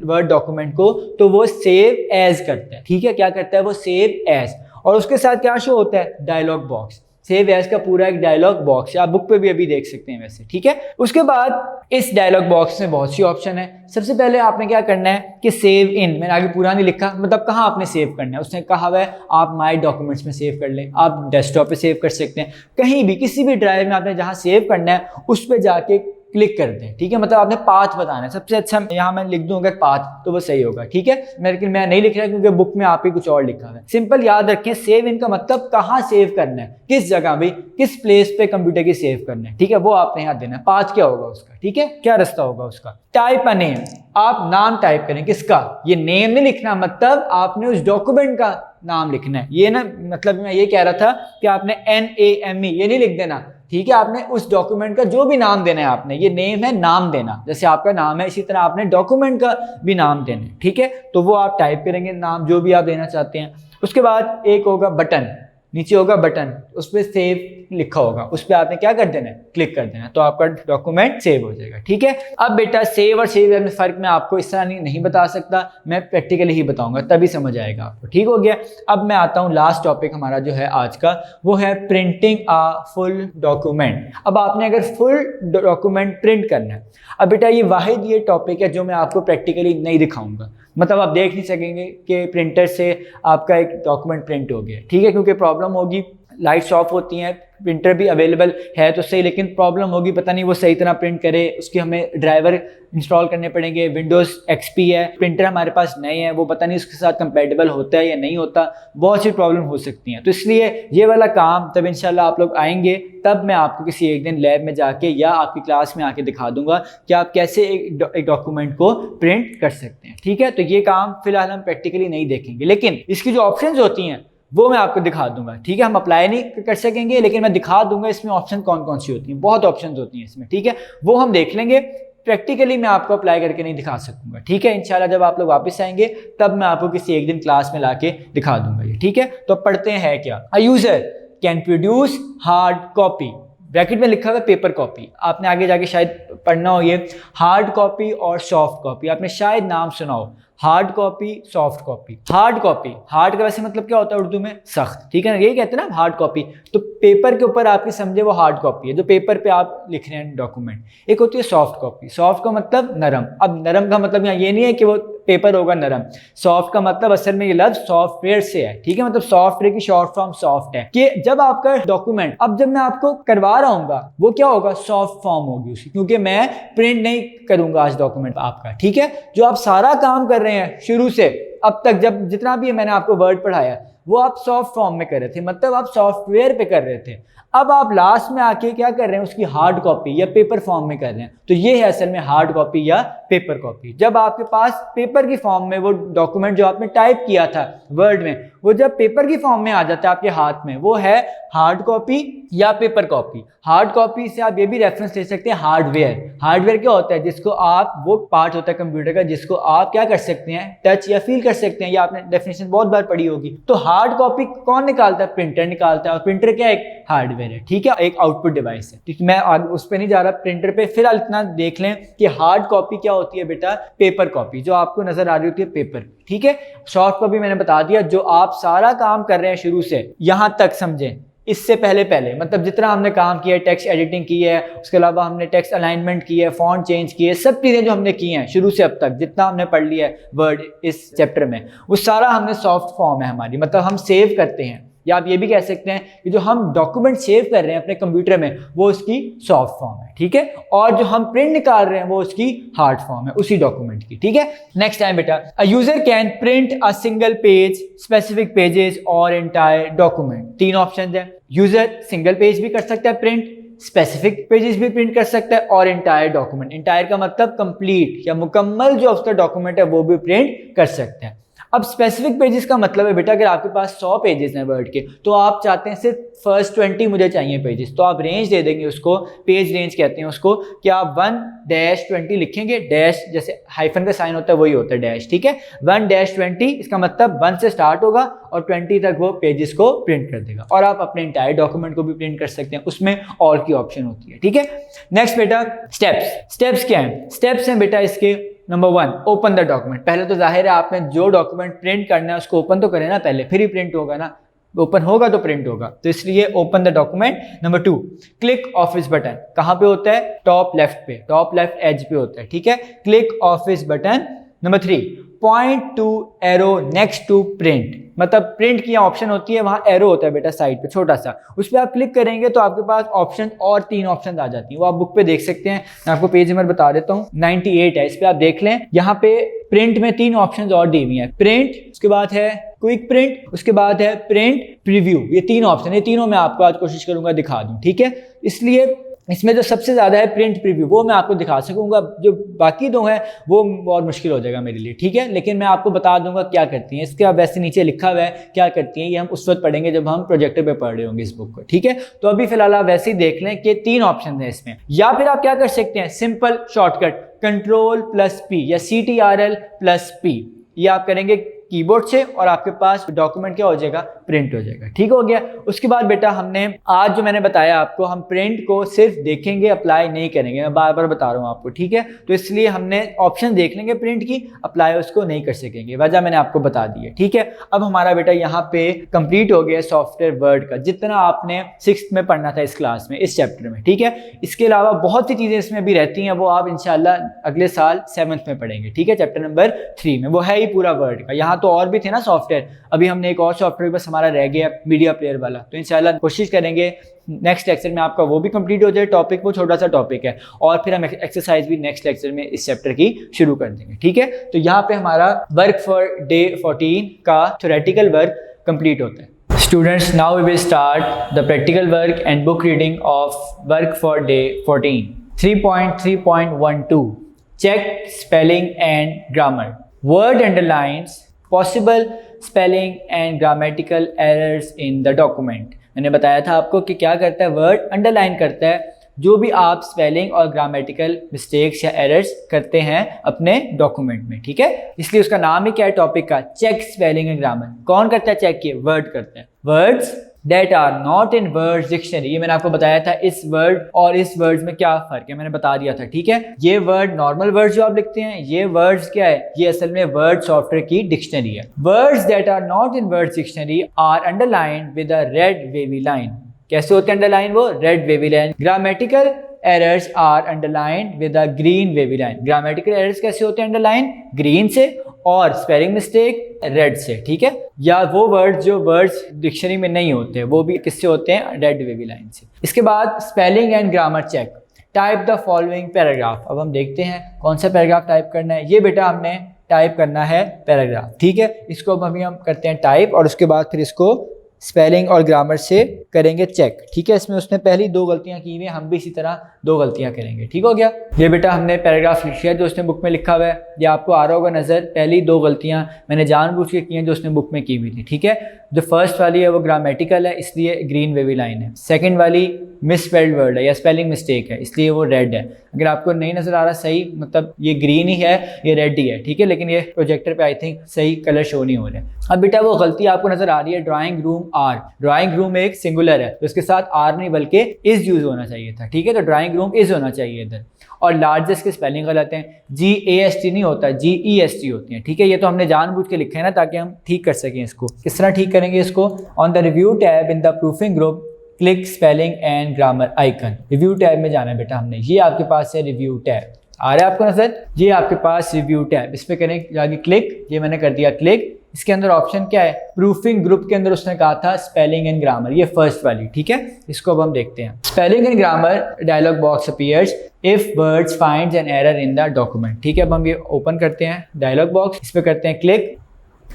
वर्ड डॉक्यूमेंट को, तो वो सेव एज करता है, ठीक है, क्या करता है वो सेव एज, और उसके साथ क्या शो होता है, डायलॉग बॉक्स। सेव एज का पूरा एक डायलॉग बॉक्स है, आप बुक पे भी अभी देख सकते हैं वैसे, ठीक है। उसके बाद इस डायलॉग बॉक्स में बहुत सी ऑप्शन है। सबसे पहले आपने क्या करना है कि सेव इन, मैंने आगे पूरा नहीं लिखा, मतलब कहाँ आपने सेव करना है, उसने कहा हुआ है आप माई डॉक्यूमेंट्स में सेव कर लें, आप डेस्कटॉप पे सेव कर सकते हैं, कहीं भी किसी भी ड्राइव में आपने जहाँ सेव करना है उस पर जाके क्लिक कर दें, ठीक है। मतलब आपने पाथ बताना है, सबसे अच्छा यहाँ मैं लिख दूंगा पाथ, तो वो सही होगा, ठीक है। लेकिन मैं नहीं लिख रहा क्योंकि बुक में आप ही कुछ और लिखा है। सिंपल याद रखें, सेव इन का मतलब कहाँ सेव करना है, किस जगह भी, किस प्लेस पे कंप्यूटर की सेव करना है, ठीक है, वो आपने यहाँ देना है। पाथ क्या होगा उसका, ठीक है, क्या रास्ता होगा उसका, टाइप अ नेम, आप नाम टाइप करें, किसका, ये नेम नहीं लिखना, मतलब आपने उस डॉक्यूमेंट का नाम लिखना है। ये ना मतलब मैं ये कह रहा था कि आपने NAME ये नहीं लिख देना, ठीक है, आपने उस डॉक्यूमेंट का जो भी नाम देना है, आपने ये नेम है नाम देना, जैसे आपका नाम है इसी तरह आपने डॉक्यूमेंट का भी नाम देना है, ठीक है। तो वो आप टाइप करेंगे नाम जो भी आप देना चाहते हैं। उसके बाद एक होगा बटन, नीचे होगा बटन, उस पर सेव लिखा होगा, उस पर आपने क्या कर देना है, क्लिक कर देना है, तो आपका डॉक्यूमेंट सेव हो जाएगा, ठीक है। अब बेटा सेव और सेव में फर्क मैं आपको इस तरह नहीं बता सकता, मैं प्रैक्टिकली ही बताऊंगा, तभी समझ आएगा आपको, ठीक हो गया। अब मैं आता हूँ लास्ट टॉपिक हमारा जो है आज का, वो है प्रिंटिंग अ फुल डॉक्यूमेंट। अब आपने अगर फुल डॉक्यूमेंट प्रिंट करना है, अब बेटा ये वाहिद ये टॉपिक है जो मैं आपको प्रैक्टिकली नहीं दिखाऊंगा, मतलब आप देख नहीं सकेंगे कि प्रिंटर से आपका एक डॉक्यूमेंट प्रिंट हो गया, ठीक है, क्योंकि प्रॉब्लम होगी, लाइट्स ऑफ होती हैं, प्रिंटर भी अवेलेबल है तो सही, लेकिन प्रॉब्लम होगी पता नहीं वो सही तरह प्रिंट करे, उसकी हमें ड्राइवर इंस्टॉल करने पड़ेंगे। विंडोज़ XP है, प्रिंटर हमारे पास नए हैं, वो पता नहीं उसके साथ कंपैटिबल होता है या नहीं होता, बहुत सी प्रॉब्लम हो सकती हैं। तो इसलिए ये वाला काम तब इंशाल्लाह आप लोग आएंगे तब मैं आपको किसी एक दिन लैब में जाके या आपकी क्लास में आके दिखा दूंगा कि आप कैसे एक डॉक्यूमेंट को प्रिंट कर सकते हैं, ठीक है। तो ये काम फिलहाल हम प्रैक्टिकली नहीं देखेंगे, लेकिन इसकी जो ऑप्शंस होती हैं वो मैं आपको दिखा दूंगा, ठीक है। हम अप्लाई नहीं कर सकेंगे, लेकिन मैं दिखा दूंगा इसमें ऑप्शन कौन कौन सी होती हैं, बहुत ऑप्शन होती हैं इसमें, ठीक है, वो हम देख लेंगे। प्रैक्टिकली मैं आपको अप्लाई करके नहीं दिखा सकूंगा, ठीक है। इंशाल्लाह जब आप लोग वापस आएंगे तब मैं आपको किसी एक दिन क्लास में लाके दिखा दूंगा ये, ठीक है। तो पढ़ते हैं क्या, अ user can produce hard copy, bracket में लिखा हुआ है पेपर कॉपी, आपने आगे जाके शायद पढ़ना हो ये हार्ड कॉपी और सॉफ्ट कॉपी, आपने शायद नाम सुना हो, hard copy soft copy. Hard copy, hard का वैसे मतलब क्या होता है उर्दू में, सख्त, ठीक है ना, यही कहते हैं ना हार्ड कॉपी। तो पेपर के ऊपर आपकी समझे वो हार्ड कॉपी है, जो पेपर पे आप लिख रहे हैं डॉक्यूमेंट। एक होती है सॉफ्ट कॉपी, सॉफ्ट का मतलब नरम। अब नरम का मतलब यहाँ ये नहीं है कि वो पेपर होगा नरम, सॉफ्ट का मतलब असल में ये लफ्ज सॉफ्टवेयर से है, ठीक है, मतलब सॉफ्टवेयर की शॉर्ट फॉर्म सॉफ्ट है, कि जब आपका डॉक्यूमेंट, अब जब मैं आपको करवा रहा हूँ वो क्या होगा, सॉफ्ट फॉर्म होगी उसकी, क्योंकि मैं प्रिंट नहीं करूंगा आज डॉक्यूमेंट आपका, ठीक है। जो आप सारा काम कर रहे हैं शुरू से अब तक, जब जितना भी मैंने आपको वर्ड पढ़ाया वो आप सॉफ्ट फॉर्म में कर रहे थे, मतलब आप सॉफ्टवेयर पे कर रहे थे। अब आप लास्ट में आके क्या कर रहे हैं, उसकी हार्ड कॉपी या पेपर फॉर्म में कर रहे हैं, तो ये है असल में हार्ड कॉपी या पेपर कॉपी। जब आपके पास पेपर की फॉर्म में वो डॉक्यूमेंट जो आपने टाइप किया था वर्ड में, वो जब पेपर की फॉर्म में आ जाता है आपके हाथ में, वो है हार्ड कॉपी या पेपर कॉपी। हार्ड कॉपी से आप ये भी रेफरेंस ले सकते हैं हार्डवेयर। हार्डवेयर क्या होता है, जिसको आप, वो पार्ट होता है कंप्यूटर का जिसको आप क्या कर सकते हैं, टच या फील कर सकते हैं, या आपने डेफिनेशन बहुत बार पढ़ी होगी। तो हार्ड कॉपी कौन निकालता है, प्रिंटर निकालता है, और प्रिंटर क्या एक हार्डवेयर है, ठीक है, एक आउटपुट डिवाइस है। ठीक, मैं उस पर नहीं जा रहा, प्रिंटर पे फिलहाल इतना देख लें कि हार्ड कॉपी क्या होती है बेटा, पेपर कॉपी, जो आपको नजर आ रही होती है पेपर, ठीक है। सॉफ्ट कॉपी मैंने बता दिया, जो आप सारा काम कर रहे हैं शुरू से यहां तक समझें, इससे पहले मतलब जितना हमने काम किया है, टेक्स्ट एडिटिंग की है, उसके अलावा हमने टेक्स्ट अलाइनमेंट की है, फॉन्ट चेंज की है, सब चीज़ें जो हमने की हैं शुरू से अब तक, जितना हमने पढ़ लिया है वर्ड इस चैप्टर में, वो सारा हमने सॉफ्ट फॉर्म है हमारी, मतलब हम सेव करते हैं या आप ये भी कह सकते हैं कि जो हम डॉक्यूमेंट सेव कर रहे हैं अपने कंप्यूटर में वो उसकी सॉफ्ट फॉर्म है, ठीक है, और जो हम प्रिंट निकाल रहे हैं वो उसकी हार्ड फॉर्म है उसी डॉक्यूमेंट की, ठीक है। नेक्स्ट टाइम बेटा, अ user can print a single page, specific pages और एंटायर डॉक्यूमेंट। तीन ऑप्शन है, यूजर सिंगल पेज भी कर सकता है प्रिंट, स्पेसिफिक पेजेस भी प्रिंट कर सकता है और एंटायर डॉक्यूमेंट। एंटायर का मतलब कंप्लीट या मुकम्मल जो उसका डॉक्यूमेंट है वो भी प्रिंट कर सकते हैं। अब स्पेसिफिक पेजेस का मतलब है बेटा, अगर आपके पास 100 पेजेस हैं वर्ड के, तो आप चाहते हैं सिर्फ फर्स्ट 20 मुझे चाहिए पेजेस, तो आप रेंज दे देंगे उसको, पेज रेंज कहते हैं उसको, कि आप 1-20 लिखेंगे, डैश जैसे हाइफन का साइन होता है वही होता है डैश, ठीक है। 1-20 इसका मतलब 1 से स्टार्ट होगा और 20 तक वो पेजेस को प्रिंट कर देगा। और आप अपने इंटायर डॉक्यूमेंट को भी प्रिंट कर सकते हैं, उसमें ऑल की ऑप्शन होती है, ठीक है। नेक्स्ट बेटा, स्टेप्स क्या है? स्टेप्स हैं बेटा इसके, नंबर 1, ओपन द डॉक्यूमेंट। पहले तो जाहिर है आपने जो डॉक्यूमेंट प्रिंट करना है उसको ओपन तो करें ना पहले, फिर ही प्रिंट होगा ना, ओपन होगा तो प्रिंट होगा, तो इसलिए open the document. Number 2, click office button. कहां पे होता है? टॉप लेफ्ट पे, टॉप लेफ्ट एज पे होता है, ठीक है, click office button. Number 3, point to arrow next to print, मतलब प्रिंट की ऑप्शन होती है, वहां एरो होता है बेटा साइड पे छोटा सा, उस पर आप क्लिक करेंगे तो आपके पास ऑप्शन और 3 ऑप्शन आ जाती हैं, वो आप बुक पे देख सकते हैं। मैं आपको पेज नंबर बता देता हूँ, 98 है, इस पे आप देख लें। यहाँ पे प्रिंट में 3 ऑप्शन और दी हुई हैं, प्रिंट, उसके बाद है क्विक प्रिंट, उसके बाद है प्रिंट प्रीव्यू। ये 3 ऑप्शन, ये तीनों मैं आपको आज कोशिश करूंगा दिखा दूं, ठीक है। इसलिए इसमें जो सबसे ज्यादा है प्रिंट प्रीव्यू, वो मैं आपको दिखा सकूंगा, जो बाकी 2 हैं वो और मुश्किल हो जाएगा मेरे लिए, ठीक है। लेकिन मैं आपको बता दूंगा क्या करती हैं, इसके वैसे नीचे लिखा हुआ है क्या करती हैं, ये हम उस वक्त पढ़ेंगे जब हम प्रोजेक्टर पे पढ़ रहे होंगे इस बुक को, ठीक है। तो अभी फिलहाल आप वैसे ही देख लें कि 3 ऑप्शन है इसमें। या फिर आप क्या कर सकते हैं, सिंपल शॉर्टकट Ctrl+P या Ctrl+P, ये आप करेंगे कीबोर्ड से और आपके पास डॉक्यूमेंट क्या हो जाएगा, प्रिंट हो जाएगा, ठीक हो गया। उसके बाद बेटा हमने आज जो मैंने बताया आपको, हम प्रिंट को सिर्फ देखेंगे, अप्लाई नहीं करेंगे, मैं बार बार बता रहा हूँ आपको, ठीक है। तो इसलिए हमने ऑप्शन देख लेंगे प्रिंट की, अप्लाई उसको नहीं कर सकेंगे, वजह मैंने आपको बता दी है, ठीक है। अब हमारा बेटा यहाँ पे कंप्लीट हो गया सॉफ्टवेयर वर्ड का, जितना आपने 6th में पढ़ना था इस क्लास में, इस चैप्टर में, ठीक है। इसके अलावा बहुत सी चीजें इसमें भी रहती हैं, वो आप इंशाल्लाह अगले साल 7th में पढ़ेंगे, ठीक है, चैप्टर नंबर 3 में, वो है ही पूरा वर्ड का। यहाँ तो और भी थे ना सॉफ्टवेयर, अभी हमने एक और सॉफ्टवेयर बस हमारा रह गया मीडिया प्लेयर वाला, तो इंशाल्लाह कोशिश करेंगे नेक्स्ट लेक्चर में आपका वो भी कंप्लीट हो जाए टॉपिक, वो छोटा सा टॉपिक है, और फिर हम एक्सरसाइज भी नेक्स्ट लेक्चर में इस चैप्टर की शुरू कर देंगे, ठीक है। तो यहाँ पे हमारा वर्क फॉर डे 14 का थ्योरेटिकल वर्क कंप्लीट होता है। Students, now we will start the practical work and book reading of work for day 14। 3.3.12 check spelling and grammar, word underlines possible spelling and grammatical errors in the document। मैंने बताया था आपको कि क्या करता है, वर्ड अंडरलाइन करता है जो भी आप स्पेलिंग और ग्रामेटिकल मिस्टेक्स या एरर्स करते हैं अपने डॉक्यूमेंट में, ठीक है। इसलिए उसका नाम ही क्या है टॉपिक का, चेक स्पेलिंग एंड ग्रामर। कौन करता है चेक? ये वर्ड करता है, words that are not in words dictionary. ये मैंने आपको बताया था इस वर्ड और इस वर्ड्स में क्या फर्क है, मैंने बता दिया था, ठीक है। ये वर्ड नॉर्मल वर्ड्स जो आप लिखते हैं, ये वर्ड्स क्या है, ये असल में वर्ड सॉफ्टवेयर की डिक्शनरी है। Words that are not in words dictionary are underlined with a red wavy line. कैसे होते हैं अंडरलाइन? वो red wavy line. Grammatical errors are underlined with a green wavy line. Grammatical errors कैसे होते हैं अंडरलाइन? ग्रीन से, और स्पेलिंग मिस्टेक रेड से, ठीक है। या वो वर्ड्स जो वर्ड्स डिक्शनरी में नहीं होते वो भी किससे होते हैं? रेड वेवी लाइन से। इसके बाद spelling and grammar check, type the following paragraph. अब हम देखते हैं कौन सा पैराग्राफ टाइप करना है। ये बेटा हमने टाइप करना है पैराग्राफ, ठीक है। इसको अब अभी हम करते हैं टाइप और उसके बाद फिर इसको स्पेलिंग और ग्रामर से करेंगे चेक, ठीक है। इसमें उसने पहली 2 गलतियां की हुई हैं, हम भी इसी तरह 2 गलतियां करेंगे, ठीक हो गया। ये बेटा हमने पैराग्राफ लिख लिया जो उसने बुक में लिखा हुआ है, ये आपको आ रहा होगा नजर। पहली 2 गलतियां मैंने जानबूझ के की हैं जो उसने बुक में की हुई थी, ठीक है। जो फर्स्ट वाली है वो ग्रामेटिकल है, इसलिए ग्रीन वेवी लाइन है। सेकेंड वाली मिसस्पेल्ड वर्ड है या स्पेलिंग मिस्टेक है, इसलिए वो रेड है। अगर आपको नहीं नजर आ रहा सही, मतलब ये ग्रीन ही है, ये रेड ही है, ठीक है, लेकिन ये प्रोजेक्टर पे आई थिंक सही कलर शो नहीं हो रहा है। अब बेटा वो गलती आपको नजर आ रही है, drawing room are. Drawing room एक सिंगुलर है तो इसके साथ आर नहीं बल्कि इज यूज होना चाहिए था, ठीक है। तो ड्राइंग रूम इज होना चाहिए इधर। और लार्जेस्ट की स्पेलिंग गलत है, GAST नहीं होता, GEST होती है, ठीक है। ये तो हमने जानबूझ के लिखा है ना ताकि हम ठीक कर सकें इसको। किस तरह ठीक करेंगे इसको? On the review tab in the proofing group click spelling and grammar icon. Review tab में जाना है बेटा हमने, ये आपके पास है रिव्यू टैब, आ रहा है आपको नजर? ये आपके पास रिव्यू टैब, इस पर करें जाके क्लिक, ये मैंने कर दिया क्लिक। इसके अंदर ऑप्शन क्या है, प्रूफिंग ग्रुप के अंदर उसने कहा था स्पेलिंग एंड ग्रामर, ये फर्स्ट वाली, ठीक है। इसको अब हम देखते हैं। Spelling and grammar dialog box appears if words finds an error in the document, ठीक है। अब हम ये ओपन करते हैं डायलॉग बॉक्स, इस पर करते हैं क्लिक।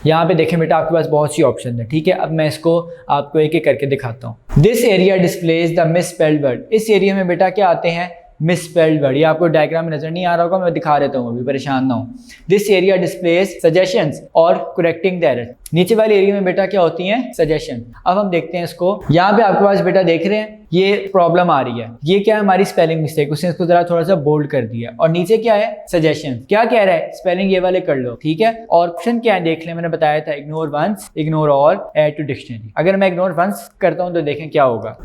यहाँ पे देखें बेटा आपके पास बहुत सी ऑप्शन है, ठीक है। अब मैं इसको आपको एक एक करके दिखाता हूँ। This area displays the misspelled word, इस एरिया में बेटा क्या आते हैं, मिसस्पेल्ड वर्ड। ये आपको डायग्राम में नजर नहीं आ रहा होगा, मैं दिखा देता हूँ, अभी परेशान ना हो। दिस एरिया डिस्प्लेज सजेशंस और करेक्टिंग द एरर, नीचे वाले एरिया में बेटा क्या होती हैं, सजेशन। अब हम देखते हैं इसको। यहाँ पे आपके पास बेटा देख रहे हैं ये प्रॉब्लम आ रही है, ये क्या है, हमारी स्पेलिंग मिस्टेक, उसने इसको जरा थोड़ा सा बोल्ड कर दिया। और नीचे क्या है, सजेशन, क्या कह रहा है, स्पेलिंग ये वाले कर लो, ठीक है। और ऑप्शन क्या है देख लें, मैंने बताया था ignore once, ignore all, add to dictionary. अगर मैं इग्नोर वंस करता हूँ तो देखें क्या होगा।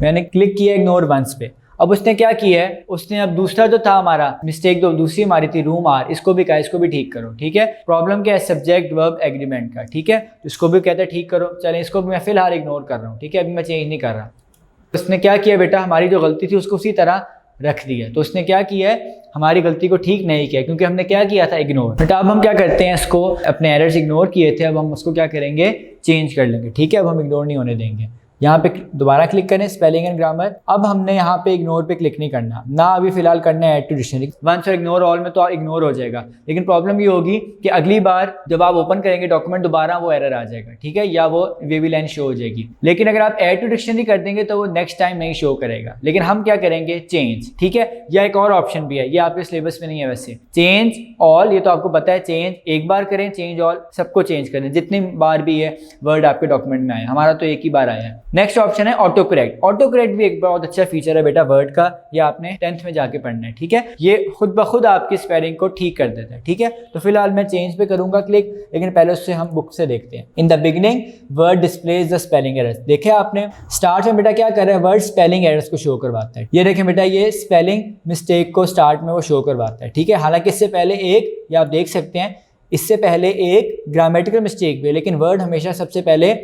मैंने क्लिक किया इग्नोर वंस पे, अब उसने क्या किया है, उसने अब दूसरा जो था हमारा मिस्टेक, जो दूसरी हमारी थी रूम आर, इसको भी कहा इसको भी ठीक करो, ठीक है। प्रॉब्लम क्या है, सब्जेक्ट वर्ब एग्रीमेंट का, ठीक है। इसको भी कहते हैं ठीक करो, चलें इसको भी मैं फिलहाल इग्नोर कर रहा हूँ, ठीक है, अभी मैं चेंज नहीं कर रहा। उसने क्या किया बेटा, हमारी जो गलती थी उसको उसी तरह रख दिया। तो उसने क्या किया है, हमारी गलती को ठीक नहीं किया, क्योंकि हमने क्या किया था, इग्नोर। बेटा अब हम क्या करते हैं, इसको अपने एरर्स इग्नोर किए थे, अब हम उसको क्या करेंगे, चेंज कर लेंगे, ठीक है। अब हम इग्नोर नहीं होने देंगे। यहाँ पे दोबारा क्लिक करें स्पेलिंग एंड ग्रामर। अब हमने यहाँ पे इग्नोर पे क्लिक नहीं करना ना, अभी फिलहाल करना है ऐड टू डिक्शनरी। वंस और इग्नोर ऑल में तो इग्नोर हो जाएगा, लेकिन प्रॉब्लम ये होगी कि अगली बार जब आप ओपन करेंगे डॉक्यूमेंट दोबारा वो एरर आ जाएगा, ठीक है, या वो वेवी लाइन शो हो जाएगी। लेकिन अगर आप ऐड टू डिक्शनरी कर देंगे तो वो नेक्स्ट टाइम नहीं शो करेगा। लेकिन हम क्या करेंगे, चेंज, ठीक है। या एक और ऑप्शन भी है, ये आपके सिलेबस में नहीं है वैसे, चेंज ऑल, ये तो आपको पता है, चेंज एक बार करें, चेंज ऑल सबको चेंज करें, जितनी बार भी है वर्ड आपके डॉक्यूमेंट में आए। हमारा तो एक ही बार आया है। नेक्स्ट ऑप्शन है ऑटो करेक्ट। ऑटो करेक्ट भी एक बहुत अच्छा फीचर है बेटा वर्ड का, ये आपने 10th में जाके पढ़ना है, ठीक है। ये खुद ब खुद आपकी स्पेलिंग को ठीक कर देता है, ठीक है। तो फिलहाल मैं चेंज पे करूंगा क्लिक, लेकिन पहले उससे हम बुक से देखते हैं। In the beginning word displays the spelling errors, देखे आपने स्टार्ट में बेटा क्या कर रहा है, वर्ड स्पेलिंग एरर्स को शो करवाता है। ये देखें बेटा, ये स्पेलिंग मिस्टेक को स्टार्ट में वो शो करवाता है, ठीक है। हालांकि इससे पहले एक, ये आप देख सकते हैं, इससे पहले एक ग्रामेटिकल मिस्टेक भी है, लेकिन वर्ड हमेशा सबसे पहले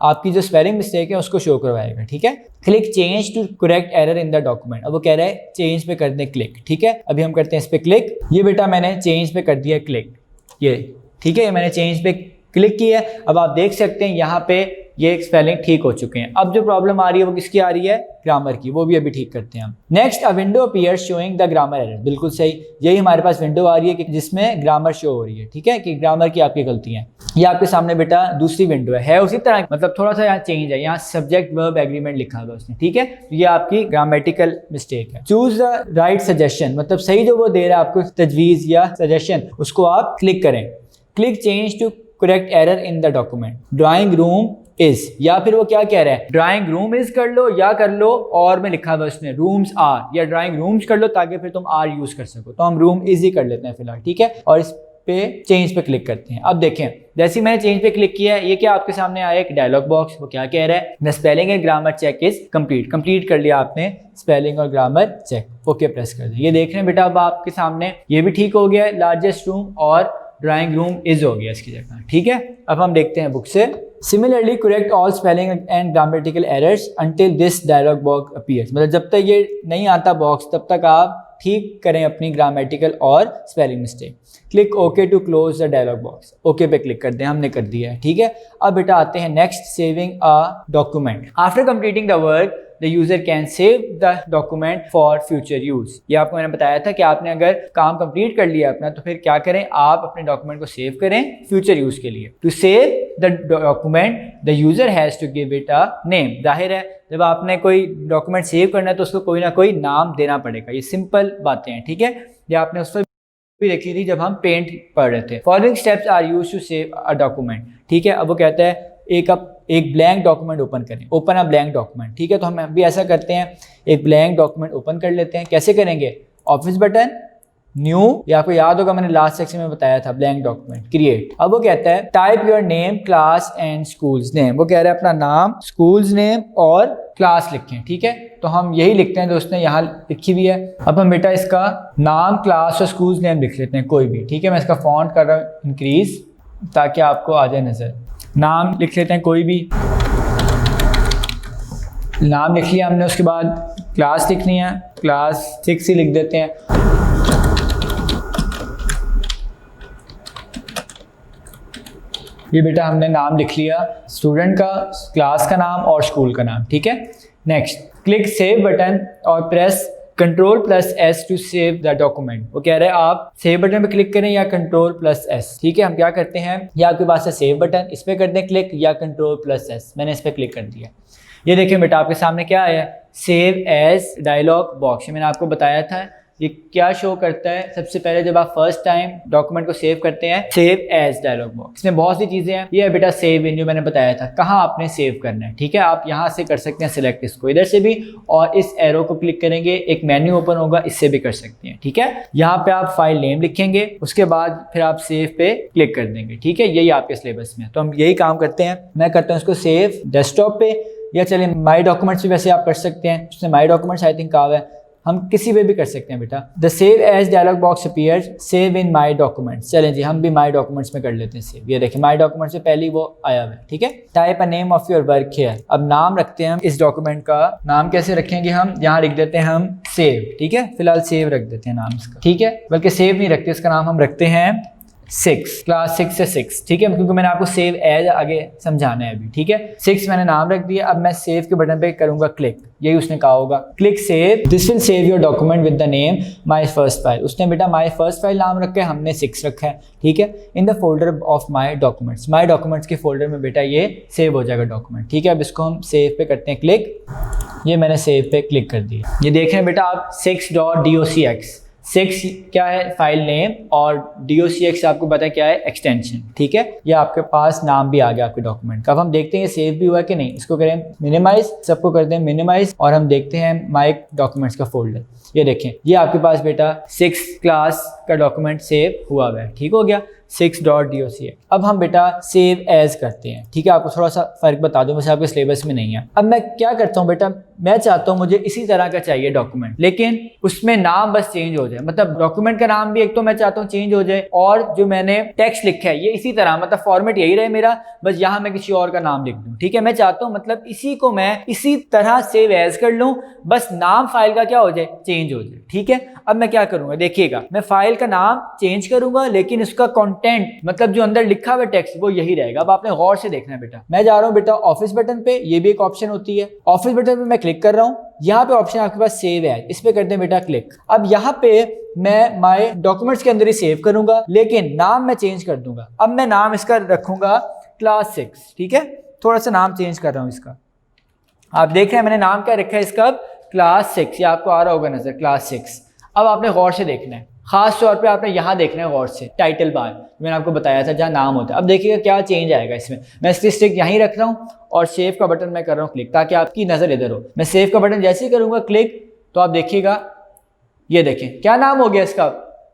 आपकी जो स्पेलिंग मिस्टेक है उसको शो करवाएगा, ठीक है। Click change to correct error in the document, अब वो कह रहा है चेंज पे कर दें क्लिक, ठीक है। अभी हम करते हैं इस पे क्लिक। ये बेटा मैंने चेंज पे कर दिया क्लिक, ये ठीक है, मैंने चेंज पे क्लिक किया। अब आप देख सकते हैं यहाँ पे ये स्पेलिंग ठीक हो चुके हैं। अब जो प्रॉब्लम आ रही है वो किसकी आ रही है, ग्रामर की, वो भी अभी ठीक करते हैं हम। Next a window appears showing the grammar error, बिल्कुल सही, यही हमारे पास विंडो आ रही है कि जिसमें ग्रामर शो हो रही है, ठीक है, कि ग्रामर की आपकी गलतियां हैं। ये आपके सामने बेटा दूसरी विंडो है उसी तरह, मतलब थोड़ा सा यहाँ चेंज है, यहाँ सब्जेक्ट वर्ब एग्रीमेंट लिखा हुआ उसने, ठीक है। तो ये आपकी ग्रामेटिकल मिस्टेक है। चूज द राइट सजेशन, मतलब सही जो वो दे रहा है आपको तजवीज या सजेशन, उसको आप क्लिक करें। Click change to correct error in the document. Drawing room is, या फिर वो क्या कह रहा है, ड्राइंग रूम इज कर लो, या कर लो और में लिखा हुआ उसने रूम्स आर, या ड्राइंग रूम्स कर लो ताकि फिर तुम आर यूज कर सको। तो हम रूम इज ही कर लेते हैं फिलहाल, ठीक है। और इस पे चेंज पे क्लिक करते हैं। अब देखें जैसे मैंने चेंज पे क्लिक किया है, ये क्या आपके सामने आया, एक डायलॉग बॉक्स, वो क्या कह रहा है, the spelling and grammar check is complete कर लिया आपने स्पेलिंग और ग्रामर चेक, ओके प्रेस कर दिया। ये देख रहे हैं बेटा अब आपके सामने ये भी ठीक हो गया है, लार्जेस्ट रूम और ड्राइंग रूम इज हो गया इसकी जगह, ठीक है। अब हम देखते हैं बुक से। Similarly correct all spelling and grammatical errors until this dialog box appears, मतलब जब तक ये नहीं आता बॉक्स तब तक आप ठीक करें अपनी ग्रामेटिकल और spelling mistake. Click okay to close the dialog box, okay पे क्लिक कर दें, हमने कर दिया है, ठीक है। अब बेटा आते हैं next, saving a document. After completing the work the user can save the document for future use. ये आपको मैंने बताया था कि आपने अगर काम कंप्लीट कर लिया अपना तो फिर क्या करें, आप अपने डॉक्यूमेंट को सेव करें फ्यूचर यूज के लिए। To save the document the user has to give it a name. जाहिर है जब आपने कोई डॉक्यूमेंट सेव करना है तो उसको कोई ना कोई नाम देना पड़ेगा, ये सिंपल बातें हैं, ठीक है। ये आपने उस पर भी देखी थी जब हम पेंट पढ़ रहे थे। Following steps are used to save a document, ठीक है। अब वो कहता है एक ब्लैंक डॉक्यूमेंट ओपन करें, ओपन अ ब्लैंक डॉक्यूमेंट, ठीक है। तो हम भी ऐसा करते हैं, एक ब्लैंक डॉक्यूमेंट ओपन कर लेते हैं। कैसे करेंगे, ऑफिस बटन, न्यू, या आपको याद होगा मैंने लास्ट सेक्शन में बताया था ब्लैंक डॉक्यूमेंट, क्रिएट। अब वो कहता है type your name, class and school's name, वो कह रहा है अपना नाम, स्कूल्स नेम और क्लास लिखें, ठीक है। तो हम यही लिखते हैं, तो उसने यहाँ लिखी हुई है। अब हम बेटा इसका नाम, क्लास और स्कूल्स नेम लिख लेते हैं कोई भी, ठीक है। मैं इसका फॉन्ट कर रहा हूँ इंक्रीज ताकि आपको आ जाए नजर। नाम लिख लेते हैं कोई भी, नाम लिख लिया हमने। उसके बाद क्लास लिखनी है, क्लास 6 ही लिख देते हैं। ये बेटा हमने नाम लिख लिया, स्टूडेंट का, क्लास का नाम और स्कूल का नाम, ठीक है। नेक्स्ट, क्लिक सेव बटन और press Ctrl+S to save the document. वो कह रहे हैं आप सेव बटन पे क्लिक करें या Ctrl+S, ठीक है। हम क्या करते हैं, या आपके पास है सेव बटन, इस पर कर दें क्लिक, या Ctrl+S, मैंने इस पर क्लिक कर दिया। ये देखिए बेटा आपके सामने क्या आया, सेव एज डायलॉग बॉक्स। मैंने आपको बताया था ये क्या शो करता है। सबसे पहले जब आप फर्स्ट टाइम डॉक्यूमेंट को सेव करते हैं, सेव एज डायलॉग बॉक्स, इसमें बहुत सी चीज़ें हैं। ये है बेटा सेव इन, जो मैंने बताया था कहाँ आपने सेव करना है, ठीक है। आप यहाँ से कर सकते हैं सिलेक्ट इसको, इधर से भी, और इस एरो को क्लिक करेंगे एक मेन्यू ओपन होगा, इससे भी कर सकते हैं, ठीक है। यहाँ पे आप फाइल नेम लिखेंगे, उसके बाद फिर आप सेव पे क्लिक कर देंगे, ठीक है। यही आपके सिलेबस में, तो हम यही काम करते हैं। मैं करता हूँ इसको सेव डेस्कटॉप पे, या चलिए माई डॉक्यूमेंट्स भी वैसे आप कर सकते हैं, उसमें माई डॉक्यूमेंट्स आई थिंक कहा हुआ है, हम किसी पे भी कर सकते हैं बेटा। The save as dialog box appears, save in my documents. चलें जी, हम भी माई डॉक्यूमेंट्स में कर लेते हैं सेव। ये देखिए माई डॉक्यूमेंट्स से पहले ही वो आया हुआ है, ठीक है। Type a name of your work here. अब नाम रखते हैं हम इस डॉक्यूमेंट का, नाम कैसे रखेंगे हम, यहाँ लिख देते हैं हम सेव, ठीक है। फिलहाल सेव रख देते हैं नाम इसका, ठीक है। बल्कि सेव नहीं रखते, इसका नाम हम रखते हैं 6, क्लास 6 से 6, ठीक है, क्योंकि मैंने आपको सेव एज आगे समझाना है अभी, ठीक है। 6 मैंने नाम रख दिया। अब मैं सेव के बटन पे करूंगा क्लिक, यही उसने कहा होगा, click save, this will save your document with the name my first file. उसने बेटा माई फर्स्ट फाइल नाम रखा है, हमने 6 रखा है, ठीक है। In the folder of my documents, my documents के फोल्डर में बेटा ये सेव हो जाएगा डॉक्यूमेंट, ठीक है। अब इसको हम सेव पे करते हैं क्लिक, ये मैंने सेव पे क्लिक कर दिया। ये देख रहे हैं बेटा आप 6.docx, 6 क्या है फाइल नेम, और docx आपको पता है क्या है, एक्सटेंशन, ठीक है। ये आपके पास नाम भी आ गया आपके डॉक्यूमेंट का। अब हम देखते हैं ये सेव भी हुआ कि नहीं। इसको करें मिनिमाइज, सबको कर दें मिनिमाइज, और हम देखते हैं माई डॉक्यूमेंट्स का फोल्डर। ये देखें, ये आपके पास बेटा 6 क्लास का डॉक्यूमेंट सेव हुआ है, ठीक हो गया, 6.docx। अब हम बेटा सेव एज करते हैं, ठीक है। आपको थोड़ा सा फर्क बता दूं, वैसे आपके सिलेबस में नहीं है। अब मैं क्या करता हूँ बेटा, मैं चाहता हूँ मुझे इसी तरह का चाहिए डॉक्यूमेंट, लेकिन उसमें नाम बस चेंज हो जाए, मतलब डॉक्यूमेंट का नाम भी एक तो मैं चाहता हूँ चेंज हो जाए, और जो मैंने टेक्स्ट लिखा है ये इसी तरह, मतलब फॉर्मेट यही रहे मेरा, बस यहाँ मैं किसी और का नाम लिख दूँ, ठीक है। मैं चाहता हूँ मतलब इसी को मैं इसी तरह सेव एज कर लूँ, बस नाम फाइल का क्या हो जाए, चेंज हो जाए, ठीक है। अब मैं क्या करूंगा, देखिएगा, मैं फाइल का नाम चेंज करूंगा, लेकिन उसका कंटेंट, मतलब जो अंदर लिखा हुआ टेक्स्ट, वो यही रहेगा। अब आपने गौर से देखना है बेटा। मैं जा रहा हूं बेटा ऑफिस बटन पे, ये भी एक ऑप्शन होती है, ऑफिस बटन पे मैं क्लिक कर रहा हूं, यहाँ पे ऑप्शन आपके पास सेव एज, इस पे करते हैं बेटा क्लिक। अब यहाँ पे मैं माय डॉक्यूमेंट्स के अंदर ही सेव करूंगा, लेकिन नाम मैं चेंज कर दूंगा। अब मैं नाम इसका रखूंगा क्लास 6, ठीक है। थोड़ा सा नाम चेंज कर रहा हूं इसका, आप देख रहे हैं मैंने नाम क्या रखा है इसका, क्लास 6, ये आपको आ रहा होगा नजर, क्लास 6। अब आपने गौर से देखना है, खास तौर पे आपने यहाँ देखना है गौर से, टाइटल बार मैंने आपको बताया था जहाँ नाम होता है। अब देखिएगा क्या चेंज आएगा इसमें। मैं इसकी स्टिक यहीं रख रहा हूँ और सेव का बटन मैं कर रहा हूँ क्लिक, ताकि आपकी नज़र इधर हो। मैं सेव का बटन जैसे ही करूँगा क्लिक, तो आप देखिएगा, ये देखें क्या नाम हो गया इसका,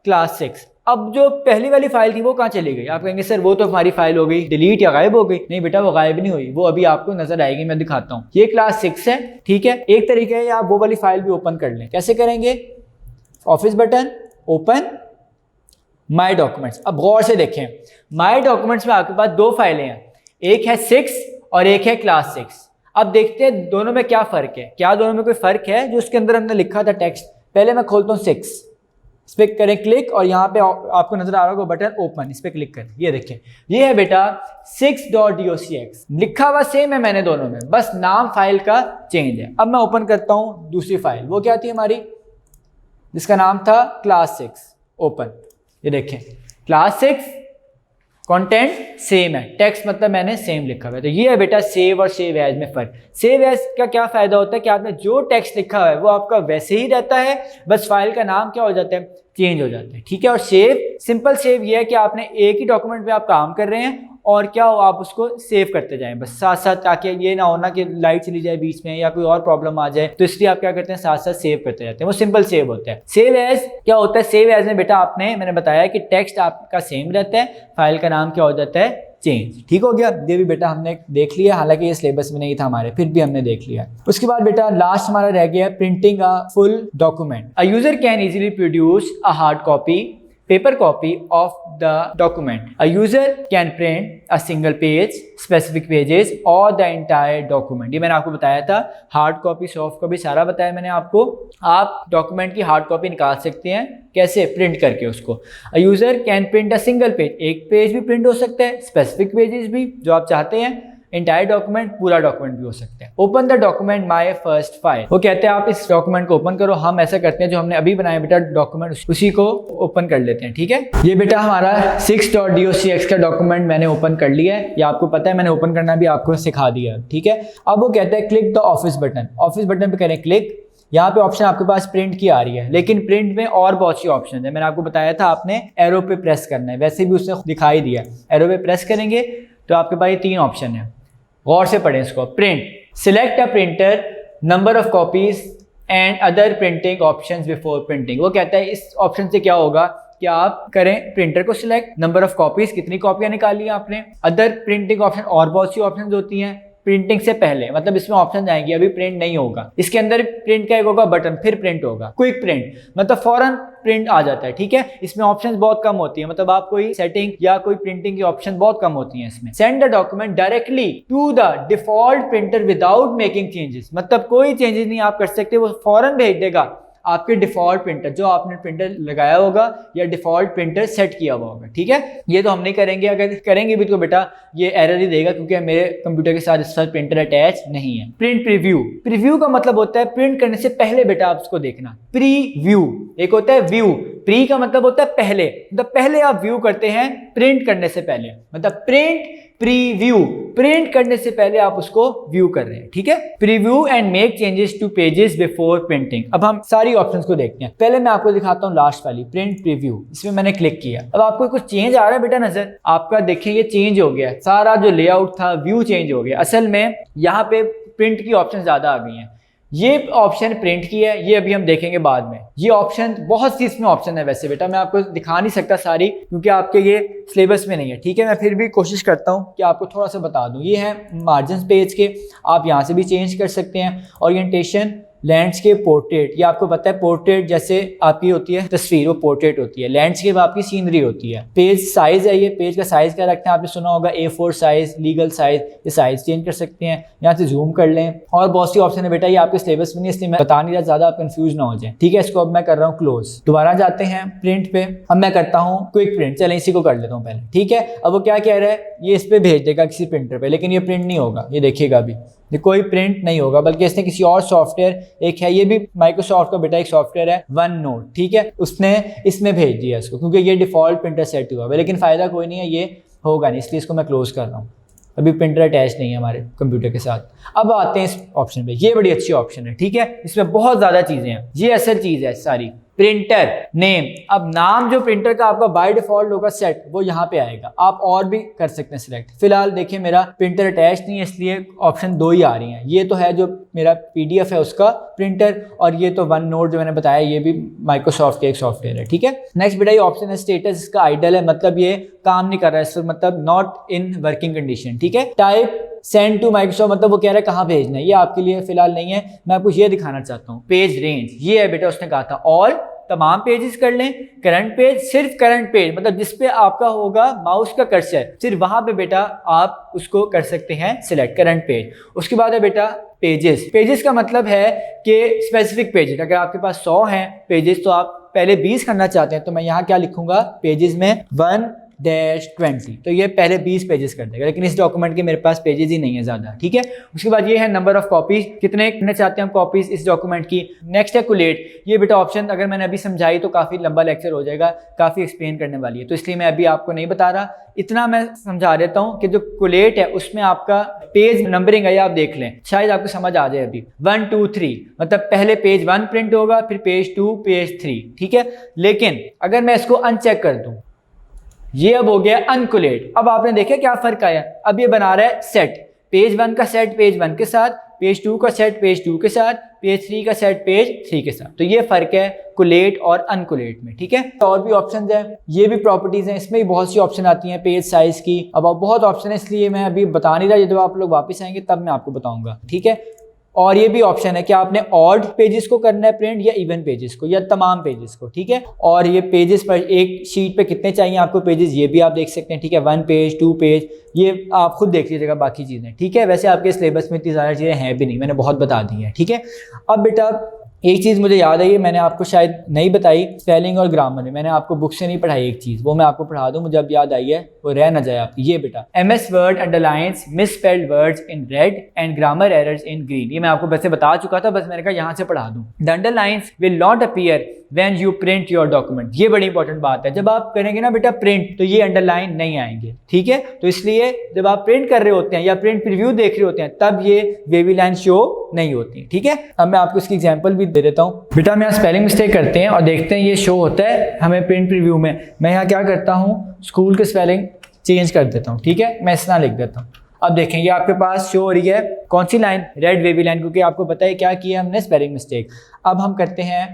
क्लास 6। अब जो पहली वाली फाइल थी वो कहाँ चली गई? आप कहेंगे सर वो तो हमारी फाइल हो गई डिलीट या गायब हो गई। नहीं बेटा, वो गायब नहीं हुई, वो अभी आपको नजर आएगी, मैं दिखाता हूँ। ये क्लास 6 है, ठीक है। एक तरीका है आप वो वाली फाइल भी ओपन कर लें। कैसे करेंगे? Office button, open my documents. अब गौर से देखें, माई डॉक्यूमेंट्स में आपके पास 2 फाइलें हैं, एक है 6 और एक है क्लास 6। अब देखते हैं दोनों में क्या फ़र्क है, क्या दोनों में कोई फ़र्क है जो उसके अंदर हमने लिखा था टेक्स्ट। पहले मैं खोलता हूँ 6, इस पर करें क्लिक और यहाँ पे आपको नजर आ रहा होगा बटन ओपन, इस पर क्लिक करें। ये देखें, ये है बेटा 6.docx, लिखा हुआ सेम है मैंने दोनों में, बस नाम फाइल का चेंज है। अब मैं ओपन करता हूँ दूसरी फाइल, वो क्या थी हमारी, जिसका नाम था क्लास 6, ओपन। ये देखें क्लास 6, कंटेंट सेम है, टेक्स्ट मतलब मैंने सेम लिखा हुआ है। तो ये है बेटा सेव और सेव एज में फर्क। सेव एज का क्या फायदा होता है कि आपने जो टेक्स्ट लिखा हुआ है वो आपका वैसे ही रहता है, बस फाइल का नाम क्या हो जाता है, चेंज हो जाता है, ठीक है। और सेव, सिंपल सेव ये है कि आपने एक ही डॉक्यूमेंट पे आप काम कर रहे हैं और क्या हो, आप उसको सेव करते जाएं बस साथ साथ, ताकि ये ना होना कि लाइट चली जाए बीच में या कोई और प्रॉब्लम आ जाए, तो इसलिए आप क्या करते हैं, साथ साथ सेव करते जाते हैं। वो सिंपल सेव होता है। सेव एज क्या होता है? सेव एज में बेटा आपने, मैंने बताया कि टेक्स्ट आपका सेम रहता है, फाइल का नाम क्या हो जाता है, चेंज। ठीक हो गया, ये भी बेटा हमने देख लिया, हालांकि ये सिलेबस में नहीं था हमारे, फिर भी हमने देख लिया। उसके बाद बेटा लास्ट हमारा रह गया printing a full document. A user can easily produce a hard copy paper copy of the document. A user can print a single page, specific pages or the entire document. ये मैंने आपको बताया था, हार्ड कॉपी, सॉफ्ट कॉपी सारा बताया मैंने आपको। आप डॉक्यूमेंट की हार्ड कॉपी निकाल सकते हैं, कैसे? प्रिंट करके उसको। A user can print a single page, एक पेज भी प्रिंट हो सकता है, स्पेसिफिक पेजेस भी जो आप चाहते हैं, इंटायर डॉक्यूमेंट, पूरा डॉक्यूमेंट भी हो सकता है। Open the document my first file, वो कहते हैं आप इस डॉक्यूमेंट को ओपन करो। हम ऐसा करते हैं, जो हमने अभी बनाया बेटा डॉक्यूमेंट, उसी को ओपन कर लेते हैं, ठीक है। ये बेटा हमारा 6.docx का डॉक्यूमेंट मैंने ओपन कर लिया है, ये आपको पता है, मैंने ओपन करना भी आपको सिखा दिया, ठीक है। अब वो कहता है click the office button, office button पे करें क्लिक। यहाँ पे ऑप्शन आपके पास प्रिंट की आ रही है, लेकिन प्रिंट में और बहुत सी ऑप्शन है। मैंने आपको बताया था आपने एरो पे प्रेस करना है, वैसे भी उसने दिखाई दिया। एरो पे प्रेस करेंगे तो आपके पास ये 3 ऑप्शन है, गौर से पढ़ें इसको। Print, select a printer, number of copies and other printing options before printing. वो कहता है इस ऑप्शन से क्या होगा कि आप करें प्रिंटर को सिलेक्ट, नंबर ऑफ कॉपीज, कितनी कॉपियां निकाली आपने, अदर प्रिंटिंग ऑप्शन, और बहुत सी ऑप्शन होती हैं प्रिंटिंग से पहले, मतलब इसमें ऑप्शन आएंगे, अभी प्रिंट नहीं होगा। इसके अंदर प्रिंट का एक होगा बटन, फिर प्रिंट होगा। क्विक प्रिंट मतलब फौरन प्रिंट आ जाता है, ठीक है। इसमें ऑप्शंस बहुत कम होती है, मतलब आप कोई सेटिंग या कोई प्रिंटिंग की ऑप्शन बहुत कम होती हैं इसमें। Send the document directly to the default printer without making changes, मतलब कोई चेंजेस नहीं आप कर सकते, वो फौरन भेज देगा आपके डिफॉल्ट प्रिंटर, जो आपने प्रिंटर लगाया होगा या डिफॉल्ट प्रिंटर सेट किया हुआ होगा, ठीक है। ये तो हम नहीं करेंगे, अगर करेंगे भी तो बेटा ये एरर ही देगा, क्योंकि मेरे कंप्यूटर के साथ इस पर प्रिंटर अटैच नहीं है। प्रिंट प्रीव्यू, प्रीव्यू का मतलब होता है प्रिंट करने से पहले बेटा आप उसको देखना। प्रीव्यू, एक होता है व्यू, प्री का मतलब होता है पहले, मतलब पहले आप व्यू करते हैं प्रिंट करने से पहले, मतलब प्रिंट प्रीव्यू, प्रिंट करने से पहले आप उसको व्यू कर रहे हैं, ठीक है। Preview and make changes two pages before printing. अब हम सारी ऑप्शंस को देखते हैं। पहले मैं आपको दिखाता हूं लास्ट वाली, प्रिंट प्रीव्यू, इसमें मैंने क्लिक किया। अब आपको कुछ चेंज आ रहा है बेटा नजर, आपका देखिए ये चेंज हो गया, सारा जो लेआउट था व्यू चेंज हो गया। असल में यहाँ पे प्रिंट की ऑप्शन ज्यादा आ गई हैं, ये ऑप्शन प्रिंट की है, ये अभी हम देखेंगे बाद में। ये ऑप्शन बहुत सी इसमें ऑप्शन है, वैसे बेटा मैं आपको दिखा नहीं सकता सारी, क्योंकि आपके ये सिलेबस में नहीं है, ठीक है। मैं फिर भी कोशिश करता हूँ कि आपको थोड़ा सा बता दूँ। ये है मार्जिन पेज के, आप यहाँ से भी चेंज कर सकते हैं। ओरिएंटेशन, लैंडस्केप, पोर्ट्रेट, ये आपको पता है पोर्ट्रेट जैसे आपकी होती है तस्वीर, वो पोर्ट्रेट होती है। लैंडस्केप आपकी सीनरी होती है। पेज साइज है, ये पेज का साइज क्या रखते हैं आपने सुना होगा, A4 साइज, लीगल साइज, ये साइज चेंज कर सकते हैं, यहाँ से जूम कर लें, और बहुत सी ऑप्शन है बेटा, ये आपके सिलेबस में नहीं, इसलिए मैं बता नहीं रहा, ज्यादा आप कंफ्यूज ना हो जाए, ठीक है। इसको अब मैं कर रहा हूँ क्लोज। दोबारा जाते हैं प्रिंट पे, अब मैं करता हूँ क्विक प्रिंट, चलें इसी को कर लेता हूँ पहले, ठीक है। अब वो क्या कह रहा है, ये इस पे भेज देगा किसी प्रिंटर पे, लेकिन ये प्रिंट नहीं होगा, ये देखिएगा अभी ये कोई प्रिंट नहीं होगा, बल्कि इसने किसी और सॉफ्टवेयर, एक है ये भी माइक्रोसॉफ्ट का बेटा एक सॉफ्टवेयर है वन नोट, ठीक है, उसने इसमें भेज दिया इसको, क्योंकि ये डिफॉल्ट प्रिंटर सेट हुआ है, लेकिन फायदा कोई नहीं है, ये होगा नहीं, इसलिए इसको मैं क्लोज कर रहा हूँ। अभी प्रिंटर अटैच नहीं है हमारे कंप्यूटर के साथ। अब आते हैं इस ऑप्शन पे, ये बड़ी अच्छी ऑप्शन है, ठीक है, इसमें बहुत ज्यादा चीजें हैं, ये असल चीज है सारी। प्रिंटर नेम, अब नाम जो प्रिंटर का आपका बाय डिफॉल्ट होगा सेट, वो यहाँ पे आएगा, आप और भी कर सकते हैं सिलेक्ट। फिलहाल देखिए मेरा प्रिंटर अटैच नहीं है, इसलिए ऑप्शन 2 ही आ रही हैं। ये तो है जो मेरा PDF है उसका प्रिंटर, और ये तो वन नोट जो मैंने बताया, ये भी माइक्रोसॉफ्ट का एक सॉफ्टवेयर है, ठीक है। नेक्स्ट बेटा ये ऑप्शन है स्टेटस, इसका आइडल है, मतलब ये काम नहीं कर रहा है, मतलब नॉट इन वर्किंग कंडीशन, ठीक है। टाइप सेंड टू माइक्रोसॉफ्ट, मतलब वो कह रहा है कहाँ भेजना है, ये आपके लिए फिलहाल नहीं है, मैं आपको ये दिखाना चाहता हूँ। पेज रेंज, ये है बेटा, उसने कहा था ऑल तमाम पेजेस कर लें। करंट पेज, सिर्फ करंट पेज, मतलब जिसपे आपका होगा माउस का कर्सर, सिर्फ वहां पे बेटा आप उसको कर सकते हैं सिलेक्ट, करंट पेज। उसके बाद है बेटा पेजेस, पेजेस का मतलब है कि स्पेसिफिक पेजेस, अगर आपके पास 100 हैं पेजेस तो आप पहले 20 करना चाहते हैं, तो मैं यहाँ क्या लिखूंगा पेजेस में 1-20, तो ये पहले 20 पेजेस कर देगा, लेकिन इस डॉक्यूमेंट के मेरे पास पेजेस ही नहीं है ज्यादा, ठीक है। उसके बाद ये है नंबर ऑफ कॉपीज, कितने करना चाहते हैं हम कॉपीज इस डॉक्यूमेंट की। नेक्स्ट है कुलेट, ये बेटा ऑप्शन अगर मैंने अभी समझाई तो काफी लंबा लेक्चर हो जाएगा, काफी एक्सप्लेन करने वाली है, तो इसलिए मैं अभी आपको नहीं बता रहा, इतना मैं समझा देता हूँ कि जो कुलेट है उसमें आपका पेज नंबरिंग है, आप देख लें, शायद आपको समझ आ जाए। अभी 1 2 3 मतलब पहले पेज 1 प्रिंट होगा, फिर पेज 2, पेज 3, ठीक है। लेकिन अगर मैं इसको अनचेक कर दूं, ये अब हो गया अनकुलेट। अब आपने देखा क्या फर्क आया, अब ये बना रहा है सेट, पेज 1 का सेट पेज 1 के साथ, पेज 2 का सेट पेज 2 के साथ, पेज 3 का सेट पेज 3 के साथ। तो ये फर्क है कुलेट और अनकुलेट में, ठीक है। तो और भी ऑप्शंस हैं, ये भी प्रॉपर्टीज हैं, इसमें भी बहुत सी ऑप्शन आती हैं पेज साइज की। अब बहुत ऑप्शन है, इसलिए मैं अभी बता नहीं रहा, जब आप लोग वापस आएंगे तब मैं आपको बताऊंगा, ठीक है। और ये भी ऑप्शन है कि आपने ऑड पेजेस को करना है प्रिंट या इवन पेजेस को या तमाम पेजेस को, ठीक है। और ये पेजेस पर एक शीट पे कितने चाहिए आपको पेजेस, ये भी आप देख सकते हैं, ठीक है। 1 पेज 2 पेज ये आप खुद देख लीजिएगा बाकी चीज़ें, ठीक है। वैसे आपके सिलेबस में इतनी ज़्यादा चीज़ें हैं भी नहीं, मैंने बहुत बता दी हैं, ठीक है। अब बेटा एक चीज़ मुझे याद आई है, मैंने आपको शायद नहीं बताई, स्पेलिंग और ग्रामर में मैंने आपको बुक से नहीं पढ़ाई एक चीज़, वो मैं आपको पढ़ा दूँ, मुझे अब याद आई है, वो रह ना जाए आपकी। ये बेटा MS Word underlines misspelled words in red and grammar errors in green, ये मैं आपको वैसे बता चुका था, बस मैंने कहा यहाँ से पढ़ा दूँ। The underlines will not appear when you print your document, ये बड़ी इंपॉर्टेंट बात है, जब आप करेंगे ना बेटा प्रिंट तो ये अंडरलाइन नहीं आएंगे, ठीक है। तो इसलिए जब आप प्रिंट कर रहे होते हैं या प्रिंट प्रीव्यू देख रहे होते हैं तब ये वेवी लाइन शो नहीं होती, ठीक है। अब मैं आपको इसकी एग्जांपल भी दे देता हूँ। बेटा हम यहाँ स्पेलिंग मिस्टेक करते हैं और देखते हैं ये शो होता है हमें प्रिंट प्रीव्यू में। मैं यहाँ क्या करता हूँ, स्कूल के स्पेलिंग चेंज कर देता हूँ, ठीक है, मैं इस तरह लिख देता हूँ। अब देखें ये आपके पास शो हो रही है कौन सी लाइन, रेड वेवी लाइन, क्योंकि आपको पता है क्या किया हमने, स्पेलिंग मिस्टेक। अब हम करते हैं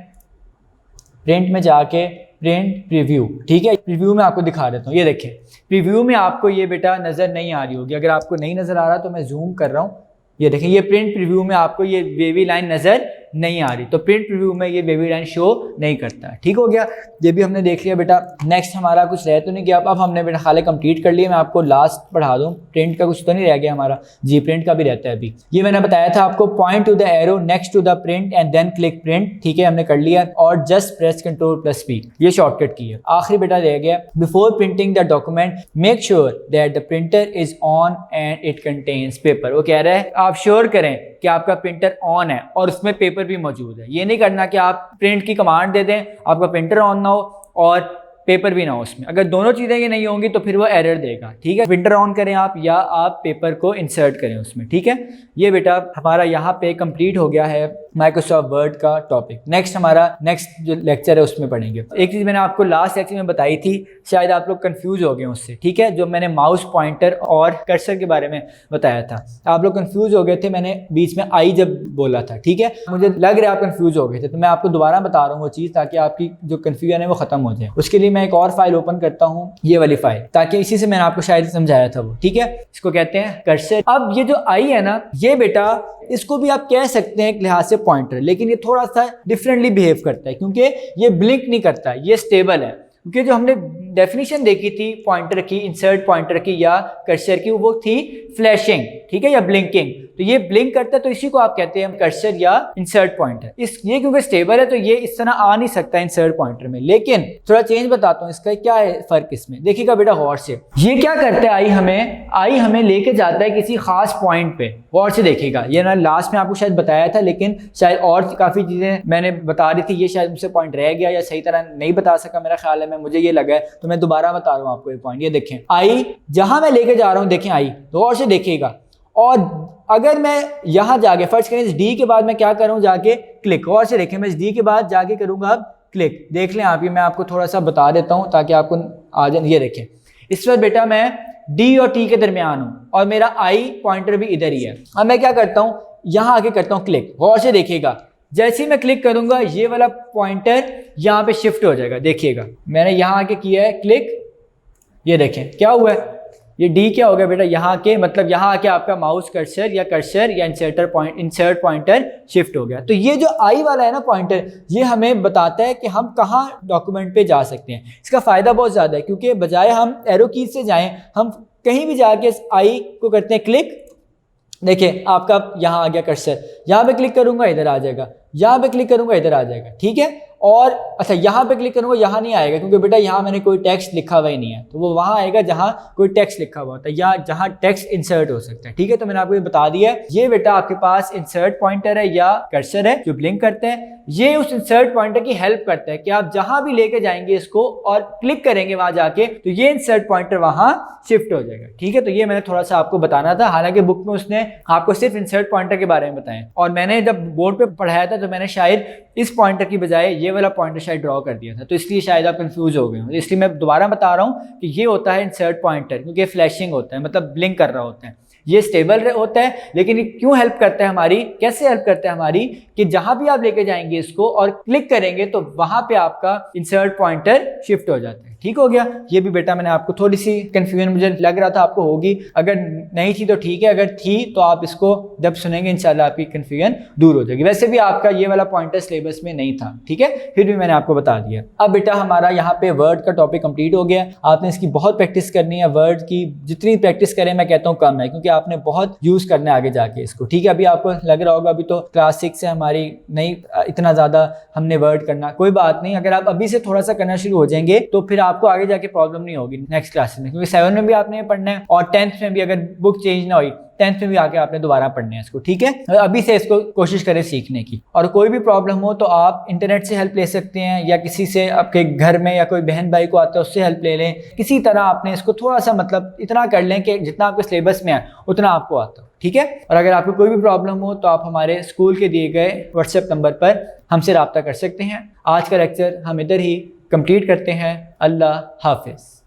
प्रिंट में जाके प्रिंट प्रीव्यू, ठीक है। प्रीव्यू में आपको दिखा देता हूँ, ये देखें प्रीव्यू में आपको ये बेटा नज़र नहीं आ रही होगी, अगर आपको नहीं नज़र आ रहा तो मैं जूम कर रहा हूँ, ये देखें ये प्रिंट प्रीव्यू में आपको ये वेवी लाइन नज़र नहीं आ रही, तो प्रिंट प्रीव्यू में ये वेवी लाइन शो नहीं करता, ठीक हो गया। ये भी हमने देख लिया बेटा। नेक्स्ट हमारा कुछ रह तो नहीं गया, अब हमने बेटा खाली कंप्लीट कर लिया। मैं आपको लास्ट पढ़ा दूं, प्रिंट का कुछ तो नहीं रह गया हमारा, जी प्रिंट का भी रहता है अभी। ये मैंने बताया था आपको, point to the arrow next to the print and then click print, ठीक है, हमने कर लिया। और जस्ट प्रेस Ctrl+P, ये शॉर्टकट की है। आखिरी बेटा रह गया, before printing the document make sure that the printer is on and it contains paper. वो कह रहा है आप श्योर करें कि आपका प्रिंटर ऑन है और उसमें पेपर भी मौजूद है। ये नहीं करना कि आप प्रिंट की कमांड दे दें, आपका प्रिंटर ऑन ना हो और पेपर भी ना हो उसमें, अगर दोनों चीज़ें ये नहीं होंगी तो फिर वो एरर देगा, ठीक है। प्रिंटर ऑन करें आप या आप पेपर को इंसर्ट करें उसमें, ठीक है। ये बेटा हमारा यहाँ पे कंप्लीट हो गया है माइक्रोसॉफ्ट वर्ड का टॉपिक। नेक्स्ट हमारा नेक्स्ट जो लेक्चर है उसमें पढ़ेंगे। एक चीज़ मैंने आपको लास्ट लेक्चर में बताई थी, शायद आप लोग कंफ्यूज हो गए उससे, ठीक है, जो मैंने माउस पॉइंटर और कर्सर के बारे में बताया था, आप लोग कंफ्यूज हो गए थे, मैंने बीच में आई जब बोला था, ठीक है। मुझे लग रहा है आप कंफ्यूज हो गए थे, तो मैं आपको दोबारा बता रहा हूँ वो चीज़, ताकि आपकी जो कन्फ्यूजन है वो खत्म हो जाए। उसके लिए मैं एक और फाइल ओपन करता हूँ, ये वाली फाइल, ताकि इसी से मैंने आपको शायद समझाया था वो, ठीक है। इसको कहते हैं कर्सर। अब ये जो आई है ना, ये बेटा इसको भी आप कह सकते हैं एक लिहाज से पॉइंटर, लेकिन ये थोड़ा सा डिफरेंटली बिहेव करता है, क्योंकि ये ब्लिंक नहीं करता, ये स्टेबल है। क्योंकि जो हमने डेफिनेशन देखी थी पॉइंटर की, इंसर्ट पॉइंटर की या कर्सर की, वो थी फ्लैशिंग, ठीक है, या ब्लिंकिंग। तो ये ब्लिंक करता है, तो इसी को आप कहते हैं कर्सर या इंसर्ट पॉइंटर। ये क्योंकि स्टेबल है तो ये इस तरह आ नहीं सकता इंसर्ट पॉइंटर में। लेकिन थोड़ा चेंज बताता हूँ इसका, क्या है फर्क इसमें, देखिएगा बेटा गौर से। ये क्या करता है, आई हमें लेके जाता है किसी खास पॉइंट पे, गौर से देखिएगा। ये ना लास्ट में आपको शायद बताया था, लेकिन शायद और काफी चीजें मैंने बता रही थी, ये शायद मुझसे पॉइंट रह गया या सही तरह नहीं बता सका, मेरा ख्याल है, मुझे ये लगा है, तो मैं दोबारा बता रहा हूँ आपको ये पॉइंट। ये देखें आई जहां मैं लेके जा रहा हूँ, देखें आई, तो गौर से देखिएगा। और अगर मैं यहां जाके फर्स्ट करें डी के बाद मैं क्या करूं, जाके क्लिक, और से देखें मैं इस डी के बाद जाके करूंगा अब क्लिक, देख लें आप, ये मैं आपको थोड़ा सा बता देता हूं ताकि आपको आ जाए। ये देखें इस वक्त बेटा मैं डी और टी के दरमियान हूं और मेरा आई पॉइंटर भी इधर ही है। अब मैं क्या करता हूं, यहां आके करता हूं क्लिक, गौर से देखिएगा। जैसे ही मैं क्लिक करूंगा ये वाला पॉइंटर यहाँ पे शिफ्ट हो जाएगा, देखिएगा मैंने यहाँ आके किया है क्लिक, ये देखें क्या हुआ है, ये डी क्या हो गया बेटा, यहाँ के मतलब यहाँ आके आपका माउस कर्सर या इंसर्ट पॉइंटर शिफ्ट हो गया। तो ये जो आई वाला है ना पॉइंटर, ये हमें बताता है कि हम कहाँ डॉक्यूमेंट पे जा सकते हैं। इसका फ़ायदा बहुत ज़्यादा है, क्योंकि बजाय हम एरो कीज से जाएं, हम कहीं भी जाके आई को करते हैं क्लिक, देखिए आपका यहाँ आ गया कर्सर, यहाँ पे क्लिक करूंगा इधर आ जाएगा, यहाँ पे क्लिक करूंगा इधर आ जाएगा, ठीक है। और अच्छा यहाँ पे क्लिक करूंगा, यहाँ नहीं आएगा, क्योंकि बेटा यहाँ मैंने कोई टेक्स्ट लिखा हुआ ही नहीं है, तो वो वहाँ आएगा जहाँ कोई टेक्स्ट लिखा हुआ होता है या जहाँ टेक्स्ट इंसर्ट हो सकता है, ठीक है। तो मैंने आपको ये बता दिया है। ये बेटा आपके पास इंसर्ट पॉइंटर है या कर्सर है जो ब्लिंक करते हैं, ये उस इंसर्ट पॉइंटर की हेल्प करता है कि आप जहां भी लेके जाएंगे इसको और क्लिक करेंगे वहां जाके, तो ये इंसर्ट पॉइंटर वहां शिफ्ट हो जाएगा, ठीक है। तो ये मैंने थोड़ा सा आपको बताना था, हालांकि बुक में उसने आपको सिर्फ इंसर्ट पॉइंटर के बारे में बताया, और मैंने जब बोर्ड पे पढ़ाया था तो मैंने शायद इस पॉइंटर की बजाय ये वाला पॉइंटर शायद ड्रॉ कर दिया था, तो इसलिए शायद आप कंफ्यूज हो गए हो। इसलिए मैं दोबारा बता रहा हूँ कि ये होता है इंसर्ट पॉइंटर, क्योंकि फ्लैशिंग होता है, मतलब ब्लिंक कर रहा होता है। ये स्टेबल होता है, लेकिन ये क्यों हेल्प करता है हमारी, कैसे हेल्प करता है हमारी, कि जहां भी आप लेके जाएंगे इसको और क्लिक करेंगे तो वहां पे आपका इंसर्ट पॉइंटर शिफ्ट हो जाता है। ठीक हो गया। ये भी बेटा मैंने आपको थोड़ी सी कन्फ्यूजन मुझे लग रहा था आपको होगी, अगर नहीं थी तो ठीक है, अगर थी तो आप इसको जब सुनेंगे इंशाल्लाह आपकी कन्फ्यूजन दूर हो जाएगी। वैसे भी आपका ये वाला पॉइंटर सिलेबस में नहीं था, ठीक है, फिर भी मैंने आपको बता दिया। अब बेटा हमारा यहाँ पे वर्ड का टॉपिक कंप्लीट हो गया। आपने इसकी बहुत प्रैक्टिस करनी है, वर्ड की जितनी प्रैक्टिस करें मैं कहता हूँ कम है, क्योंकि आपने बहुत यूज करना है आगे जाके इसको, ठीक है। अभी आपको लग रहा होगा अभी तो क्लास 6 से हमारी नहीं इतना ज्यादा हमने वर्ड करना, कोई बात नहीं, अगर आप अभी से थोड़ा सा करना शुरू हो जाएंगे तो फिर आपको आगे जाके प्रॉब्लम नहीं होगी नेक्स्ट क्लासेस में, क्योंकि 7 में भी आपने पढ़ना है और 10th में भी अगर बुक चेंज ना हुई 10th में भी आके आपने दोबारा पढ़ने हैं इसको, ठीक है। अभी से इसको कोशिश करें सीखने की, और कोई भी प्रॉब्लम हो तो आप इंटरनेट से हेल्प ले सकते हैं, या किसी से आपके घर में या कोई बहन भाई को आता है उससे हेल्प ले लें, किसी तरह आपने इसको थोड़ा सा मतलब इतना कर लें कि जितना आपके सिलेबस में है उतना आपको आता हो, ठीक है। और अगर आपको कोई भी प्रॉब्लम हो तो आप हमारे स्कूल के दिए गए व्हाट्सएप नंबर पर हमसे रब्ता कर सकते हैं। आज का लेक्चर हम इधर ही कंप्लीट करते हैं। अल्लाह हाफिज़।